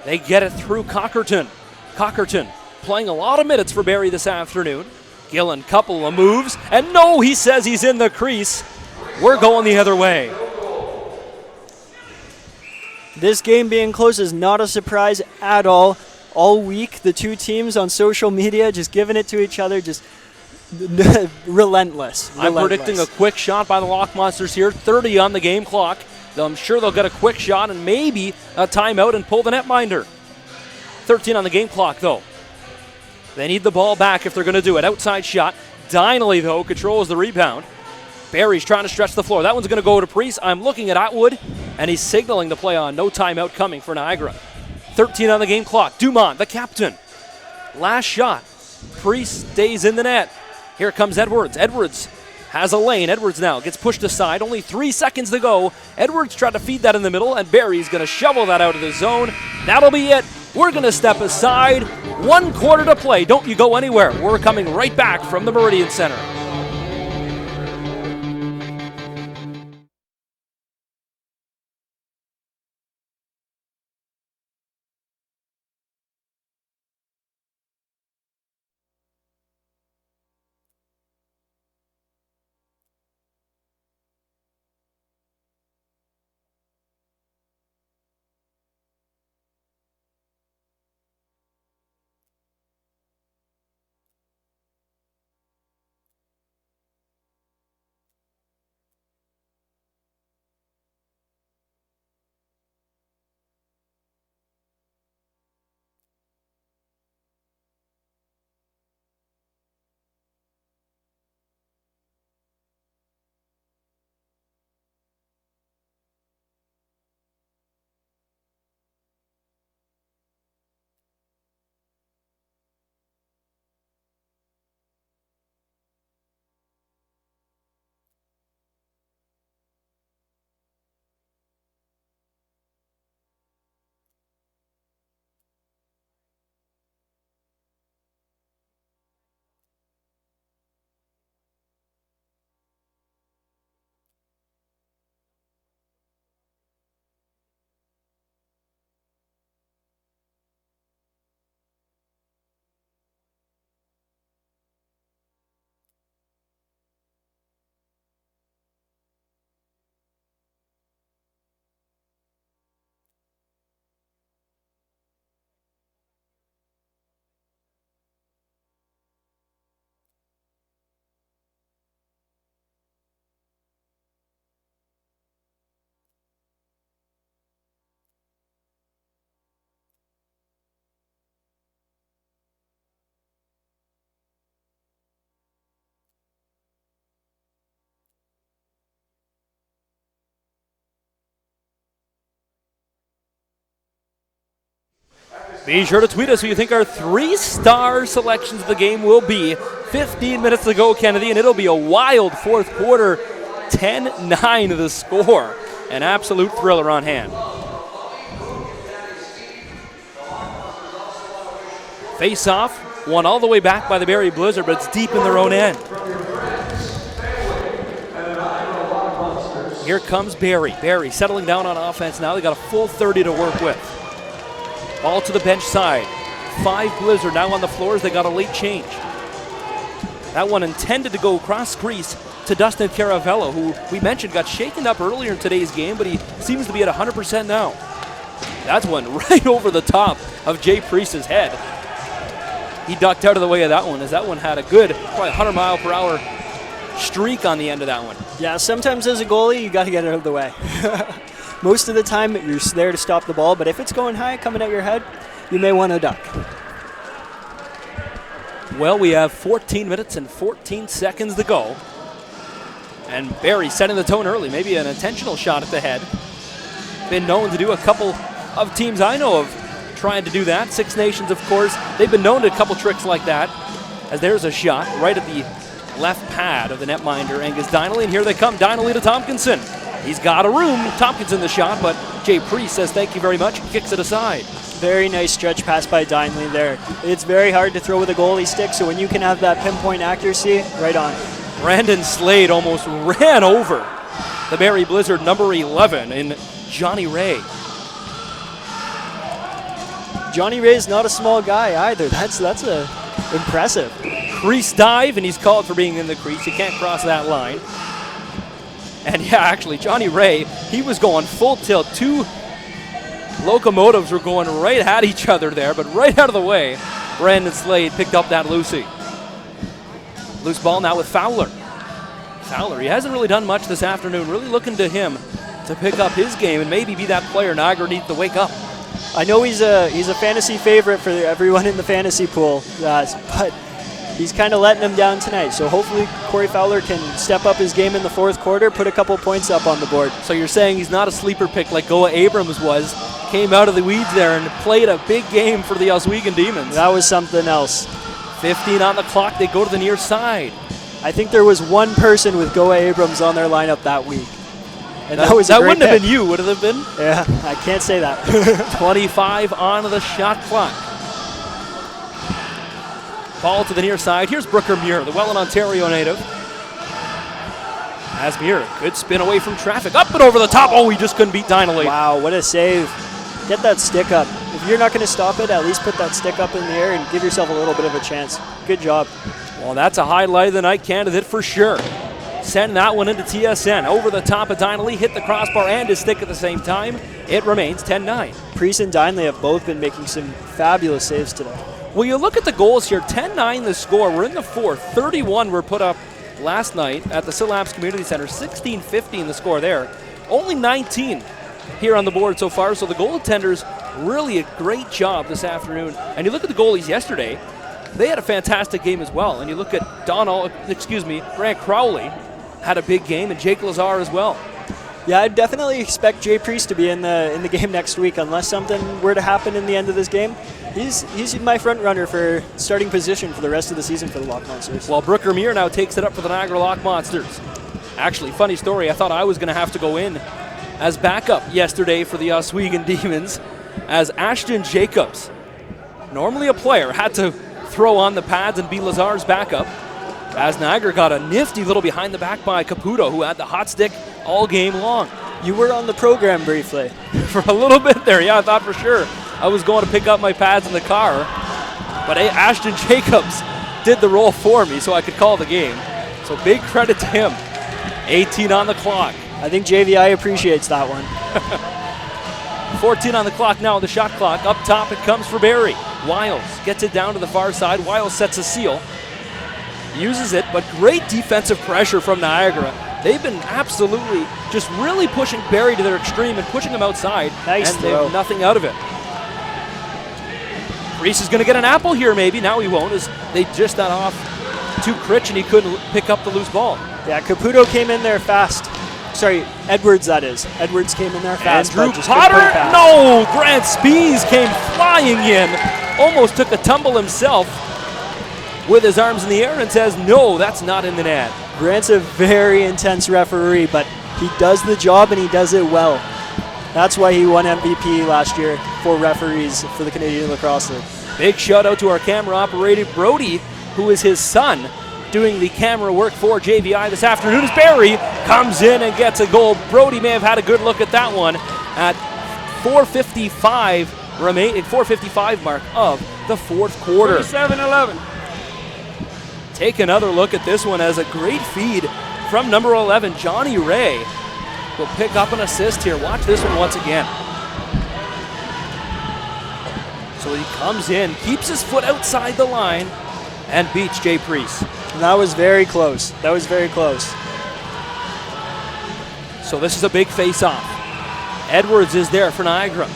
[SPEAKER 1] They get it through Cockerton. Cockerton playing a lot of minutes for Barrie this afternoon. Gillen, couple of moves, and no, he says he's in the crease. We're going the other way.
[SPEAKER 2] This game being close is not a surprise at all. All week, the two teams on social media just giving it to each other, just relentless.
[SPEAKER 1] I'm predicting a quick shot by the Lockmonsters here. 30 on the game clock. I'm sure they'll get a quick shot and maybe a timeout and pull the netminder. 13 on the game clock, though. They need the ball back if they're going to do it. Outside shot. Dinelly, though, controls the rebound. Barrie's trying to stretch the floor. That one's going to go to Priest. I'm looking at Atwood, and he's signaling the play on. No timeout coming for Niagara. 13 on the game clock. Dumont, the captain. Last shot. Priest stays in the net. Here comes Edwards. Edwards has a lane. Edwards now gets pushed aside. Only 3 seconds to go. Edwards tried to feed that in the middle, and Barrie's going to shovel that out of the zone. That'll be it. We're going to step aside. 1 quarter to play. Don't you go anywhere. We're coming right back from the Meridian Center. Be sure to tweet us who you think our 3-star selections of the game will be. 15 minutes to go, Kennedy, and it'll be a wild fourth quarter. 10-9 the score. An absolute thriller on hand. Face-off, won all the way back by the Barrie Blizzard, but it's deep in their own end. Here comes Barrie. Barrie settling down on offense now. They got a full 30 to work with. Ball to the bench side. 5 Blizzard now on the floor as they got a late change. That one intended to go cross crease to Dustin Caravello, who we mentioned got shaken up earlier in today's game, but he seems to be at 100% now. That's one right over the top of Jay Priest's head. He ducked out of the way of that one, as that one had a good, probably 100-mile-per-hour streak on the end of that one.
[SPEAKER 2] Yeah, sometimes as a goalie, you got to get it out of the way. Most of the time, you're there to stop the ball, but if it's going high, coming at your head, you may want to duck.
[SPEAKER 1] Well, we have 14 minutes and 14 seconds to go. And Barrie setting the tone early, maybe an intentional shot at the head. Been known to do a couple of teams I know of trying to do that. Six Nations, of course, they've been known to a couple tricks like that. As there's a shot right at the left pad of the netminder, Angus Dineley, and here they come, Dineley to Tompkinson. He's got a room, Tompkinson the shot, but Jay Priest says thank you very much, kicks it aside.
[SPEAKER 2] Very nice stretch pass by Dineley there. It's very hard to throw with a goalie stick, so when you can have that pinpoint accuracy, right on.
[SPEAKER 1] Brandon Slade almost ran over the Barrie Blizzard number 11 in Johnny Ray.
[SPEAKER 2] Johnny Ray's not a small guy either. That's impressive.
[SPEAKER 1] Crease dive, and he's called for being in the crease. You can't cross that line. And yeah, actually, Johnny Ray, he was going full tilt. Two locomotives were going right at each other there, but right out of the way, Brandon Slade picked up that Lucy. Loose ball now with Fowler. Fowler, he hasn't really done much this afternoon. Really looking to him to pick up his game and maybe be that player Niagara needs to wake up.
[SPEAKER 2] I know he's a fantasy favorite for everyone in the fantasy pool, but he's kind of letting them down tonight. So hopefully Corey Fowler can step up his game in the fourth quarter, put a couple points up on the board.
[SPEAKER 1] So you're saying he's not a sleeper pick like Goa Abrams was, came out of the weeds there and played a big game for the Oswego Demons.
[SPEAKER 2] That was something else.
[SPEAKER 1] 15 on the clock, they go to the near side.
[SPEAKER 2] I think there was one person with Goa Abrams on their lineup that week. And that
[SPEAKER 1] wouldn't have been you, would it have been?
[SPEAKER 2] Yeah, I can't say that.
[SPEAKER 1] 25 on the shot clock. Ball to the near side. Here's Brooker Muir, the Welland, Ontario native. As Muir, good spin away from traffic. Up and over the top. Oh, he just couldn't beat Dineley.
[SPEAKER 2] Wow, what a save. Get that stick up. If you're not going to stop it, at least put that stick up in the air and give yourself a little bit of a chance. Good job.
[SPEAKER 1] Well, that's a highlight of the night candidate for sure. Send that one into TSN. Over the top of Dineley, hit the crossbar and his stick at the same time. It remains 10-9.
[SPEAKER 2] Priest and Dineley have both been making some fabulous saves today.
[SPEAKER 1] Well, you look at the goals here, 10-9 the score. We're in the fourth. 31 were put up last night at the CLax Community Center. 16-15 the score there. Only 19 here on the board so far, so the goaltenders really a great job this afternoon. And you look at the goalies yesterday, they had a fantastic game as well. And you look at Grant Crowley had a big game, and Jake Lazar as well.
[SPEAKER 2] Yeah, I'd definitely expect Jay Priest to be in the game next week unless something were to happen in the end of this game. He's my front runner for starting position for the rest of the season for the Lock Monsters.
[SPEAKER 1] Well, Brooker Muir now takes it up for the Niagara Lock Monsters. Actually, funny story, I thought I was going to have to go in as backup yesterday for the Oswego Demons, as Ashton Jacobs, normally a player, had to throw on the pads and be Lazar's backup, as Niagara got a nifty little behind the back by Caputo, who had the hot stick all game long.
[SPEAKER 2] You were on the program briefly.
[SPEAKER 1] For a little bit there, yeah, I thought for sure I was going to pick up my pads in the car, but Ashton Jacobs did the role for me so I could call the game. So big credit to him. 18 on the clock.
[SPEAKER 2] I think JVI appreciates that one.
[SPEAKER 1] 14 on the clock now, the shot clock. Up top it comes for Barrie. Wiles gets it down to the far side. Wiles sets a seal. Uses it, but great defensive pressure from Niagara. They've been absolutely just really pushing Barrie to their extreme and pushing them outside.
[SPEAKER 2] Nice
[SPEAKER 1] and
[SPEAKER 2] throw.
[SPEAKER 1] they have nothing out of it. Reese is going to get an apple here maybe. Now he won't, as they just got off to Critch and he couldn't pick up the loose ball.
[SPEAKER 2] Yeah, Caputo came in there fast. sorry, Edwards, that is. Edwards came in there fast.
[SPEAKER 1] Andrew
[SPEAKER 2] but just couldn't put
[SPEAKER 1] Potter,
[SPEAKER 2] it past.
[SPEAKER 1] no! Grant Spees came flying in, almost took a tumble himself with his arms in the air and says, no, that's not in the net.
[SPEAKER 2] Grant's a very intense referee, but he does the job and he does it well. That's why he won MVP last year for referees for the Canadian Lacrosse League.
[SPEAKER 1] Big shout out to our camera operator, Brody, who is his son, doing the camera work for JVI this afternoon as Barrie comes in and gets a goal. Brody may have had a good look at that one at 4:55 mark of the fourth quarter.
[SPEAKER 3] 37-11.
[SPEAKER 1] Take another look at this one as a great feed from number 11, Johnny Ray, will pick up an assist here. Watch this one once again. So he comes in, keeps his foot outside the line, and beats Jay Priest.
[SPEAKER 2] And that was very close. That was very close.
[SPEAKER 1] So this is a big face-off. Edwards is there for Niagara.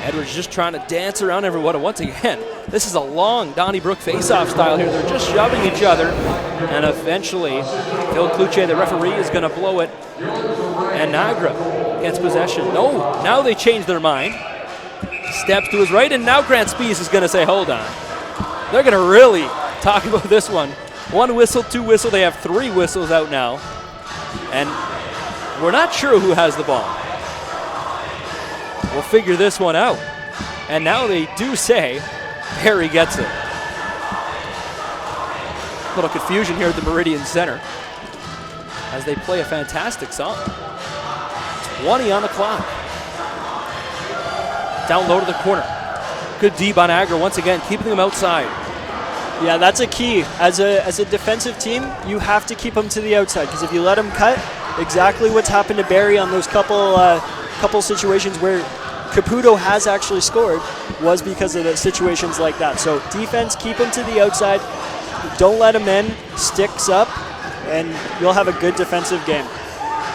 [SPEAKER 1] Edwards just trying to dance around everyone. And once again, this is a long Donnybrook face-off style here. They're just shoving each other. And eventually, Phil Kluche, the referee, is going to blow it. And Niagara gets possession. No, now they change their mind. Steps to his right, and now Grant Spees is going to say, hold on. They're going to really talk about this one. One whistle, two whistle. They have three whistles out now. And we're not sure who has the ball. We'll figure this one out. And now they do say Barrie gets it. A little confusion here at the Meridian Center as they play a fantastic song. 20 on the clock. Down low to the corner. Good D by Niagara once again, keeping them outside.
[SPEAKER 2] Yeah, that's a key. As a defensive team, you have to keep them to the outside, because if you let them cut, exactly what's happened to Barrie on those couple situations where Caputo has actually scored was because of the situations like that. So defense, keep them to the outside. Don't let them in. Sticks up, and you'll have a good defensive game.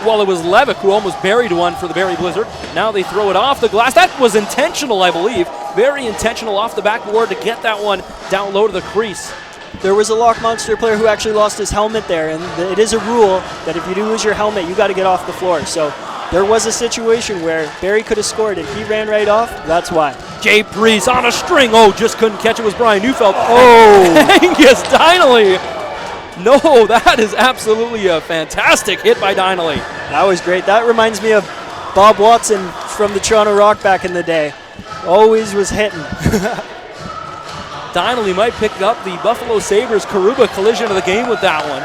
[SPEAKER 1] Well, it was Levick who almost buried one for the Barrie Blizzard. Now they throw it off the glass. That was intentional, I believe. Very intentional off the backboard to get that one down low to the crease.
[SPEAKER 2] There was a Loch Monster player who actually lost his helmet there, and it is a rule that if you do lose your helmet, you got to get off the floor. So there was a situation where Barrie could have scored, and he ran right off. That's why.
[SPEAKER 1] Jay Priest on a string. Oh, just couldn't catch it. Was Brian Neufeld. Oh, Angus Dineley. No, that is absolutely a fantastic hit by Dineley.
[SPEAKER 2] That was great. That reminds me of Bob Watson from the Toronto Rock back in the day. Always was hitting.
[SPEAKER 1] Dineley might pick up the Buffalo Sabres Karuba collision of the game with that one,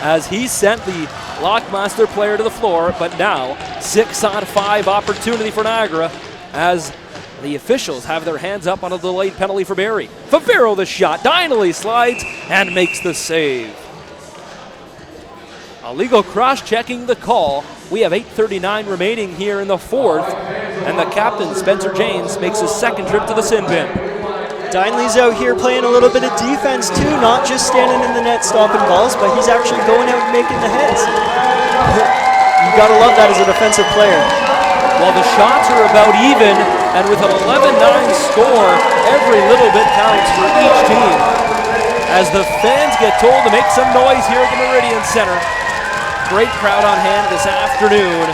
[SPEAKER 1] as he sent the Lockmaster player to the floor. But now 6-on-5 opportunity for Niagara as the officials have their hands up on a delayed penalty for Barrie. Favero the shot. Dineley slides and makes the save. Illegal cross-checking the call. We have 8:39 remaining here in the fourth, and the captain, Spencer James, makes his second trip to the sin bin.
[SPEAKER 2] Dineley's out here playing a little bit of defense too, not just standing in the net stopping balls, but he's actually going out and making the hits. You gotta love that as a defensive player.
[SPEAKER 1] Well, the shots are about even, and with an 11-9 score, every little bit counts for each team. As the fans get told to make some noise here at the Meridian Center. Great crowd on hand this afternoon.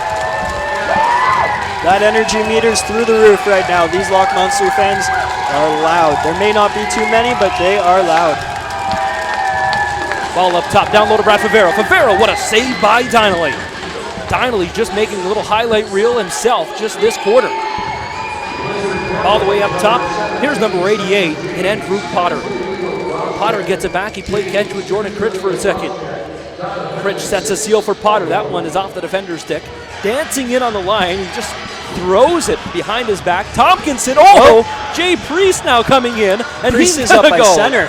[SPEAKER 2] That energy meter's through the roof right now. These Loch Monster fans are loud. There may not be too many, but they are loud.
[SPEAKER 1] Ball up top, down low to Brad Favero. Favero, what a save by Dineley. Dineley just making a little highlight reel himself just this quarter. All the way up top, here's number 88 in Andrew Potter. Potter gets it back. He played catch with Jordan Critch for a second. Critch sets a seal for Potter. That one is off the defender's stick. Dancing in on the line, he just throws it behind his back. Tompkinson, Jay Priest now coming in, and
[SPEAKER 2] Priest
[SPEAKER 1] he's
[SPEAKER 2] is up
[SPEAKER 1] gonna
[SPEAKER 2] by
[SPEAKER 1] go.
[SPEAKER 2] center.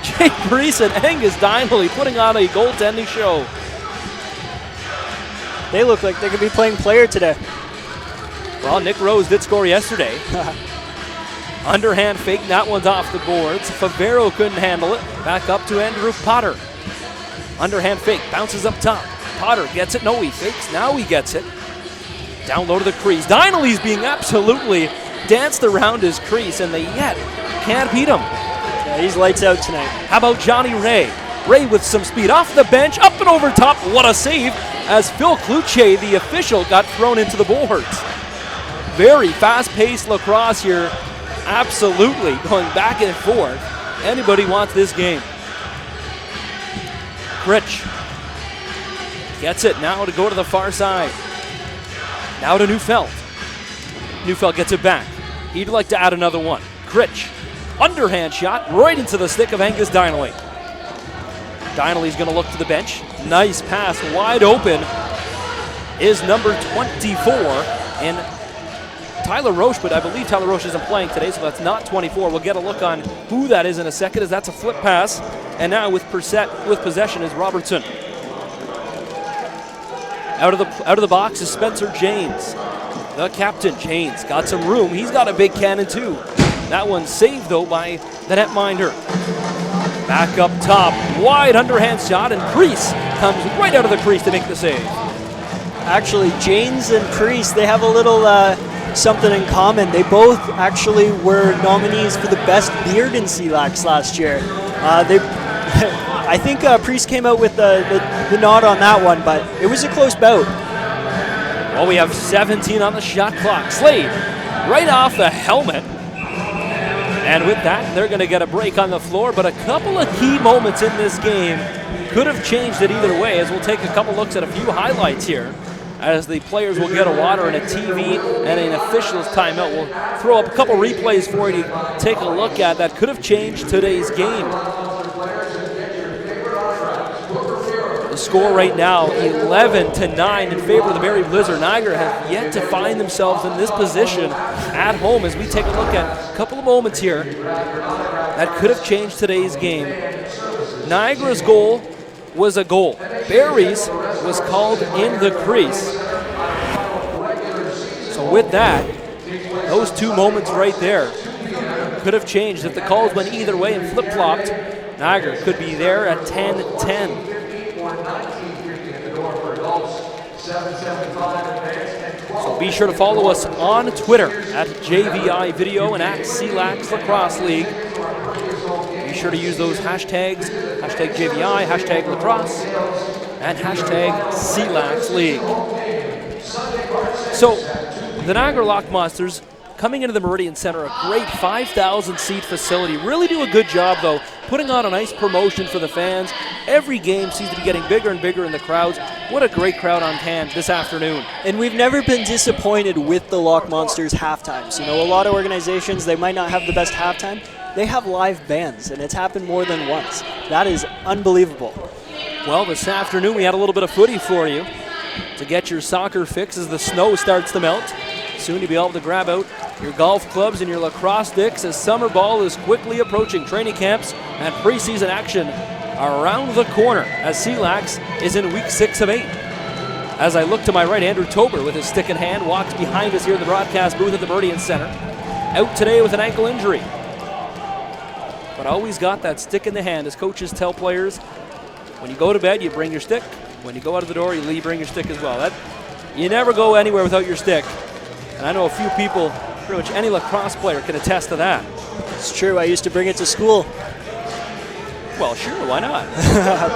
[SPEAKER 1] Jay Priest and Angus Dineley putting on a goaltending show.
[SPEAKER 2] They look like they could be playing player today.
[SPEAKER 1] Well, Nick Rose did score yesterday. Underhand fake, that one's off the boards. Favero couldn't handle it. Back up to Andrew Potter. Underhand fake, bounces up top. Potter gets it. No, he fakes. Now he gets it. Down low to the crease. Dineley's being absolutely danced around his crease, and they yet can't beat him.
[SPEAKER 2] Yeah, he's lights out tonight.
[SPEAKER 1] How about Johnny Ray? Ray with some speed off the bench, up and over top. What a save as Phil Cloutier, the official, got thrown into the boards. Very fast-paced lacrosse here. Absolutely going back and forth. Anybody wants this game. Critch gets it now to go to the far side. Now to Neufeld. Neufeld gets it back. He'd like to add another one. Critch, underhand shot right into the stick of Angus Donnelly. Donnelly's going to look to the bench. Nice pass, wide open is number 24 and Tyler Roche, but I believe Tyler Roche isn't playing today, so that's not 24. We'll get a look on who that is in a second, as that's a flip pass. And now with possession is Robertson. Out of the box is Spencer James. The captain, James, got some room. He's got a big cannon too. That one's saved though by the netminder. Back up top, wide underhand shot, and Priest comes right out of the crease to make the save.
[SPEAKER 2] Actually, James and Priest, they have a little something in common. They both actually were nominees for the best beard in CLax last year. I think Priest came out with the nod on that one, but it was a close bout.
[SPEAKER 1] Well, we have 17 on the shot clock. Slade right off the helmet. And with that, they're going to get a break on the floor, but a couple of key moments in this game could have changed it either way, as we'll take a couple looks at a few highlights here, as the players will get a water and a TV and an official's timeout. We'll throw up a couple replays for you to take a look at that could have changed today's game. The score right now, 11-9 in favor of the Barrie Blizzard. Niagara have yet to find themselves in this position at home, as we take a look at a couple of moments here that could have changed today's game. Niagara's goal was a goal. Barrie's was called in the crease. So with that, those two moments right there could have changed. If the calls went either way and flip-flopped, Niagara could be there at 10-10. So be sure to follow us on Twitter at JVI Video and at CLax Lacrosse League. Be sure to use those hashtags, hashtag JVI, hashtag lacrosse, and hashtag CLax League. So the Niagara Lock Monsters coming into the Meridian Center, a great 5,000 seat facility. Really do a good job though, putting on a nice promotion for the fans. Every game seems to be getting bigger and bigger in the crowds. What a great crowd on hand this afternoon.
[SPEAKER 2] And we've never been disappointed with the Lock Monsters halftimes. You know, a lot of organizations, they might not have the best halftime. They have live bands, and it's happened more than once. That is unbelievable.
[SPEAKER 1] Well, this afternoon we had a little bit of footy for you to get your soccer fix as the snow starts to melt. Soon you'll be able to grab out your golf clubs and your lacrosse sticks as summer ball is quickly approaching. Training camps and preseason action around the corner as CLax is in week 6 of 8. As I look to my right, Andrew Tober with his stick in hand walks behind us here in the broadcast booth at the Meridian Center. Out today with an ankle injury, but always got that stick in the hand. As coaches tell players, when you go to bed, you bring your stick. When you go out of the door, you bring your stick as well. You never go anywhere without your stick. And I know a few people, pretty much any lacrosse player can attest to that.
[SPEAKER 2] It's true. I used to bring it to school.
[SPEAKER 1] Well, sure, why not?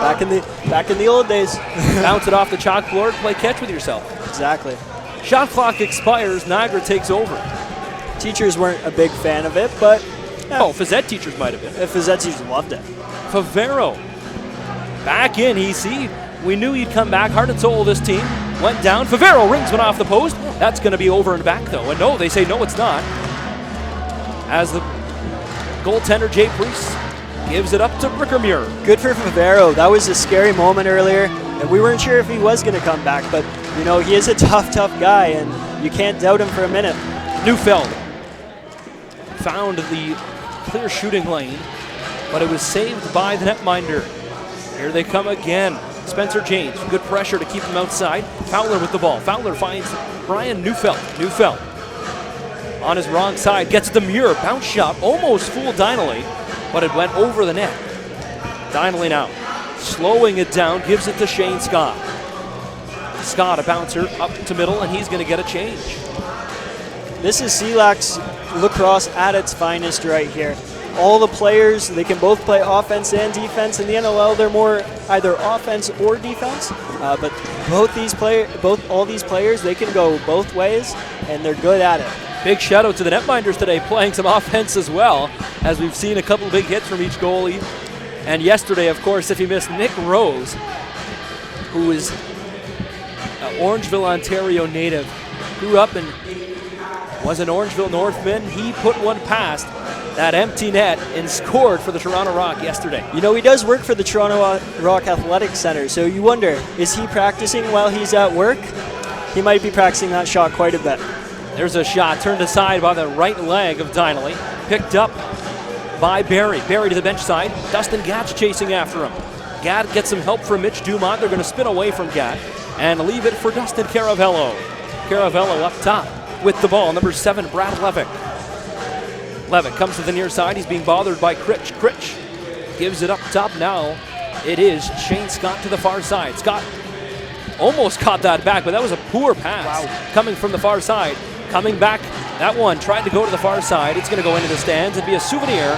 [SPEAKER 2] back in the old days.
[SPEAKER 1] Bounce it off the chalkboard, play catch with yourself.
[SPEAKER 2] Exactly.
[SPEAKER 1] Shot clock expires, Niagara takes over.
[SPEAKER 2] Teachers weren't a big fan of it, but... Yeah.
[SPEAKER 1] Oh, phys ed teachers might have been.
[SPEAKER 2] Phys ed teachers loved it.
[SPEAKER 1] Favero back in, we knew he'd come back, heart and soul of this team. Went down, Favero rings one off the post. That's going to be over and back though. And no, they say no, it's not. As the goaltender, Jay Priest, gives it up to Brickermuir.
[SPEAKER 2] Good for Favero. That was a scary moment earlier, and we weren't sure if he was going to come back, but you know, he is a tough guy, and you can't doubt him for a minute.
[SPEAKER 1] Neufeld found the clear shooting lane, but it was saved by the netminder. Here they come again. Spencer James, good pressure to keep him outside. Fowler with the ball. Fowler finds Brian Neufeld. Neufeld on his wrong side, gets the Muir. Bounce shot, almost fooled Donnelly, but it went over the net. Donnelly now slowing it down, gives it to Shane Scott. Scott, a bouncer up to middle, and he's going to get a change.
[SPEAKER 2] This is CLax lacrosse at its finest right here. all the players, they can both play offense and defense. In the NLL, they're more either offense or defense. But all these players, they can go both ways, and they're good at it.
[SPEAKER 1] Big shout out to the netminders today, playing some offense as well, as we've seen a couple big hits from each goalie. And yesterday, of course, if you missed, Nick Rose, who is an Orangeville, Ontario native, grew up and was an Orangeville Northman. He put one past that empty net and scored for the Toronto Rock yesterday.
[SPEAKER 2] You know, he does work for the Toronto Rock Athletic Center, so you wonder, is he practicing while he's at work? He might be practicing that shot quite a bit.
[SPEAKER 1] There's a shot turned aside by the right leg of Donnelly, picked up by Barrie. Barrie to the bench side. Dustin Gatch chasing after him. Gatt gets some help from Mitch Dumont. They're going to spin away from Gatt and leave it for Dustin Caravello. Caravello up top with the ball. Number 7, Brad Levick. Levick comes to the near side. He's being bothered by Critch. Critch gives it up top now. It is Shane Scott to the far side. Scott almost caught that back, but that was a poor pass coming from the far side. Coming back, that one tried to go to the far side. It's going to go into the stands and be a souvenir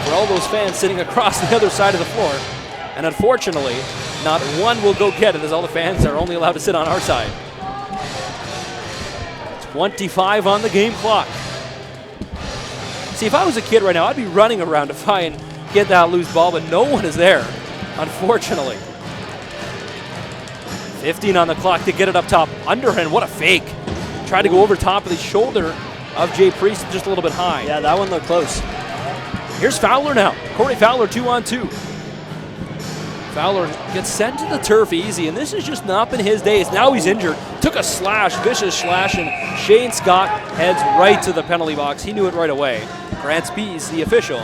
[SPEAKER 1] for all those fans sitting across the other side of the floor. And unfortunately, not one will go get it, as all the fans are only allowed to sit on our side. 25 on the game clock. See, if I was a kid right now, I'd be running around to try and get that loose ball, but no one is there, unfortunately. 15 on the clock to get it up top. Underhand, what a fake. Tried to go over top of the shoulder of Jay Priest, just a little bit high.
[SPEAKER 2] Yeah, that one looked close.
[SPEAKER 1] Here's Fowler now. Corey Fowler 2-on-2. Fowler gets sent to the turf easy, and this has just not been his days. Now he's injured. Took a slash, vicious slash, and Shane Scott heads right to the penalty box. He knew it right away. Grant Spees, the official,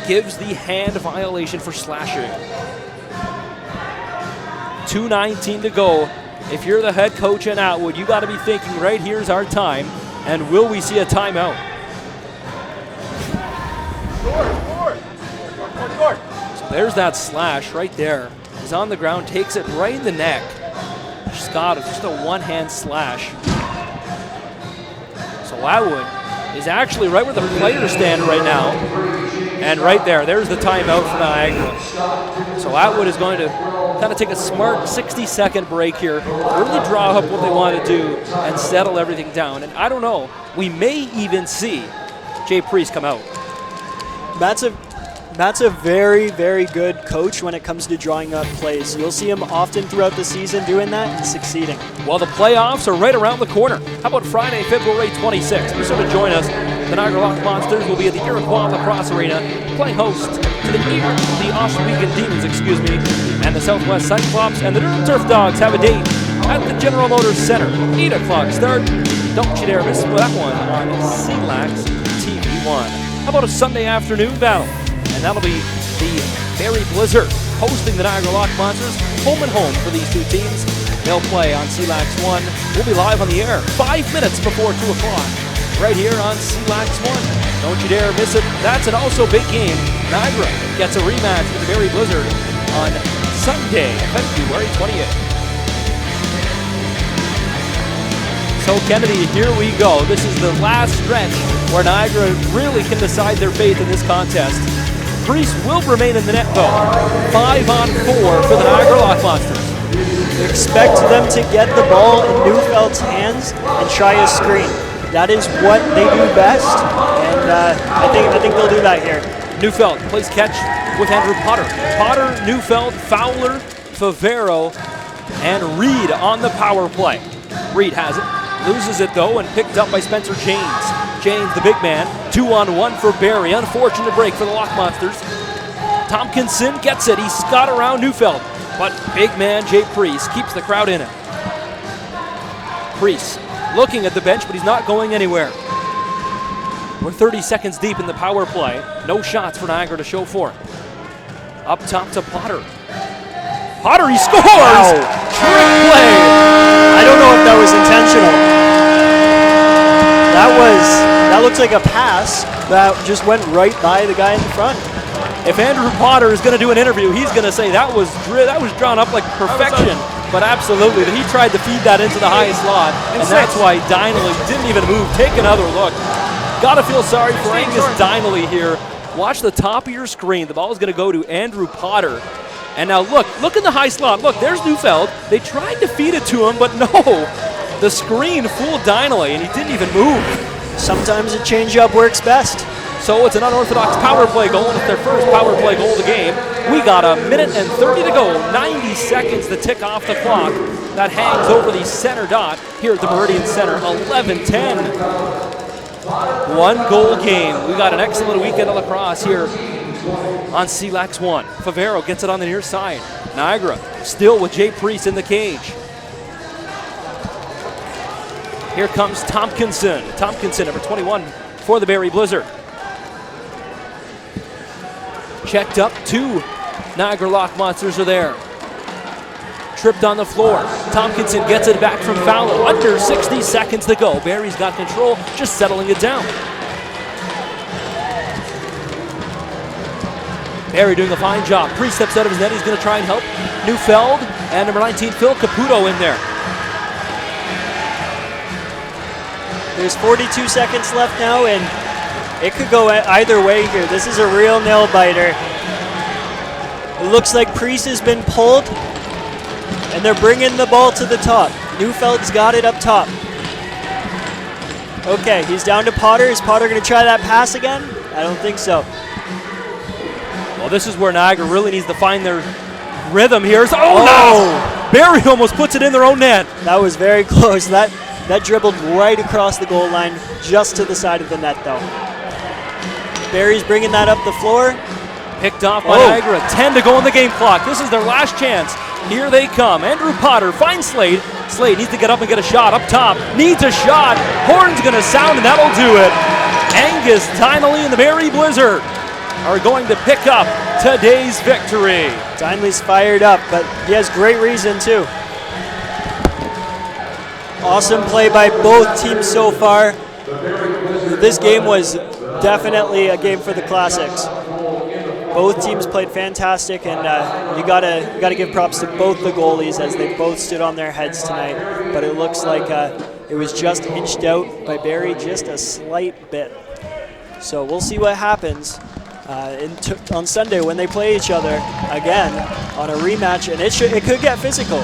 [SPEAKER 1] gives the hand violation for slashing. 2:19 to go. If you're the head coach in Atwood, you got to be thinking, right here's our time, and will we see a timeout? So there's that slash right there. He's on the ground, takes it right in the neck. Scott, just a one-hand slash. So Atwood is actually right where the players stand right now. And right there's the timeout for Niagara. So Atwood is going to kind of take a smart 60-second break here, really draw up what they want to do and settle everything down. And I don't know, we may even see Jay Priest come out.
[SPEAKER 2] Matt's a very, very good coach when it comes to drawing up plays. You'll see him often throughout the season doing that and succeeding.
[SPEAKER 1] Well, the playoffs are right around the corner. How about Friday, February 26th? Be sure to join us. The Niagara Lock Monsters will be at the Iroquois Lacrosse Arena, playing host to the Oswegan Demons, and the Southwest Cyclops and the Durham Turf Dogs have a date at the General Motors Center. 8 o'clock start. Don't you dare miss that one on CLax TV1. How about a Sunday afternoon battle? And that'll be the Barrie Blizzard hosting the Niagara Lock Monsters, home and home for these two teams. They'll play on CLax 1. We'll be live on the air 5 minutes before 2 o'clock, right here on CLax 1. Don't you dare miss it. That's an also big game. Niagara gets a rematch with the Barrie Blizzard on Sunday, February 28th. So Kennedy, here we go. This is the last stretch where Niagara really can decide their fate in this contest. Priest will remain in the net though. 5-on-4 for the Niagara Lock Monsters.
[SPEAKER 2] Expect them to get the ball in Neufeld's hands and try a screen. That is what they do best, and I think they'll do that here.
[SPEAKER 1] Neufeld plays catch with Andrew Potter. Potter, Neufeld, Fowler, Favero, and Reed on the power play. Reed has it, loses it though, and picked up by Spencer James. James, the big man, 2-on-1 for Barrie. Unfortunate break for the Lock Monsters. Tompkinson gets it. He's got around Neufeld, but big man Jay Priest keeps the crowd in it. Priest looking at the bench, but he's not going anywhere. We're 30 seconds deep in the power play. No shots for Niagara to show for it. Up top to Potter. Potter, he scores!
[SPEAKER 2] Wow.
[SPEAKER 1] Trick play!
[SPEAKER 2] I don't know if that was intentional. That looks like a pass that just went right by the guy in the front.
[SPEAKER 1] If Andrew Potter is going to do an interview, he's going to say that was drawn up like perfection. But absolutely, he tried to feed that into the highest slot, and that's why Donnelly didn't even move. Take another look. Got to feel sorry for Angus Donnelly here. Watch the top of your screen. The ball is going to go to Andrew Potter. And now look in the high slot. Look, there's Neufeld. They tried to feed it to him, but no. The screen fooled Dineley, and he didn't even move.
[SPEAKER 2] Sometimes a changeup works best.
[SPEAKER 1] So it's an unorthodox power play goal, and it's their first power play goal of the game. We got a minute and 30 to go, 90 seconds to tick off the clock. That hangs over the center dot here at the Meridian Center, 11-10. One goal game. We got an excellent weekend of lacrosse here on CLax 1. Favero gets it on the near side. Niagara still with Jay Priest in the cage. Here comes Tompkinson. Tompkinson, number 21 for the Barrie Blizzard. Checked up, 2 Niagara Lock Monsters are there. Tripped on the floor. Tompkinson gets it back from Fowler. Under 60 seconds to go. Barrie's got control, just settling it down. Barrie doing a fine job. Priest steps out of his net. He's going to try and help Neufeld. And number 19, Phil Caputo in there.
[SPEAKER 2] There's 42 seconds left now, and it could go either way here. This is a real nail-biter. It looks like Priest has been pulled, and they're bringing the ball to the top. Neufeld's got it up top. Okay, he's down to Potter. Is Potter going to try that pass again? I don't think so.
[SPEAKER 1] Well, this is where Niagara really needs to find their rhythm here. No! Barrie almost puts it in their own net.
[SPEAKER 2] That was very close. That dribbled right across the goal line, just to the side of the net, though. Barrie's bringing that up the floor.
[SPEAKER 1] Picked off by Niagara. 10 to go on the game clock. This is their last chance. Here they come. Andrew Potter finds Slade. Slade needs to get up and get a shot up top. Needs a shot. Horn's going to sound, and that'll do it. Angus Dineley and the Barrie Blizzard are going to pick up today's victory.
[SPEAKER 2] Dineley's fired up, but he has great reason, too. Awesome play by both teams so far. This game was definitely a game for the Classics. Both teams played fantastic, and you gotta give props to both the goalies as they both stood on their heads tonight. But it looks like it was just inched out by Barrie just a slight bit. So we'll see what happens on Sunday when they play each other again on a rematch, and it could get physical.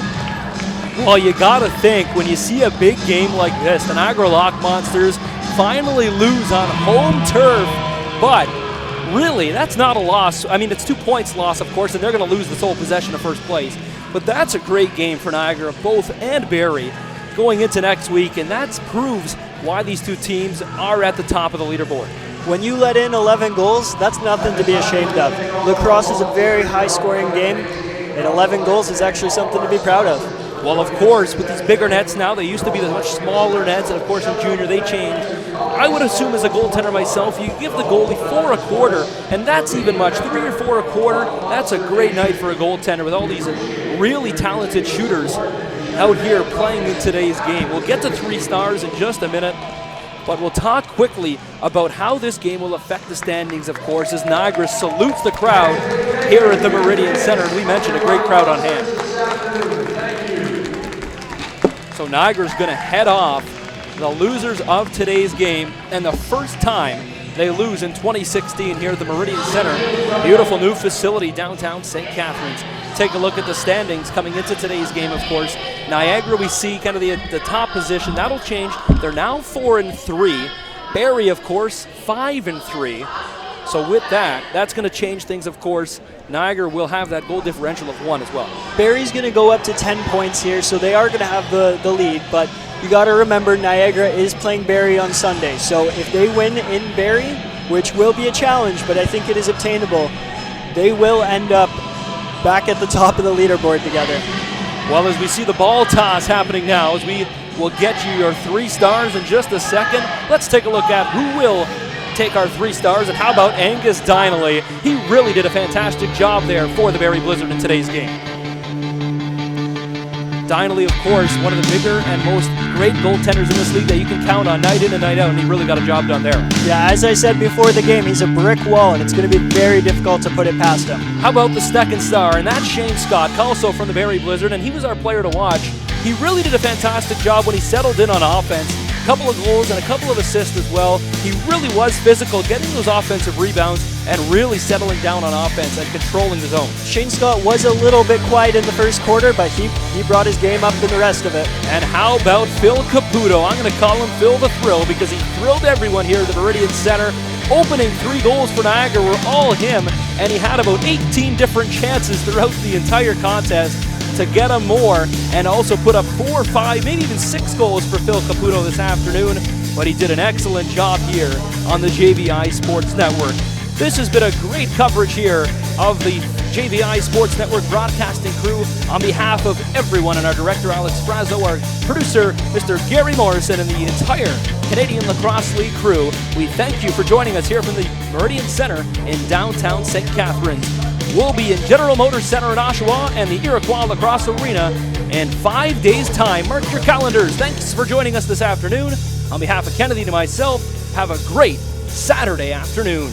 [SPEAKER 1] Well, you gotta think, when you see a big game like this, the Niagara Lock Monsters finally lose on home turf, but really, that's not a loss. I mean, it's 2 points loss, of course, and they're going to lose the sole possession of first place. But that's a great game for Niagara, both and Barrie, going into next week, and that proves why these two teams are at the top of the leaderboard.
[SPEAKER 2] When you let in 11 goals, that's nothing to be ashamed of. Lacrosse is a very high-scoring game, and 11 goals is actually something to be proud of.
[SPEAKER 1] Well, of course, with these bigger nets now, they used to be the much smaller nets, and of course in junior they changed. I would assume as a goaltender myself, you give the goalie 4 1/4, and that's even much. 3 or 4 1/4, that's a great night for a goaltender with all these really talented shooters out here playing in today's game. We'll get to 3 stars in just a minute, but we'll talk quickly about how this game will affect the standings, of course, as Niagara salutes the crowd here at the Meridian Center. And we mentioned a great crowd on hand. So Niagara's going to head off, the losers of today's game, and the first time they lose in 2016 here at the Meridian Center. Beautiful new facility downtown St. Catharines. Take a look at the standings coming into today's game, of course. Niagara, we see kind of the top position. That'll change. They're now 4-3. Barrie, of course, 5-3. So with that, that's going to change things, of course. Niagara will have that goal differential of 1 as well.
[SPEAKER 2] Barrie's going to go up to 10 points here, so they are going to have the lead. But you got to remember, Niagara is playing Barrie on Sunday. So if they win in Barrie, which will be a challenge, but I think it is obtainable, they will end up back at the top of the leaderboard together.
[SPEAKER 1] Well, as we see the ball toss happening now, as we will get you your 3 stars in just a second, let's take a look at who will take our 3 stars, and how about Angus Dineley? He really did a fantastic job there for the Barrie Blizzard in today's game. Dineley, of course, one of the bigger and most great goaltenders in this league that you can count on night in and night out, and he really got a job done there.
[SPEAKER 2] Yeah, as I said before the game, he's a brick wall, and it's going to be very difficult to put it past him.
[SPEAKER 1] How about the second star? And that's Shane Scott, also from the Barrie Blizzard, and he was our player to watch. He really did a fantastic job when he settled in on offense. couple of goals and a couple of assists as well. He really was physical, getting those offensive rebounds and really settling down on offense and controlling the zone.
[SPEAKER 2] Shane Scott was a little bit quiet in the first quarter, but he brought his game up in the rest of it.
[SPEAKER 1] And how about Phil Caputo? I'm going to call him Phil the Thrill because he thrilled everyone here at the Meridian Center. Opening 3 goals for Niagara were all him, and he had about 18 different chances throughout the entire contest to get him more, and also put up 4, 5, maybe even 6 goals for Phil Caputo this afternoon. But he did an excellent job here on the JVI Sports Network. This has been a great coverage here of the JVI Sports Network broadcasting crew. On behalf of everyone and our director Alex Frazzo, our producer Mr. Gary Morrison, and the entire Canadian Lacrosse League crew, we thank you for joining us here from the Meridian Center in downtown St. Catharines. We'll be in General Motors Center in Oshawa and the Iroquois Lacrosse Arena in 5 days' time. Mark your calendars. Thanks for joining us this afternoon. On behalf of Kennedy and myself, have a great Saturday afternoon.